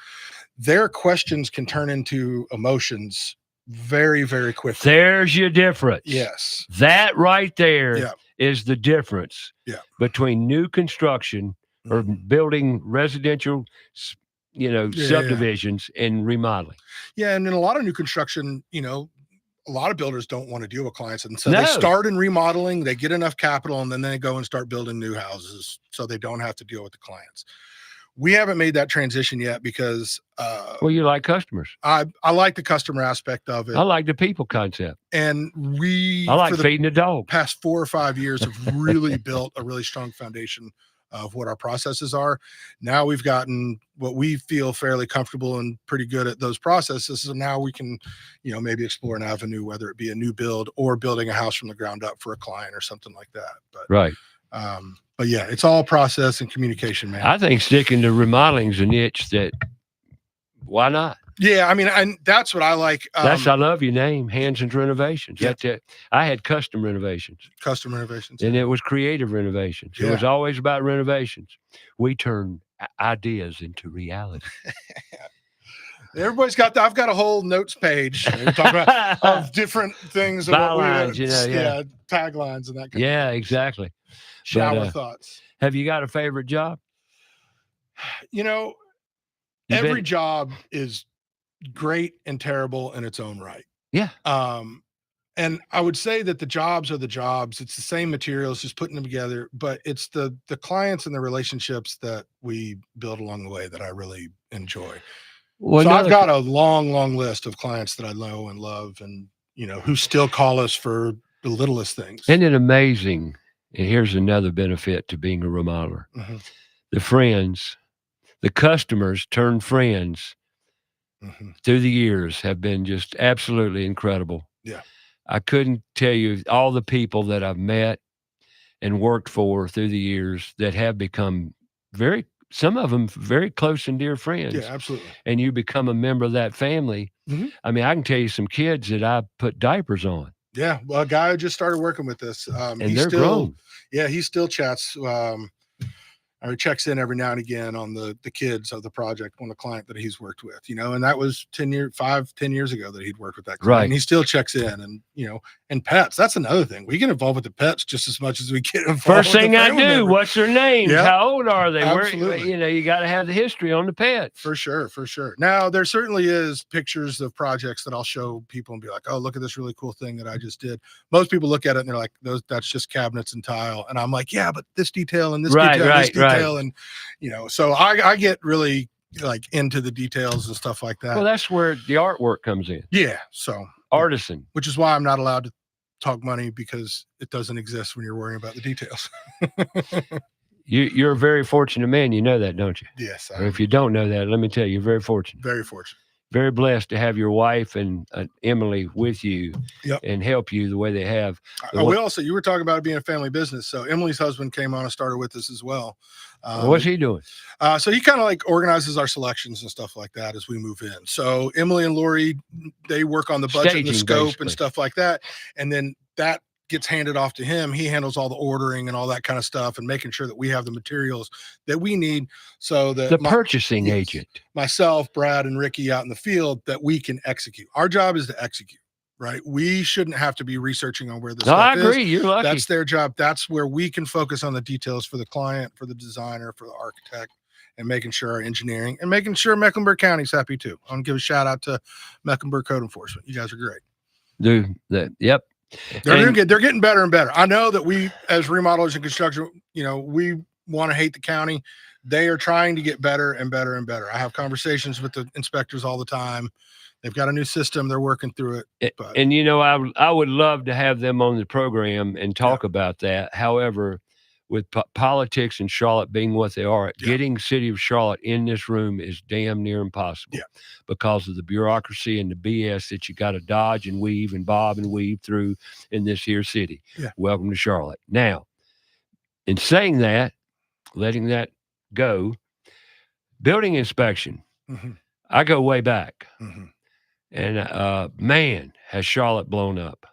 their questions can turn into emotions very, very quickly. There's your difference. Yes. That right there is the difference between new construction or building residential, subdivisions and remodeling. Yeah. And in a lot of new construction, a lot of builders don't want to deal with clients. And so they start in remodeling, they get enough capital, and then they go and start building new houses so they don't have to deal with the clients. We haven't made that transition yet because you like customers. I like the customer aspect of it. I like the people concept. And I like feeding a dog. Past 4 or 5 years have really built a really strong foundation of what our processes are. Now we've gotten what we feel fairly comfortable and pretty good at those processes. So now we can, maybe explore an avenue, whether it be a new build or building a house from the ground up for a client or something like that. But but yeah, it's all process and communication, man. I think sticking to remodeling is a niche that why not? Yeah, I mean, and that's what I like. I love your name, Hansen's Renovations. Yeah. That's it. I had custom renovations. And it was creative renovations. It was always about renovations. We turn ideas into reality. Everybody's got I've got a whole notes page talking about of different things. Bylines, taglines and that kind of thing. Exactly. Shower thoughts. Have you got a favorite job? Every job is great and terrible in its own right. Yeah. And I would say that the jobs are the jobs. It's the same materials, just putting them together, but it's the clients and the relationships that we build along the way that I really enjoy. Well, so I've got a long, long list of clients that I know and love, and who still call us for the littlest things. Isn't it amazing? And here's another benefit to being a remodeler. Mm-hmm. The friends, the customers turned friends through the years have been just absolutely incredible. Yeah. I couldn't tell you all the people that I've met and worked for through the years that have become some of them very close and dear friends. Yeah, absolutely. And you become a member of that family. Mm-hmm. I mean, I can tell you some kids that I put diapers on. Yeah. Well, a guy who just started working with us. And they're grown. Yeah, he still chats or checks in every now and again on the kids of the project on the client that he's worked with, and that was 10 years ago that he'd worked with that client. Right. And he still checks in, and, and pets. That's another thing. We get involved with the pets just as much as we get involved First with thing the I family do, member. what's their names? Yep. How old are they? Absolutely. Where, you got to have the history on the pets. For sure. Now, there certainly is pictures of projects that I'll show people and be like, oh, look at this really cool thing that I just did. Most people look at it and they're like, that's just cabinets and tile. And I'm like, yeah, but this detail and this detail and this detail. And, so I get really like into the details and stuff like that. Well, that's where the artwork comes in. Yeah. So artisan, which is why I'm not allowed to talk money, because it doesn't exist when you're worrying about the details. You're a very fortunate man. You know that, don't you? Yes. Or if you don't know that, let me tell you, you're very fortunate. Very fortunate. Very blessed to have your wife and Emily with you and help you the way they have. I will also, you were talking about it being a family business. So Emily's husband came on and started with us as well. What's he doing? So he kind of like organizes our selections and stuff like that as we move in. So Emily and Lori, they work on the budget and the scope and stuff like that. And then that gets handed off to him. He handles all the ordering and all that kind of stuff and making sure that we have the materials that we need, so that the purchasing agent, myself, Brad, and Ricky out in the field, that we can execute. Our job is to execute, right? We shouldn't have to be researching on where this stuff is. I agree. You're lucky. That's their job. That's where we can focus on the details for the client, for the designer, for the architect, and making sure our engineering, and making sure Mecklenburg County's happy too. I'm gonna give a shout out to Mecklenburg Code Enforcement. You guys are great. Dude, yep. They're getting better and better. I know that we, as remodelers and construction, we want to hate the county. They are trying to get better and better and better. I have conversations with the inspectors all the time. They've got a new system. They're working through it. But. And, I would love to have them on the program and talk about that. However, with politics in Charlotte being what they are, getting City of Charlotte in this room is damn near impossible because of the bureaucracy and the BS that you got to dodge and weave and bob and weave through in this here city. Yeah. Welcome to Charlotte. Now, in saying that, letting that go, building inspection, I go way back. And man, has Charlotte blown up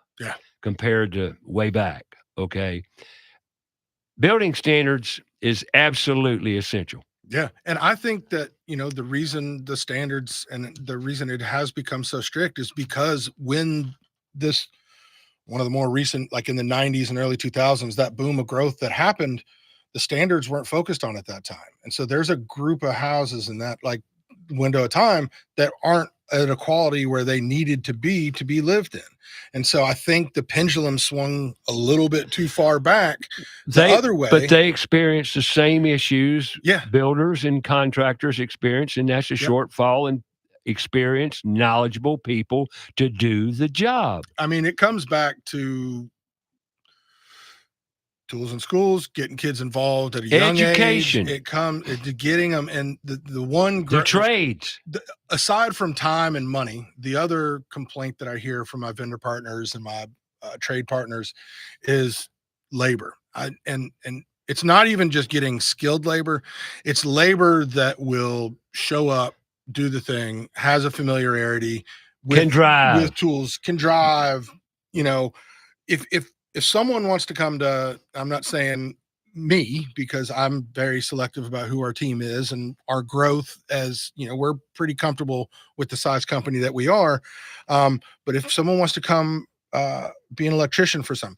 compared to way back, okay? Building standards is absolutely essential. Yeah. And I think that, the reason the standards and the reason it has become so strict is because when one of the more recent, like in the 90s and early 2000s, that boom of growth that happened, the standards weren't focused on at that time. And so there's a group of houses in that like window of time that aren't at a quality where they needed to be lived in. And so I think the pendulum swung a little bit too far back the other way. But they experience the same issues builders and contractors experience, and that's a shortfall in experienced, knowledgeable people to do the job. I mean, it comes back to tools in schools, getting kids involved at a young age. It comes to getting them, and the trades. Aside from time and money, the other complaint that I hear from my vendor partners and my trade partners is labor. And it's not even just getting skilled labor; it's labor that will show up, do the thing, has a familiarity, can drive with tools, can drive. If someone wants to come to, I'm not saying me, because I'm very selective about who our team is and our growth, as we're pretty comfortable with the size company that we are. But if someone wants to come be an electrician for some,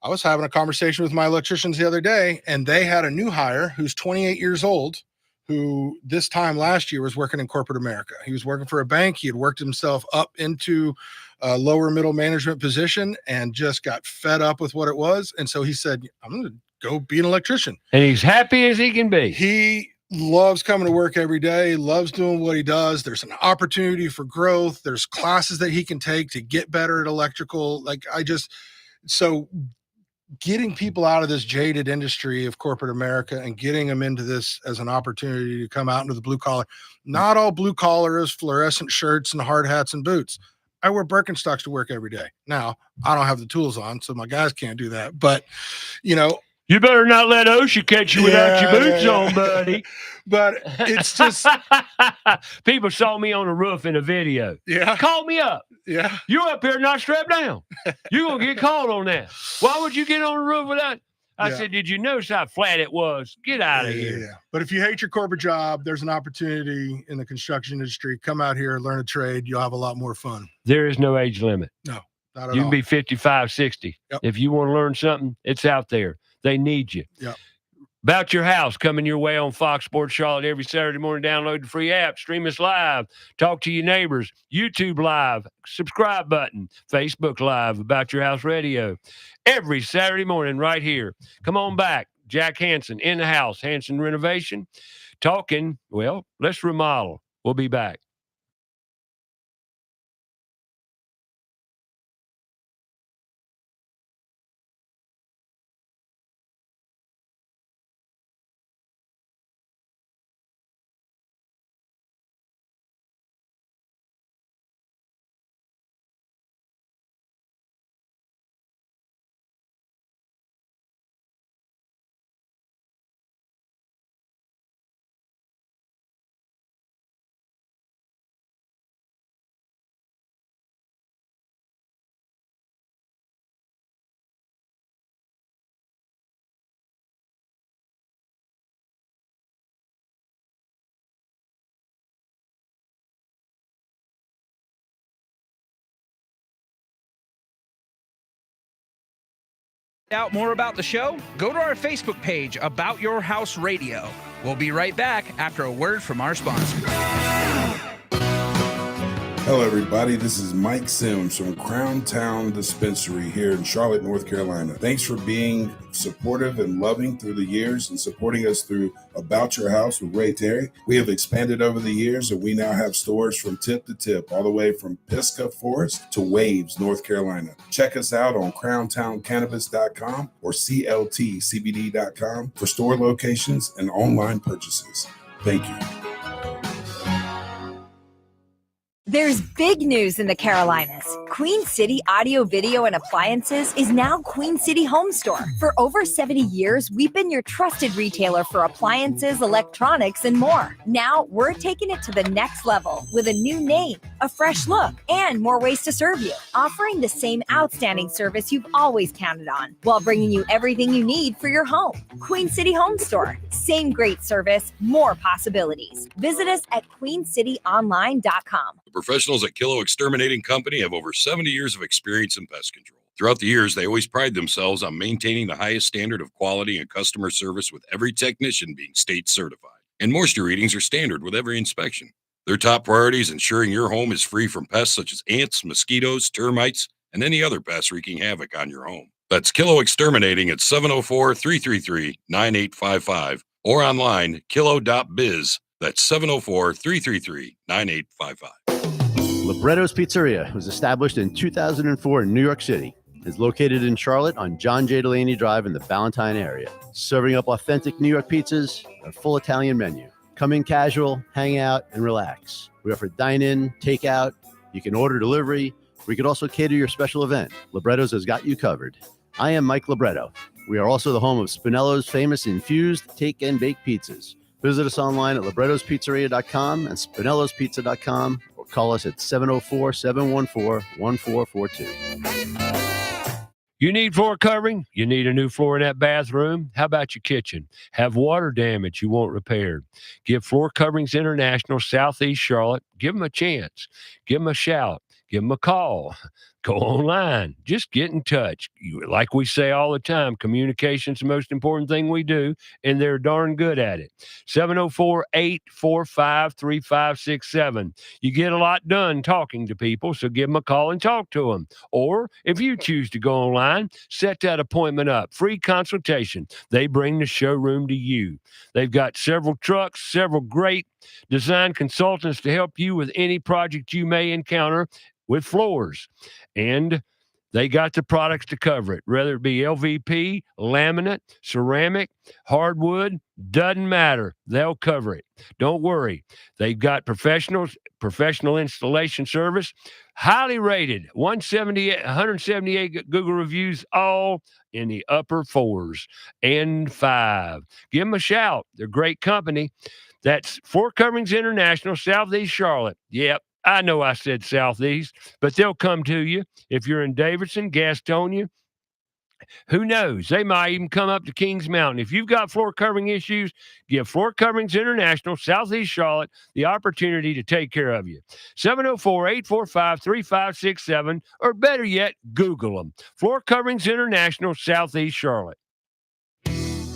I was having a conversation with my electricians the other day, and they had a new hire who's 28 years old, who this time last year was working in corporate America. He was working for a bank. He had worked himself up into a lower middle management position and just got fed up with what it was. And so he said, I'm going to go be an electrician. And he's happy as he can be. He loves coming to work every day, loves doing what he does. There's an opportunity for growth. There's classes that he can take to get better at electrical. So getting people out of this jaded industry of corporate America and getting them into this as an opportunity to come out into the blue collar. Not all blue collar is fluorescent shirts and hard hats and boots. I wear Birkenstocks to work every day. Now, I don't have the tools on, so my guys can't do that. But, you better not let OSHA catch you without your boots on, buddy. But it's just people saw me on the roof in a video. Yeah. Call me up. Yeah. You're up here not strapped down. You're going to get called on that. Why would you get on the roof without? I Yeah. said, did you notice how flat it was? Get out of here. Yeah. But if you hate your corporate job, there's an opportunity in the construction industry. Come out here, learn a trade. You'll have a lot more fun. There is no age limit. No, not at You all. can be 55, 60. Yep. If you want to learn something, it's out there. They need you. Yep. About Your House coming your way on Fox Sports Charlotte every Saturday morning. Download the free app, stream us live, talk to your neighbors, YouTube Live, subscribe button, Facebook Live, About Your House Radio every Saturday morning right here. Come on back. Jack Hansen in the house, Hansen Renovation, talking, well, let's remodel. We'll be back. Out more about the show? Go to our Facebook page, About Your House Radio. We'll be right back after a word from our sponsor. Hello, everybody. This is Mike Sims from Crown Town Dispensary here in Charlotte, North Carolina. Thanks for being supportive and loving through the years and supporting us through About Your House with Ray Terry. We have expanded over the years, and we now have stores from tip to tip, all the way from Pisgah Forest to Waves, North Carolina. Check us out on crowntowncannabis.com or cltcbd.com for store locations and online purchases. Thank you. There's big news in the Carolinas. Queen City Audio, Video, and Appliances is now Queen City Home Store. For over 70 years, we've been your trusted retailer for appliances, electronics, and more. Now, we're taking it to the next level with a new name, a fresh look, and more ways to serve you, offering the same outstanding service you've always counted on, while bringing you everything you need for your home. Queen City Home Store. Same great service, more possibilities. Visit us at queencityonline.com. The professionals at Kilo Exterminating Company have over 70 years of experience in pest control. Throughout the years, they always pride themselves on maintaining the highest standard of quality and customer service, with every technician being state certified. And moisture readings are standard with every inspection. Their top priority is ensuring your home is free from pests such as ants, mosquitoes, termites, and any other pests wreaking havoc on your home. That's Kilo Exterminating at 704-333-9855 or online, kilo.biz. That's 704-333-9855. Libretto's Pizzeria was established in 2004 in New York City. It's located in Charlotte on John J. Delaney Drive in the Ballantyne area. Serving up authentic New York pizzas, a full Italian menu. Come in casual, hang out, and relax. We offer dine-in, takeout. You can order delivery. We could also cater your special event. Libretto's has got you covered. I am Mike Libretto. We are also the home of Spinello's famous infused take and bake pizzas. Visit us online at librettospizzeria.com and spinellospizza.com or call us at 704-714-1442. You need floor covering? You need a new floor in that bathroom? How about your kitchen? Have water damage you want repaired? Give Floor Coverings International, Southeast Charlotte. Give them a chance. Give them a shout. Give them a call. Go online. Just get in touch. Like we say all the time, communication's the most important thing we do, and they're darn good at it. 704-845-3567. You get a lot done talking to people, so give them a call and talk to them. Or if you choose to go online, set that appointment up. Free consultation. They bring the showroom to you. They've got several trucks, several great design consultants to help you with any project you may encounter with floors. And they got the products to cover it, whether it be LVP, laminate, ceramic, hardwood, doesn't matter. They'll cover it. Don't worry. They've got professional installation service, highly rated, 178 Google reviews, all in the upper 4s and 5. Give them a shout. They're a great company. That's Floor Coverings International, Southeast Charlotte. Yep. I know I said Southeast, but they'll come to you if you're in Davidson, Gastonia, Who knows? They might even come up to Kings Mountain. If you've got floor covering issues, give Floor Coverings International, Southeast Charlotte, the opportunity to take care of you. 704-845-3567, or better yet, Google them. Floor Coverings International, Southeast Charlotte.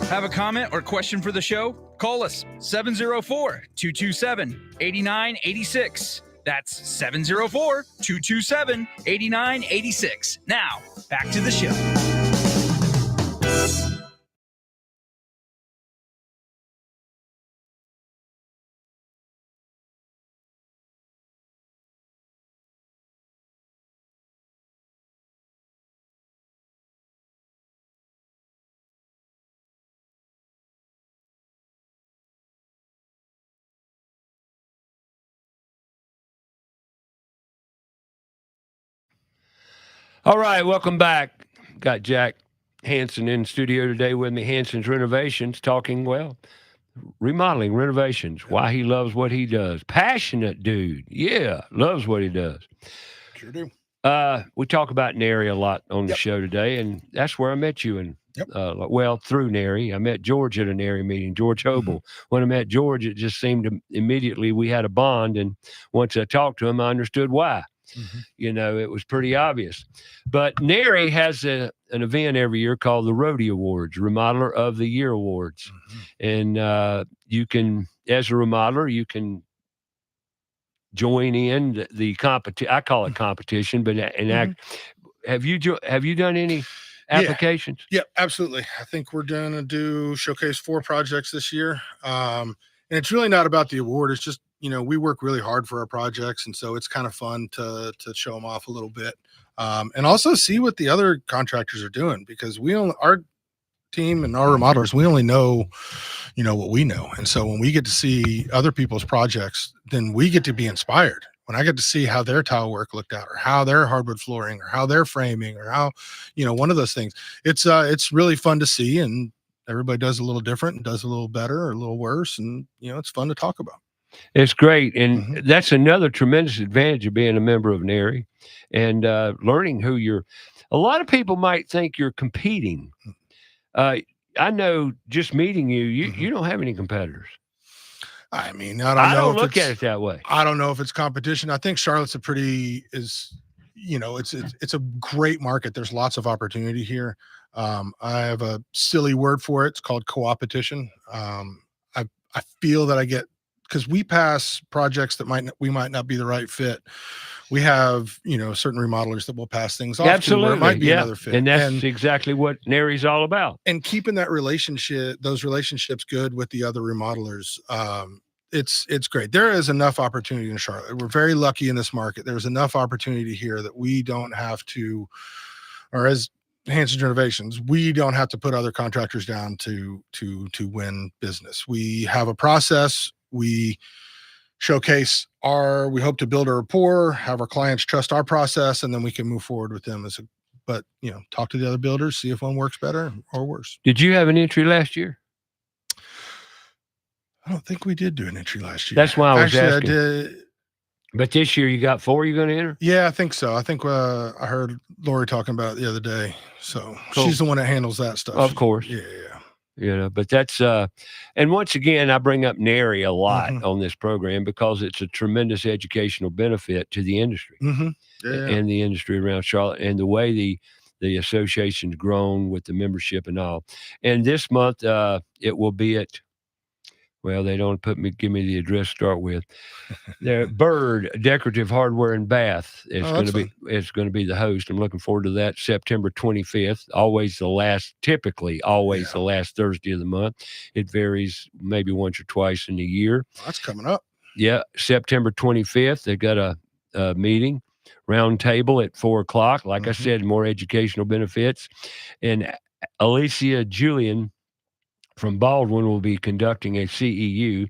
Have a comment or question for the show? Call us 704-227-8986. That's 704-227-8986. Now, back to the show. All right, welcome back. Got Jack Hansen in the studio today with me. Hansen's Renovations, talking, well, remodeling, renovations, why he loves what he does. Passionate dude. Yeah, loves what he does. Sure do. We talk about Nary a lot on the show today, and that's where I met you. And well, through Nary, I met George at a Nary meeting, George Hobel. When I met George, it just seemed to immediately we had a bond, and once I talked to him, I understood why. You know, it was pretty obvious. But Nary has an event every year called the Roadie Awards, Remodeler of the Year Awards. And you can, as a remodeler, you can join in the competition. I call it competition, but have you done any applications? Yeah, absolutely. I think we're going to do showcase 4 projects this year. And it's really not about the award. It's just, you know, we work really hard for our projects. And so it's kind of fun to show them off a little bit. And also see what the other contractors are doing, because our team and our remodelers, we only know, you know, what we know. And so when we get to see other people's projects, then we get to be inspired. When I get to see how their tile work looked out, or how their hardwood flooring, or how their framing, or how, you know, one of those things, it's really fun to see. And everybody does a little different and does a little better or a little worse. And, you know, it's fun to talk about. It's great. And that's another tremendous advantage of being a member of Nary and learning who a lot of people might think you're competing. I know just meeting you don't have any competitors. I mean, I don't look at it that way. I don't know if it's competition. I think Charlotte's it's a great market. There's lots of opportunity here. I have a silly word for it. It's called co-opetition. I feel that because we pass projects that we might not be the right fit. We have, you know, certain remodelers that will pass things off to where it might be another fit. And that's exactly what Nary's all about. And keeping those relationships good with the other remodelers. It's great. There is enough opportunity in Charlotte. We're very lucky in this market. There's enough opportunity here that we don't have to, or as Hansen Renovations, we don't have to put other contractors down to win business. We have a process. We showcase we hope to build a rapport, have our clients trust our process, and then we can move forward with them but you know, talk to the other builders, see if one works better or worse. Did you have an entry last year? I don't think we did do an entry last year. That's why I was asking. I did. But this year you got 4 you're going to enter? Yeah, I think so. I think I heard Lori talking about it the other day. So cool. She's the one that handles that stuff. Of course. Yeah. You know, but that's and once again, I bring up Nary a lot on this program because it's a tremendous educational benefit to the industry and the industry around Charlotte, and the way the association's grown with the membership and all. And this month, it will be at, well, they don't give me the address to start with. Their Bird Decorative Hardware and Bath is going to be the host. I'm looking forward to that. September 25th, typically always the last Thursday of the month. It varies maybe once or twice in the year. That's coming up. Yeah, September 25th. They've got a meeting, round table at 4:00. Like I said, more educational benefits. And Alicia Julian from Baldwin will be conducting a CEU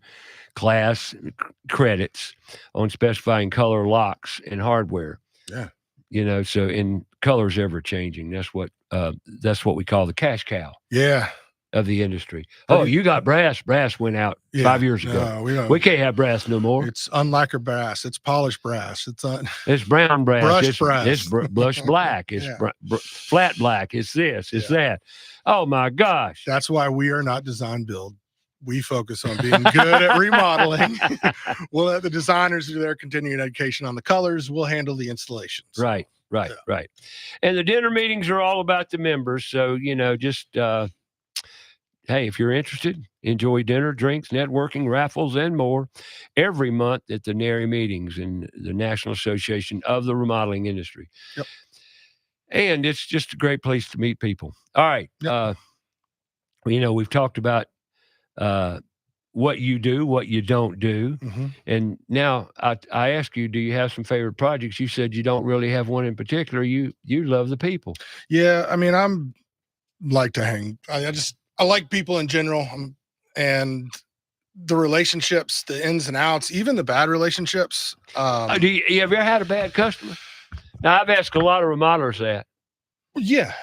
class credits on specifying color locks and hardware. Yeah. You know, so in colors ever changing. That's what we call the cash cow. Yeah. of the industry. Oh, you got brass. Brass went out 5 years ago. No, we don't. We can't have brass no more. It's unlacquered brass. It's polished brass. It's brown brass. Brushed brass. It's brush black. It's flat black. It's this. It's that. Oh my gosh. That's why we are not design build. We focus on being good at remodeling. We'll let the designers do their continuing education on the colors. We'll handle the installations. Right. And the dinner meetings are all about the members. So, just, hey, if you're interested, enjoy dinner, drinks, networking, raffles, and more every month at the NARI meetings in the National Association of the Remodeling Industry. Yep. And it's just a great place to meet people. All right. Yep. We've talked about what you do, what you don't do. Mm-hmm. And now I ask you, do you have some favorite projects? You said you don't really have one in particular. You love the people. Yeah. I mean, I'm like to hang. I like people in general, and the relationships, the ins and outs, even the bad relationships. Have you ever had a bad customer? Now, I've asked a lot of remodelers that. Yeah.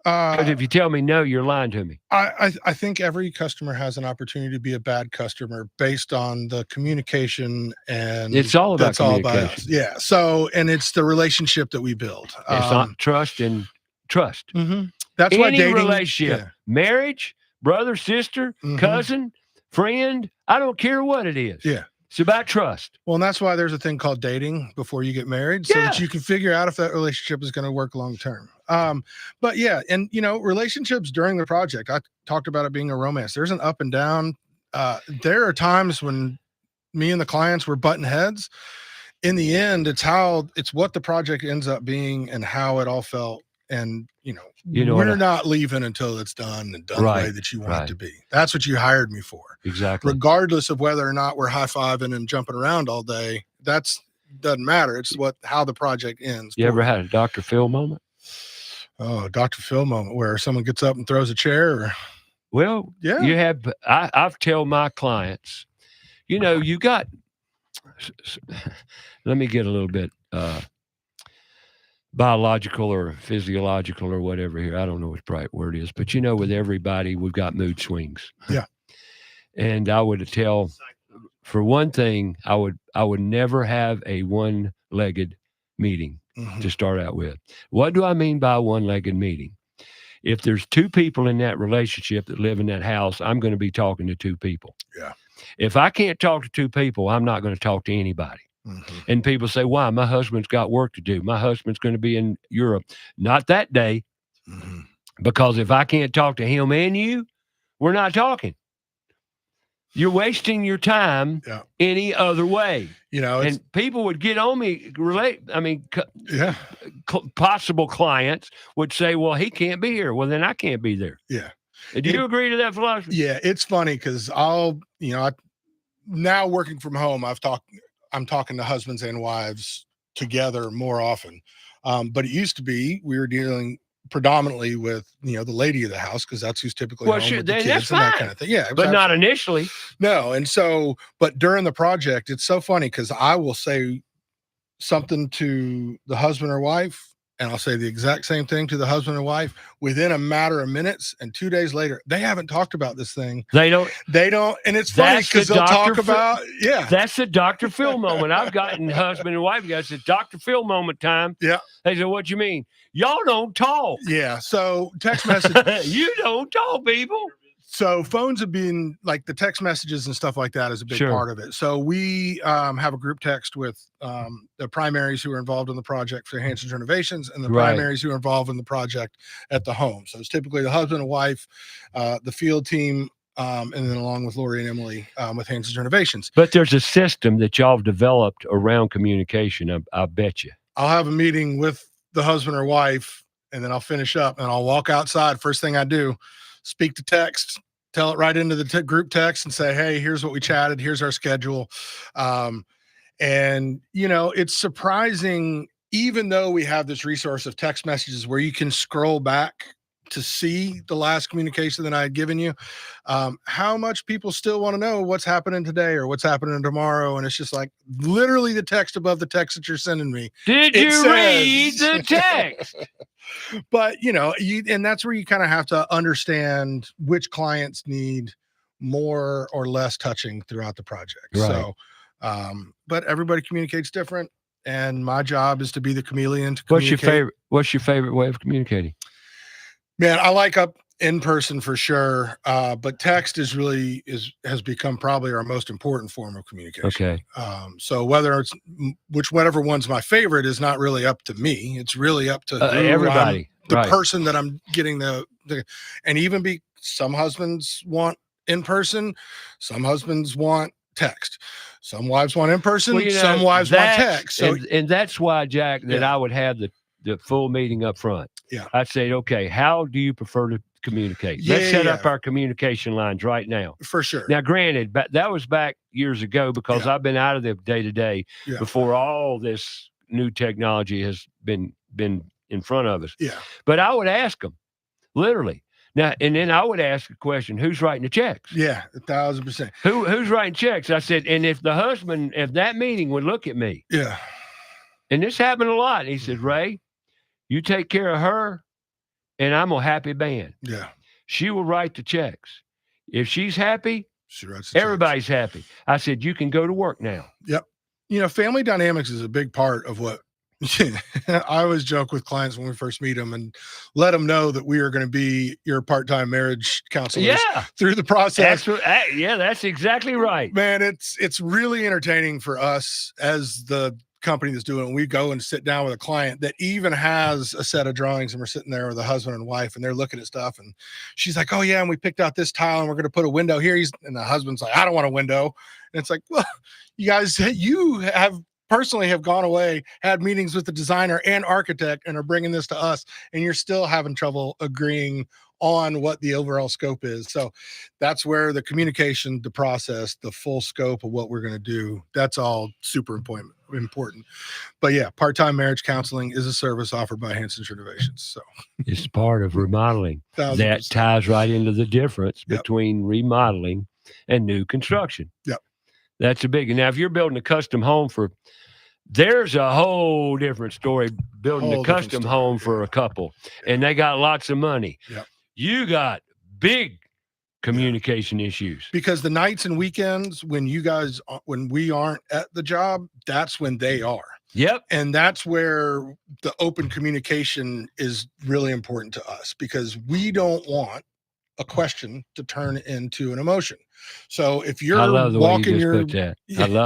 Because if you tell me no, you're lying to me. I think every customer has an opportunity to be a bad customer based on the communication, and it's all about communication. Us. Yeah. So, and it's the relationship that we build. It's not trust and trust. Mm-hmm. That's Any why dating, relationship, marriage, brother, sister, cousin, friend, I don't care what it is. Yeah. It's about trust. Well, and that's why there's a thing called dating before you get married, so that you can figure out if that relationship is going to work long term. But yeah, and relationships during the project, I talked about it being a romance. There's an up and down. There are times when me and the clients were butting heads. In the end, it's what the project ends up being and how it all felt. And we're not leaving until it's done and done the way that you want it to be. That's what you hired me for. Exactly. Regardless of whether or not we're high-fiving and jumping around all day, doesn't matter. It's how the project ends. You ever had a Dr. Phil moment? Oh, Dr. Phil moment where someone gets up and throws a chair? Well, yeah. You have. I've tell my clients, you got. Let me get a little bit biological or physiological or whatever here. I don't know what the right word is, but with everybody, we've got mood swings. Yeah. And I would tell, for one thing, I would never have a one-legged meeting to start out with. What do I mean by a one-legged meeting? If there's two people in that relationship that live in that house, I'm going to be talking to two people. Yeah. If I can't talk to two people, I'm not going to talk to anybody. And people say, why? My husband's got work to do. My husband's going to be in Europe. Not that day. Because if I can't talk to him and you, we're not talking. You're wasting your time any other way. And people would get on me, possible clients would say, well, he can't be here. Well, then I can't be there. Yeah. Do you agree to that philosophy? Yeah, it's funny because now working from home, I'm talking to husbands and wives together more often. But it used to be we were dealing predominantly with the lady of the house, because that's who's typically home with the kids and that kind of thing. Yeah, but not initially. No, and so, but during the project, it's so funny because I will say something to the husband or wife, and I'll say the exact same thing to the husband or wife within a matter of minutes, and 2 days later, they haven't talked about this thing. They don't, and it's funny because they'll talk about, that's the Dr. Phil moment. I've gotten husband and wife guys, it's Dr. Phil moment time. Yeah. They said, what you mean? Y'all don't talk. Yeah. So text message. You don't talk, people. So phones have been like the text messages and stuff like that is a big part of it. So we have a group text with the primaries who are involved in the project for Hansen's Renovations and the primaries who are involved in the project at the home. So it's typically the husband and wife, the field team, and then along with Lori and Emily with Hansen's Renovations. But there's a system that y'all have developed around communication. I bet you. I'll have a meeting with the husband or wife, and then I'll finish up and I'll walk outside. First thing I do, speak to text, tell it right into the group text and say, hey, here's what we chatted. Here's our schedule. And it's surprising, even though we have this resource of text messages where you can scroll back to see the last communication that I had given you, how much people still want to know what's happening today or what's happening tomorrow. And it's just like literally the text above the text that you're sending me. Did you read the text? But and that's where you kind of have to understand which clients need more or less touching throughout the project. Right. So, but everybody communicates different, and my job is to be the chameleon to What's communicate. What's your favorite way of communicating? Man, I like up in person for sure, but text has become probably our most important form of communication. Okay. So whatever one's my favorite is not really up to me. It's really up to everybody, the person that I'm getting and even some husbands want in person, some husbands want text, some wives want in person, some wives want text. So and that's why, Jack, that I would have the full meeting up front. Yeah. I'd say, okay, how do you prefer to communicate? Let's set up our communication lines right now. For sure. Now, granted, but that was back years ago because I've been out of the day-to-day before all this new technology has been in front of us. Yeah. But I would ask them, literally. Now, and then I would ask a question, who's writing the checks? Yeah, 1,000%. Who's writing checks? I said, and if that meeting would look at me. Yeah. And this happened a lot. He said, Ray, you take care of her, and I'm a happy man. Yeah. She will write the checks. If she's happy, she writes the everybody's happy. I said, you can go to work now. Yep. Family dynamics is a big part of what I always joke with clients when we first meet them and let them know that we are going to be your part-time marriage counselors through the process. That's exactly right. Man, it's really entertaining for us as the company that's doing it. We go and sit down with a client that even has a set of drawings, and we're sitting there with a husband and wife, and they're looking at stuff, and she's like, oh yeah, and we picked out this tile and we're going to put a window here. And the husband's like, I don't want a window. And it's like, well, you have personally have gone away, had meetings with the designer and architect, and are bringing this to us, and you're still having trouble agreeing on what the overall scope is. So that's where the communication, the process, the full scope of what we're going to do, that's all super important. But yeah, part-time marriage counseling is a service offered by Hansen Renovations. So it's part of remodeling. 1,000%. That ties right into the difference between remodeling and new construction. Yep. That's a big. Now, if you're building a custom home there's a whole different story building a custom home for a couple, and they got lots of money. Yep. You got big communication issues. Because the nights and weekends when we aren't at the job, that's when they are. Yep. And that's where the open communication is really important to us, because we don't want a question to turn into an emotion. So if you're walking I love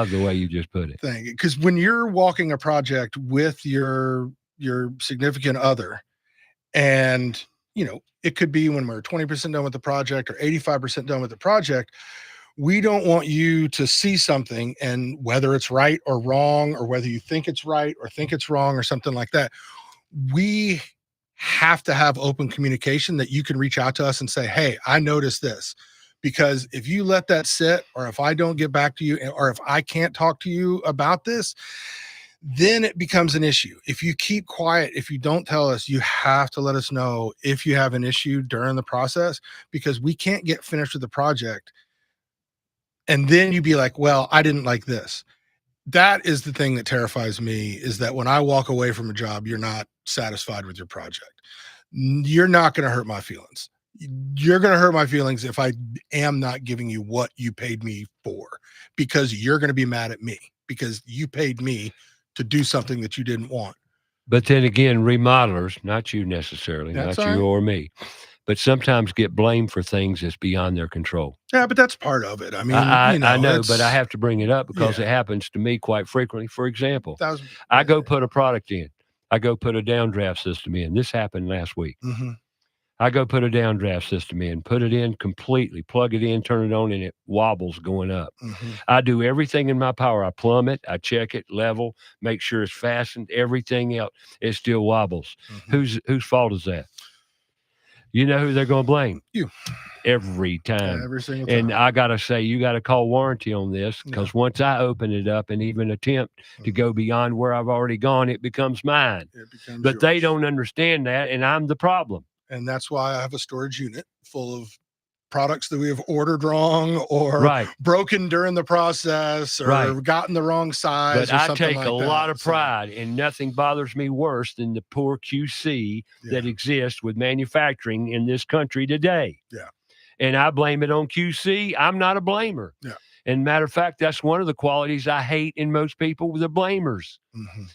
the way you just put it. Thank you. Because when you're walking a project with your significant other, and it could be when we're 20% done with the project or 85% done with the project, we don't want you to see something, and whether it's right or wrong, or whether you think it's right or think it's wrong or something like that, we have to have open communication that you can reach out to us and say, hey, I noticed this. Because if you let that sit, or if I don't get back to you, or if I can't talk to you about this, then it becomes an issue. If you keep quiet, if you don't tell us, you have to let us know if you have an issue during the process, because we can't get finished with the project and then you be like, well, I didn't like this. That is the thing that terrifies me, is that when I walk away from a job, you're not satisfied with your project. You're not going to hurt my feelings. You're going to hurt my feelings if I am not giving you what you paid me for, because you're going to be mad at me because you paid me to do something that you didn't want. But then again, remodelers, not you necessarily, not you or me, but sometimes get blamed for things that's beyond their control. Yeah, but that's part of it. I mean, I know, but I have to bring it up because it happens to me quite frequently. For example, I go put a product in. I go put a downdraft system in. This happened last week. Mm-hmm. I go put a downdraft system in, put it in completely, plug it in, turn it on, and it wobbles going up. Mm-hmm. I do everything in my power. I plumb it, I check it, level, make sure it's fastened, everything else. It still wobbles. Mm-hmm. Whose fault is that? You know who they're going to blame? You. Every time. Every single time. And I got to say, you got to call warranty on this, because once I open it up and even attempt to go beyond where I've already gone, it becomes mine. But they don't understand that, and I'm the problem. And that's why I have a storage unit full of products that we have ordered wrong or Right. broken during the process or Right. gotten the wrong size But or I something take like a that. lot of So, pride, and nothing bothers me worse than the poor QC that Yeah. exists with manufacturing in this country today. Yeah. And I blame it on QC. I'm not a blamer. Yeah. And matter of fact, that's one of the qualities I hate in most people, the blamers. Mhm.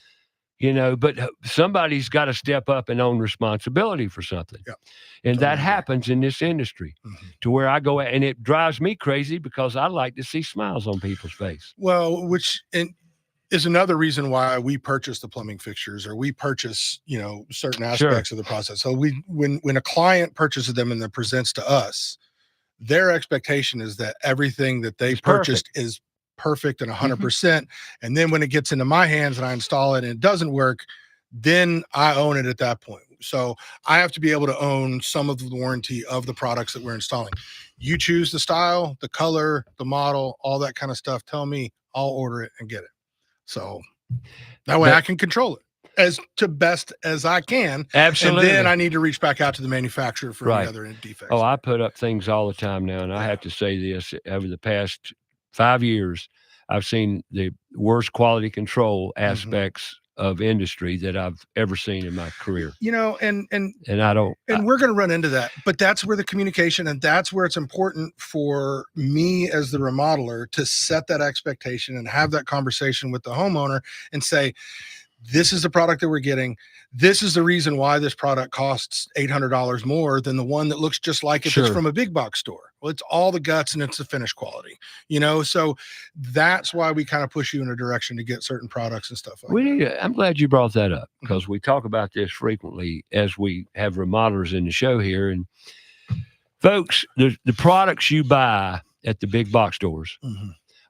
You know, but somebody's got to step up and own responsibility for something. Yeah, and totally that agree. happens in this industry to where I go, and it drives me crazy because I like to see smiles on people's face. Well, which is another reason why we purchase the plumbing fixtures or we purchase, certain aspects of the process. So when a client purchases them and then presents to us, their expectation is that everything that they It's purchased is perfect and 100%. And then when it gets into my hands and I install it and it doesn't work, then I own it at that point. So I have to be able to own some of the warranty of the products that we're installing. You choose the style, the color, the model, all that kind of stuff. Tell me, I'll order it and get it. So that way I can control it as to best as I can. Absolutely. And then I need to reach back out to the manufacturer for any other defects. Oh, I put up things all the time now, and I have to say this, over the past 5 years, I've seen the worst quality control aspects of industry that I've ever seen in my career. And I don't, and we're going to run into that, but that's where the communication, and that's where it's important for me as the remodeler to set that expectation and have that conversation with the homeowner and say, this is the product that we're getting. This is the reason why this product costs $800 more than the one that looks just like it that's from a big box store. Well, it's all the guts and it's the finish quality, so that's why we kind of push you in a direction to get certain products and stuff like that. I'm glad you brought that up because we talk about this frequently as we have remodelers in the show here. And folks, the products you buy at the big box stores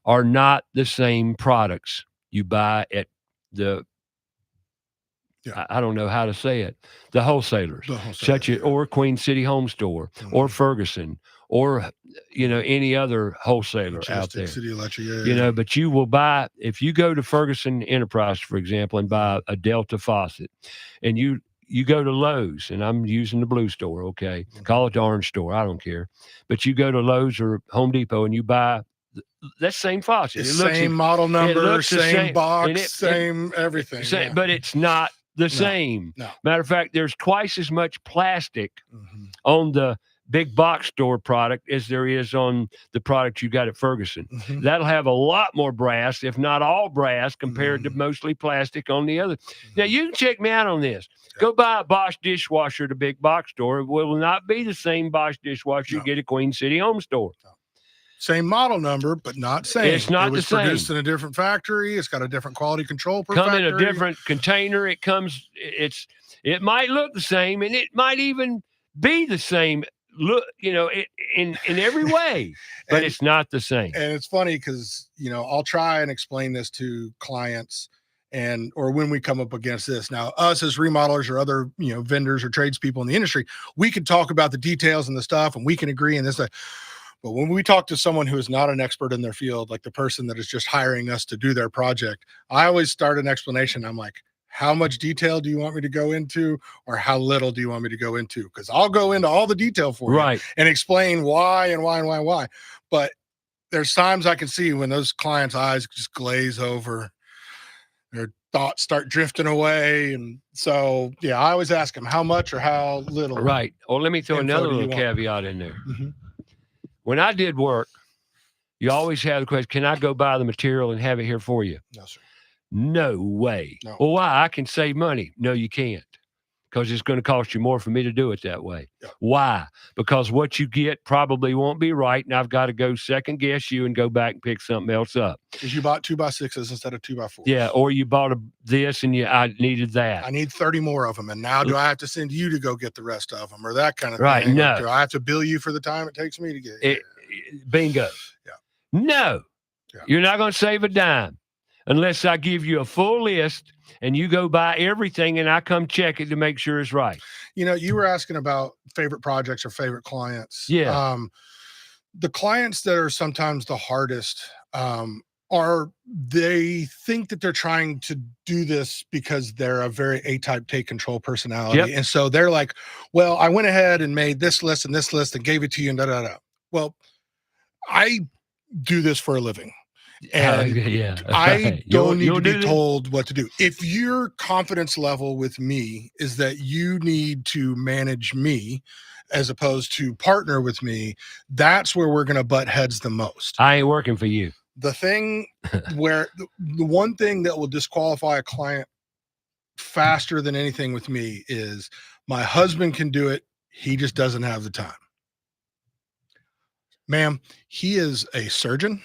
are not the same products you buy at the I don't know how to say it. The wholesalers, such as or Queen City Home Store or Ferguson or any other wholesaler out there. City Electric, but you will buy, if you go to Ferguson Enterprise, for example, and buy a Delta faucet, and you go to Lowe's, and I'm using the blue store, okay, call it the orange store, I don't care, but you go to Lowe's or Home Depot and you buy that same faucet. It's same model number, same box, same everything. But it's not the same. No. Matter of fact, there's twice as much plastic on the big box store product as there is on the product you got at Ferguson. That'll have a lot more brass, if not all brass, compared to mostly plastic on the other. Now, you can check me out on this. Go buy a Bosch dishwasher at a big box store. It will not be the same Bosch dishwasher you get at Queen City Home Store. Same model number, but not same. It's not the same. It was produced in a different factory. It's got a different quality control per factory. Come in a different container. It might look the same, and it might even be the same look, in every way, but it's not the same. And it's funny because, I'll try and explain this to clients or when we come up against this. Now, us as remodelers or other, vendors or tradespeople in the industry, we can talk about the details and the stuff, and we can agree in this. But when we talk to someone who is not an expert in their field, like the person that is just hiring us to do their project, I always start an explanation. I'm like, how much detail do you want me to go into, or how little do you want me to go into? Because I'll go into all the detail for you and explain why and why and why and why. But there's times I can see when those clients' eyes just glaze over, their thoughts start drifting away. And so, I always ask them how much or how little. Right. Well, let me throw another little caveat in there. When I did work, you always have the question, can I go buy the material and have it here for you? No, sir. No way. No. Well, why? I can save money. No, you can't, because it's going to cost you more for me to do it that way. Yeah. Why? Because what you get probably won't be right, and I've got to go second guess you and go back and pick something else up. Because you bought 2x6s instead of 2x4s. Yeah, or you bought this and I needed that. I need 30 more of them, and now do I have to send you to go get the rest of them, or that kind of right, thing? No. Do I have to bill you for the time it takes me to get it? Bingo. Yeah. No. Yeah. You're not going to save a dime unless I give you a full list and you go buy everything and I come check it to make sure it's right. You were asking about favorite projects or favorite clients. Yeah. The clients that are sometimes the hardest they think that they're trying to do this because they're a very A-type take control personality. Yep. And so they're like, well, I went ahead and made this list and gave it to you and da-da-da. Well, I do this for a living. And yeah, I right. don't need You'll to be do this? told what to do. If your confidence level with me is that you need to manage me as opposed to partner with me, that's where we're going to butt heads the most. I ain't working for you. The thing where the one thing that will disqualify a client faster than anything with me is my husband can do it. He just doesn't have the time. Ma'am, he is a surgeon.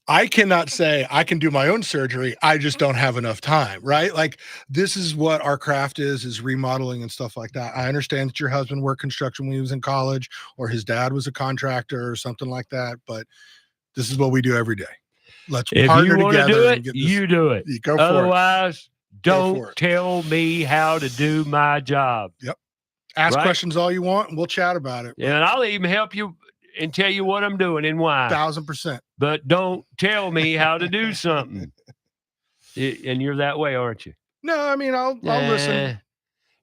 I cannot say I can do my own surgery. I just don't have enough time, right? Like this is what our craft is remodeling and stuff like that. I understand that your husband worked construction when he was in college or his dad was a contractor or something like that, but this is what we do every day. Let's If partner you want to together do and it, get this. you do it. You go for it. Otherwise, Go for don't it. tell me how to do my job. Yep. Ask Right? questions all you want and we'll chat about it. And I'll even help you and tell you what I'm doing and why. 1,000%. But don't tell me how to do something. And you're that way, aren't you? No, I mean, I'll listen.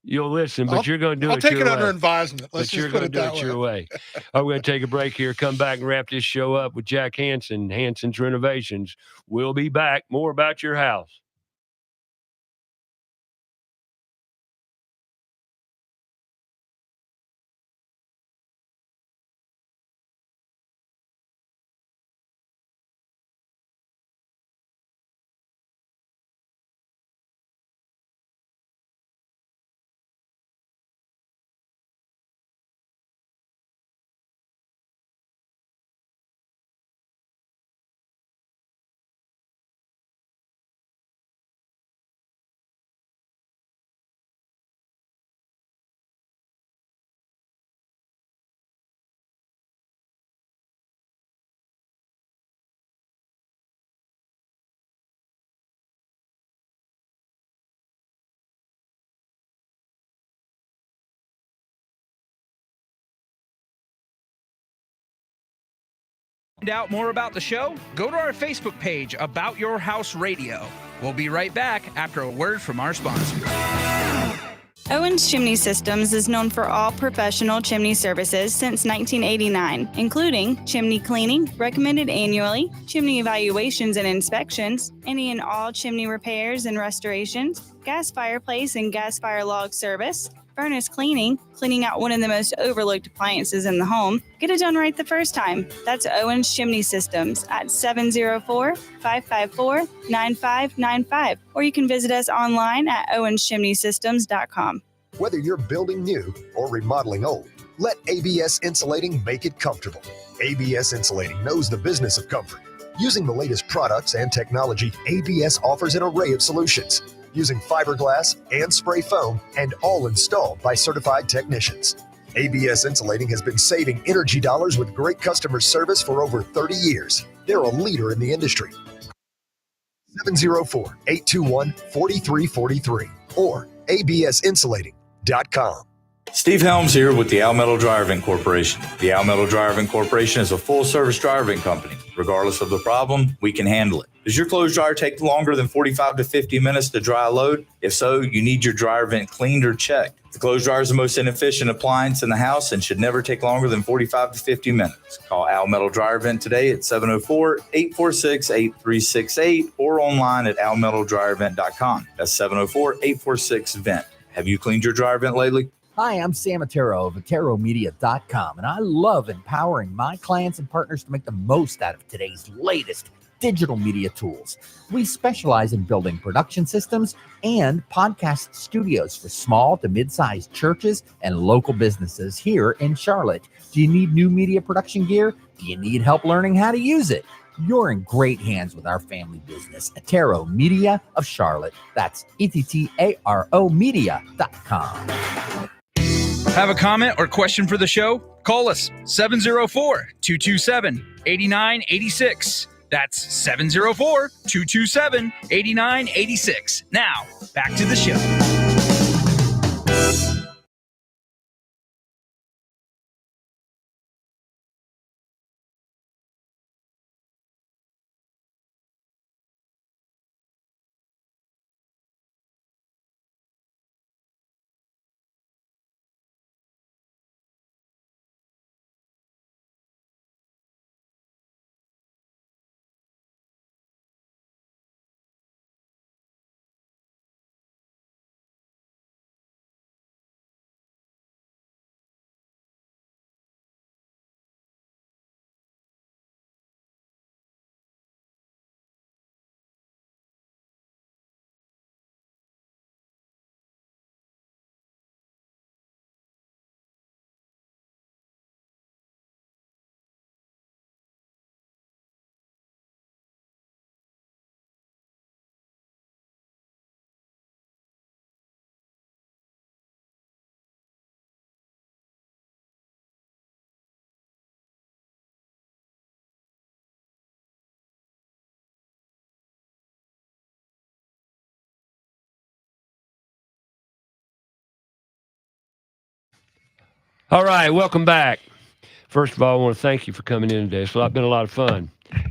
You'll listen, but you're going to do I'll it take your it under way. advisement. Let's But you're just put going to it do that it your way. way. I'm going to take a break here, come back and wrap this show up with Jack Hansen, Hansen's Renovations. We'll be back. More about your house. Find out more about the show? Go to our Facebook page, About Your House Radio. We'll be right back after a word from our sponsor. Owens Chimney Systems is known for all professional chimney services since 1989, including chimney cleaning, recommended annually, chimney evaluations and inspections, any and all chimney repairs and restorations, gas fireplace and gas fire log service, furnace cleaning, cleaning out one of the most overlooked appliances in the home. Get it done right the first time. That's Owens Chimney Systems at 704-554-9595. Or you can visit us online at owenschimneysystems.com. Whether you're building new or remodeling old, let ABS Insulating make it comfortable. ABS Insulating knows the business of comfort. Using the latest products and technology, ABS offers an array of solutions. Using fiberglass and spray foam, and all installed by certified technicians. ABS Insulating has been saving energy dollars with great customer service for over 30 years. They're a leader in the industry. 704-821-4343 or absinsulating.com. Steve Helms here with the Al Metal Driving Corporation. The Al Metal Driving Corporation is a full-service driving company. Regardless of the problem, we can handle it. Does your clothes dryer take longer than 45 to 50 minutes to dry a load? If so, you need your dryer vent cleaned or checked. The clothes dryer is the most inefficient appliance in the house and should never take longer than 45 to 50 minutes. Call Al Metal Dryer Vent today at 704-846-8368 or online at almetaldryervent.com. That's 704-846-VENT. Have you cleaned your dryer vent lately? Hi, I'm Sam Attero of AteroMedia.com, and I love empowering my clients and partners to make the most out of today's latest digital media tools. We specialize in building production systems and podcast studios for small to mid-sized churches and local businesses here in Charlotte. Do you need new media production gear? Do you need help learning how to use it? You're in great hands with our family business, Attero Media of Charlotte. That's ETTARO Media.com. Have a comment or question for the show? Call us 704-227-8986. That's 704-227-8986. Now, back to the show. All right, welcome back. First of all, I want to thank you for coming in today. It's been a lot of fun.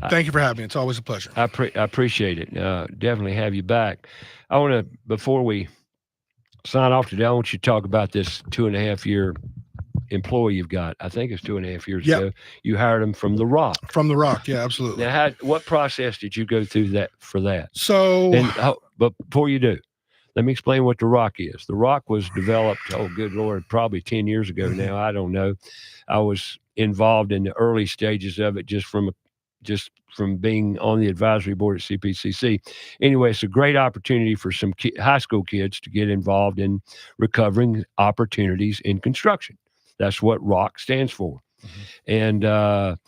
Thank you for having me. It's always a pleasure. I appreciate it. Definitely have you back. I want to, before we sign off today, I want you to talk about this 2.5-year employee you've got. I think it's 2.5 years ago. You hired him from The Rock. From The Rock, yeah, absolutely. Now, what process did you go through for that? So, but before you do, let me explain what The Rock is. The Rock was developed, oh, good Lord, probably 10 years ago now. I don't know. I was involved in the early stages of it just from being on the advisory board at CPCC. Anyway, it's a great opportunity for some high school kids to get involved in recovering opportunities in construction. That's what ROC stands for. And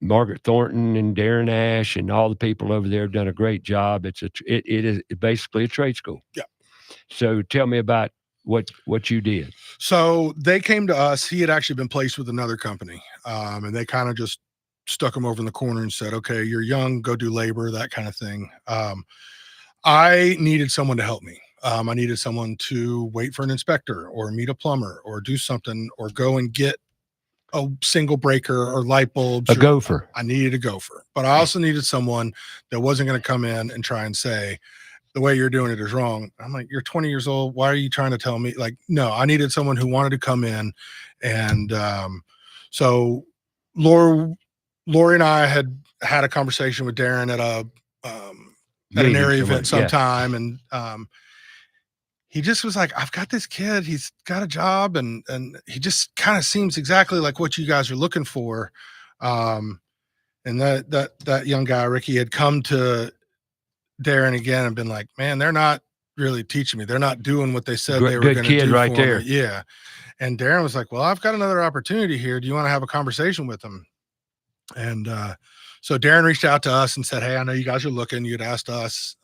Margaret Thornton and Darren Ash and all the people over there have done a great job. It is basically a trade school. Yeah. So tell me about what you did. So they came to us. He had actually been placed with another company, and they kind of just stuck him over in the corner and said, okay, you're young, go do labor, that kind of thing. I needed someone to help me. I needed someone to wait for an inspector or meet a plumber or do something or go and get a single breaker or light bulbs. A gopher. I needed a gopher, but I also needed someone that wasn't going to come in and try and say, the way you're doing it is wrong. I'm like, you're 20 years old. Why are you trying to tell me? Like, no, I needed someone who wanted to come in. And so Lori and I had a conversation with Darren at an area event sometime. And he just was like, I've got this kid. He's got a job and he just kind of seems exactly like what you guys are looking for. And that young guy, Ricky, had come to Darren again and been like, man, they're not really teaching me. They're not doing what they said they were going to do right for there. me. Yeah. And Darren was like, well, I've got another opportunity here. Do you want to have a conversation with them? And so Darren reached out to us and said, hey, I know you guys are looking. You'd asked us,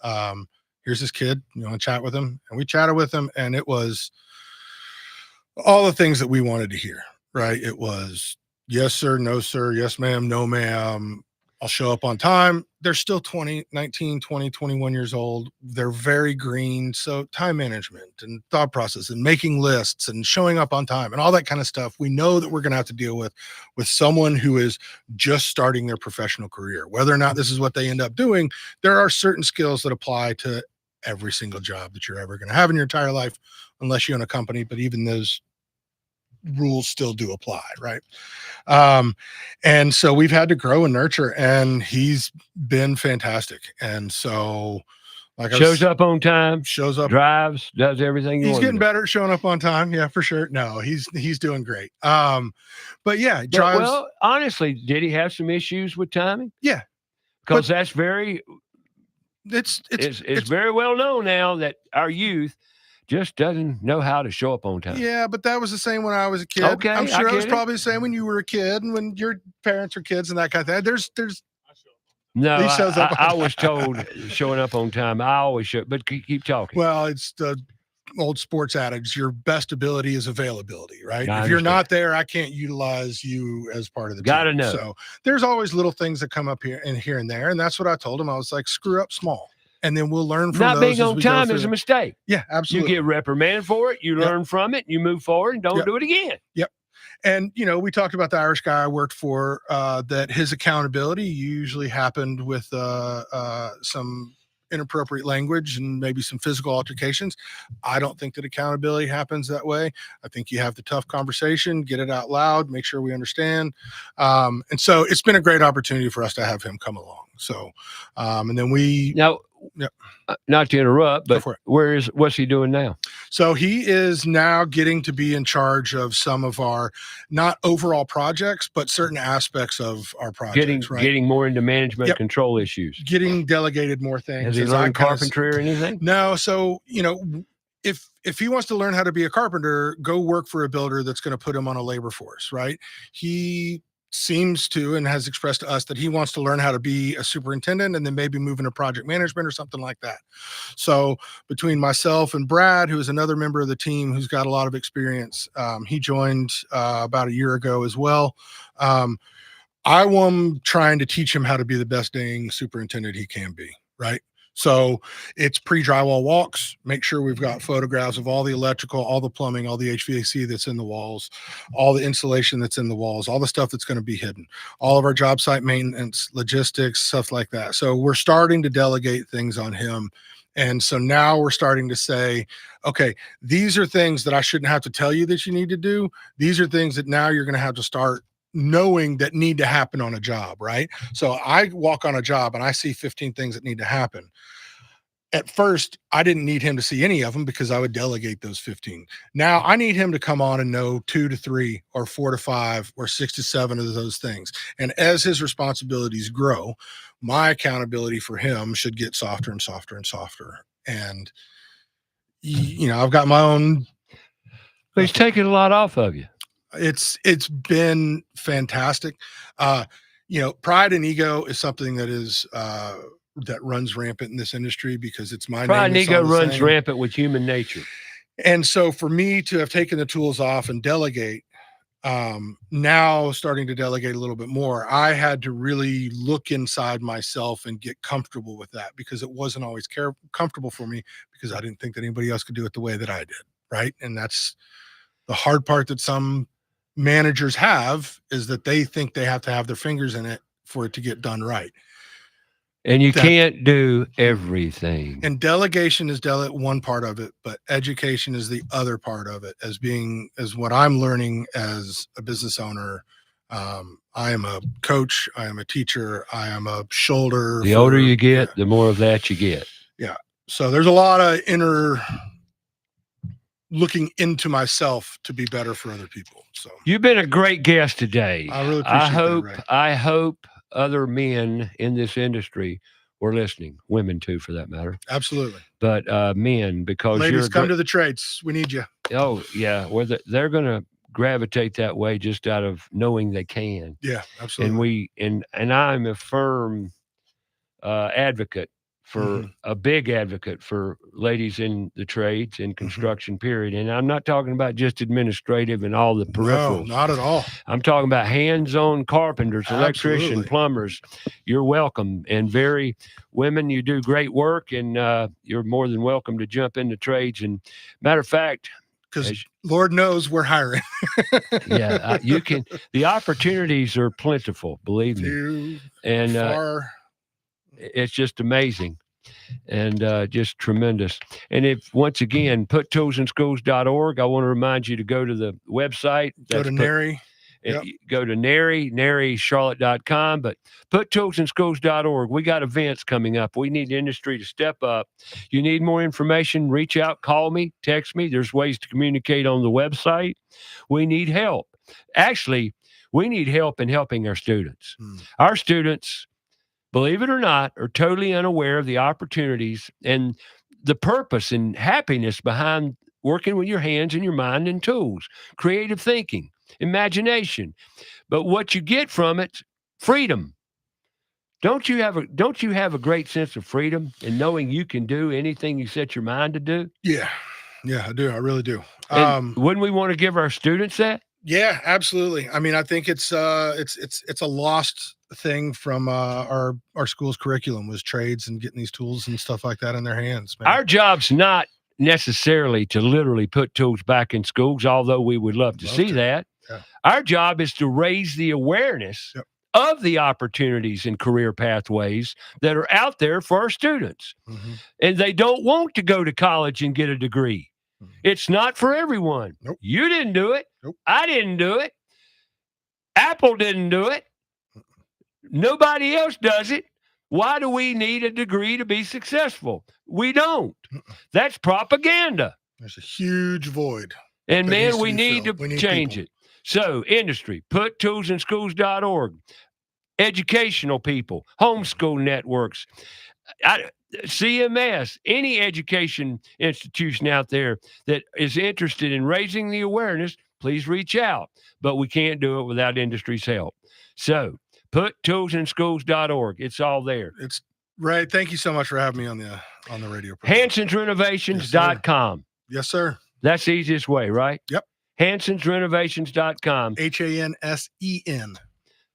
here's this kid. You want to chat with him? And we chatted with him, and it was all the things that we wanted to hear, right? It was yes, sir, no, sir, yes, ma'am, no, ma'am. I'll show up on time. They're still 19, 20, 21 years old. They're very green. So time management and thought process and making lists and showing up on time and all that kind of stuff. We know that we're going to have to deal with someone who is just starting their professional career. Whether or not this is what they end up doing, there are certain skills that apply to every single job that you're ever going to have in your entire life, unless you own a company, but even those rules still do apply, right? And so we've had to grow and nurture, and he's been fantastic. And so, like, shows up on time, shows up, drives, does everything. He's getting better at showing up on time. Yeah, for sure. No, he's doing great. But yeah, drives. Well, honestly, did he have some issues with timing? Yeah, because that's very. It's very well known now that our youth just doesn't know how to show up on time. Yeah, but that was the same when I was a kid. Okay, I'm sure it was probably the same when you were a kid and when your parents were kids and that kind of thing. There's no, I was told showing up on time. I always show, but keep talking. Well, it's the old sports adage: your best ability is availability, right? If you're not there, I can't utilize you as part of the team. Gotta know. So there's always little things that come up here and there, and that's what I told him. I was like, screw up small. And then we'll learn from not those being on time is a mistake. Yeah, absolutely. You get reprimanded for it. You learn from it. You move forward and don't do it again. Yep. And, we talked about the Irish guy I worked for, that his accountability usually happened with some inappropriate language and maybe some physical altercations. I don't think that accountability happens that way. I think you have the tough conversation, get it out loud, make sure we understand. And so it's been a great opportunity for us to have him come along. So, and then not to interrupt, but what's he doing now? So he is now getting to be in charge of some of our, not overall projects, but certain aspects of our projects. Getting more into management control issues. Getting delegated more things. Has he learned carpentry or anything? No. So, if he wants to learn how to be a carpenter, go work for a builder that's going to put him on a labor force, right? He seems to and has expressed to us that he wants to learn how to be a superintendent and then maybe move into project management or something like that. So between myself and Brad, who is another member of the team who's got a lot of experience, he joined about a year ago as well. I am trying to teach him how to be the best dang superintendent he can be, right? So it's pre-drywall walks. Make sure we've got photographs of all the electrical, all the plumbing, all the HVAC that's in the walls, all the insulation that's in the walls, all the stuff that's going to be hidden, all of our job site maintenance, logistics, stuff like that. So we're starting to delegate things on him. And so now we're starting to say, okay, these are things that I shouldn't have to tell you that you need to do. These are things that now you're going to have to start knowing that need to happen on a job, right? So I walk on a job and I see 15 things that need to happen. At first, I didn't need him to see any of them because I would delegate those 15. Now I need him to come on and know 2 to 3 or 4 to 5 or 6 to 7 of those things. And as his responsibilities grow, my accountability for him should get softer and softer and softer. And, I've got my own. But he's taking a lot off of you. It's been fantastic. Pride and ego is something that is that runs rampant in this industry because it's my pride name and ego runs rampant with human nature. And so for me to have taken the tools off and delegate, now starting to delegate a little bit more, I had to really look inside myself and get comfortable with that because it wasn't always comfortable for me because I didn't think that anybody else could do it the way that I did. Right. And that's the hard part that some managers have is that they think they have to have their fingers in it for it to get done right. And you can't do everything. And delegation is one part of it, but education is the other part of it as what I'm learning as a business owner. I am a coach. I am a teacher. I am a shoulder. The older you get, the more of that you get. Yeah. So there's a lot of inner looking into myself to be better for other people. So you've been a great guest today. I really appreciate that, Ray. I hope other men in this industry were listening, women too, for that matter. Absolutely. But men, because ladies, come to the trades. We need you. Oh yeah, well, they're going to gravitate that way just out of knowing they can. Yeah, absolutely. And I'm a firm advocate for a big advocate for ladies in the trades and construction period. And I'm not talking about just administrative and all the peripherals. No, not at all. I'm talking about hands-on carpenters, electricians, plumbers. You're welcome. And women, you do great work, and you're more than welcome to jump into trades. And matter of fact, because Lord knows we're hiring. Yeah, you can. The opportunities are plentiful, believe me. And it's just amazing and just tremendous. And once again, puttoolsinschools.org. I want to remind you to go to the website. Go to NARI. Go to NARICharlotte.com, but puttoolsinschools.org. We got events coming up. We need industry to step up. You need more information, reach out, call me, text me. There's ways to communicate on the website. We need help. Actually, we need help in helping our students. Our students, believe it or not, are totally unaware of the opportunities and the purpose and happiness behind working with your hands and your mind and tools, creative thinking, imagination. But what you get from it, freedom. Don't you have a great sense of freedom in knowing you can do anything you set your mind to do? Yeah, I do. I really do. Wouldn't we want to give our students that? Yeah, absolutely. I mean, I think it's a lost thing from our school's curriculum was trades and getting these tools and stuff like that in their hands. Man. Our job's not necessarily to literally put tools back in schools, although we would love to see that. Yeah. Our job is to raise the awareness of the opportunities and career pathways that are out there for our students. And they don't want to go to college and get a degree. It's not for everyone. Nope. You didn't do it. Nope. I didn't do it. Apple didn't do it. Nobody else does it. Why do we need a degree to be successful? We don't. That's propaganda. There's a huge void. And man, we need to change it. So industry, puttoolsinschools.org, educational people, homeschool networks, CMS, any education institution out there that is interested in raising the awareness, please reach out. But we can't do it without industry's help. So puttoolsinschools.org. It's all there. It's right. Thank you so much for having me on the radio program. HansensRenovations.com. Yes, sir. That's the easiest way, right? Yep. HansensRenovations.com. HANSEN.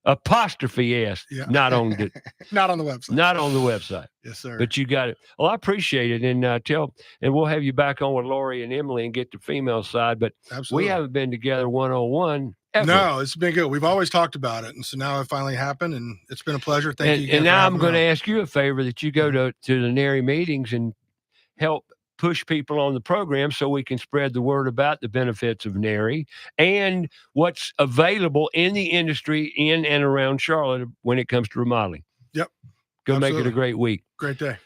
Apostrophe S. Yeah. Not on the Not on the website. Not on the website. Yes, sir. But you got it. Well, I appreciate it, and and we'll have you back on with Lori and Emily and get the female side. But Absolutely. we haven't been together 1-on-1 ever. No, it's been good. We've always talked about it, and so now it finally happened, and it's been a pleasure. Thank you. And now I'm going to ask you a favor that you go to the NARI meetings and help push people on the program so we can spread the word about the benefits of NARI and what's available in the industry in and around Charlotte when it comes to remodeling. Yep. Go Absolutely. make it a great week. Great day.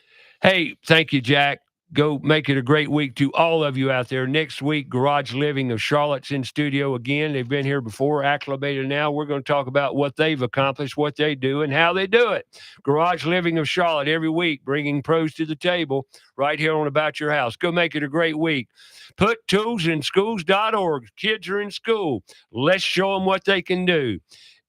Hey, thank you, Jack. Go make it a great week to all of you out there. Next week, Garage Living of Charlotte's in studio again. They've been here before, acclimated now. We're going to talk about what they've accomplished, what they do, and how they do it. Garage Living of Charlotte every week, bringing pros to the table right here on About Your House. Go make it a great week. Put toolsinschools.org. Kids are in school. Let's show them what they can do.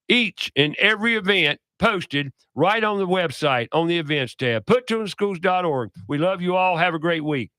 Each and every event posted right on the website on the events tab. Put toolsinschools.org. We love you all. Have a great week.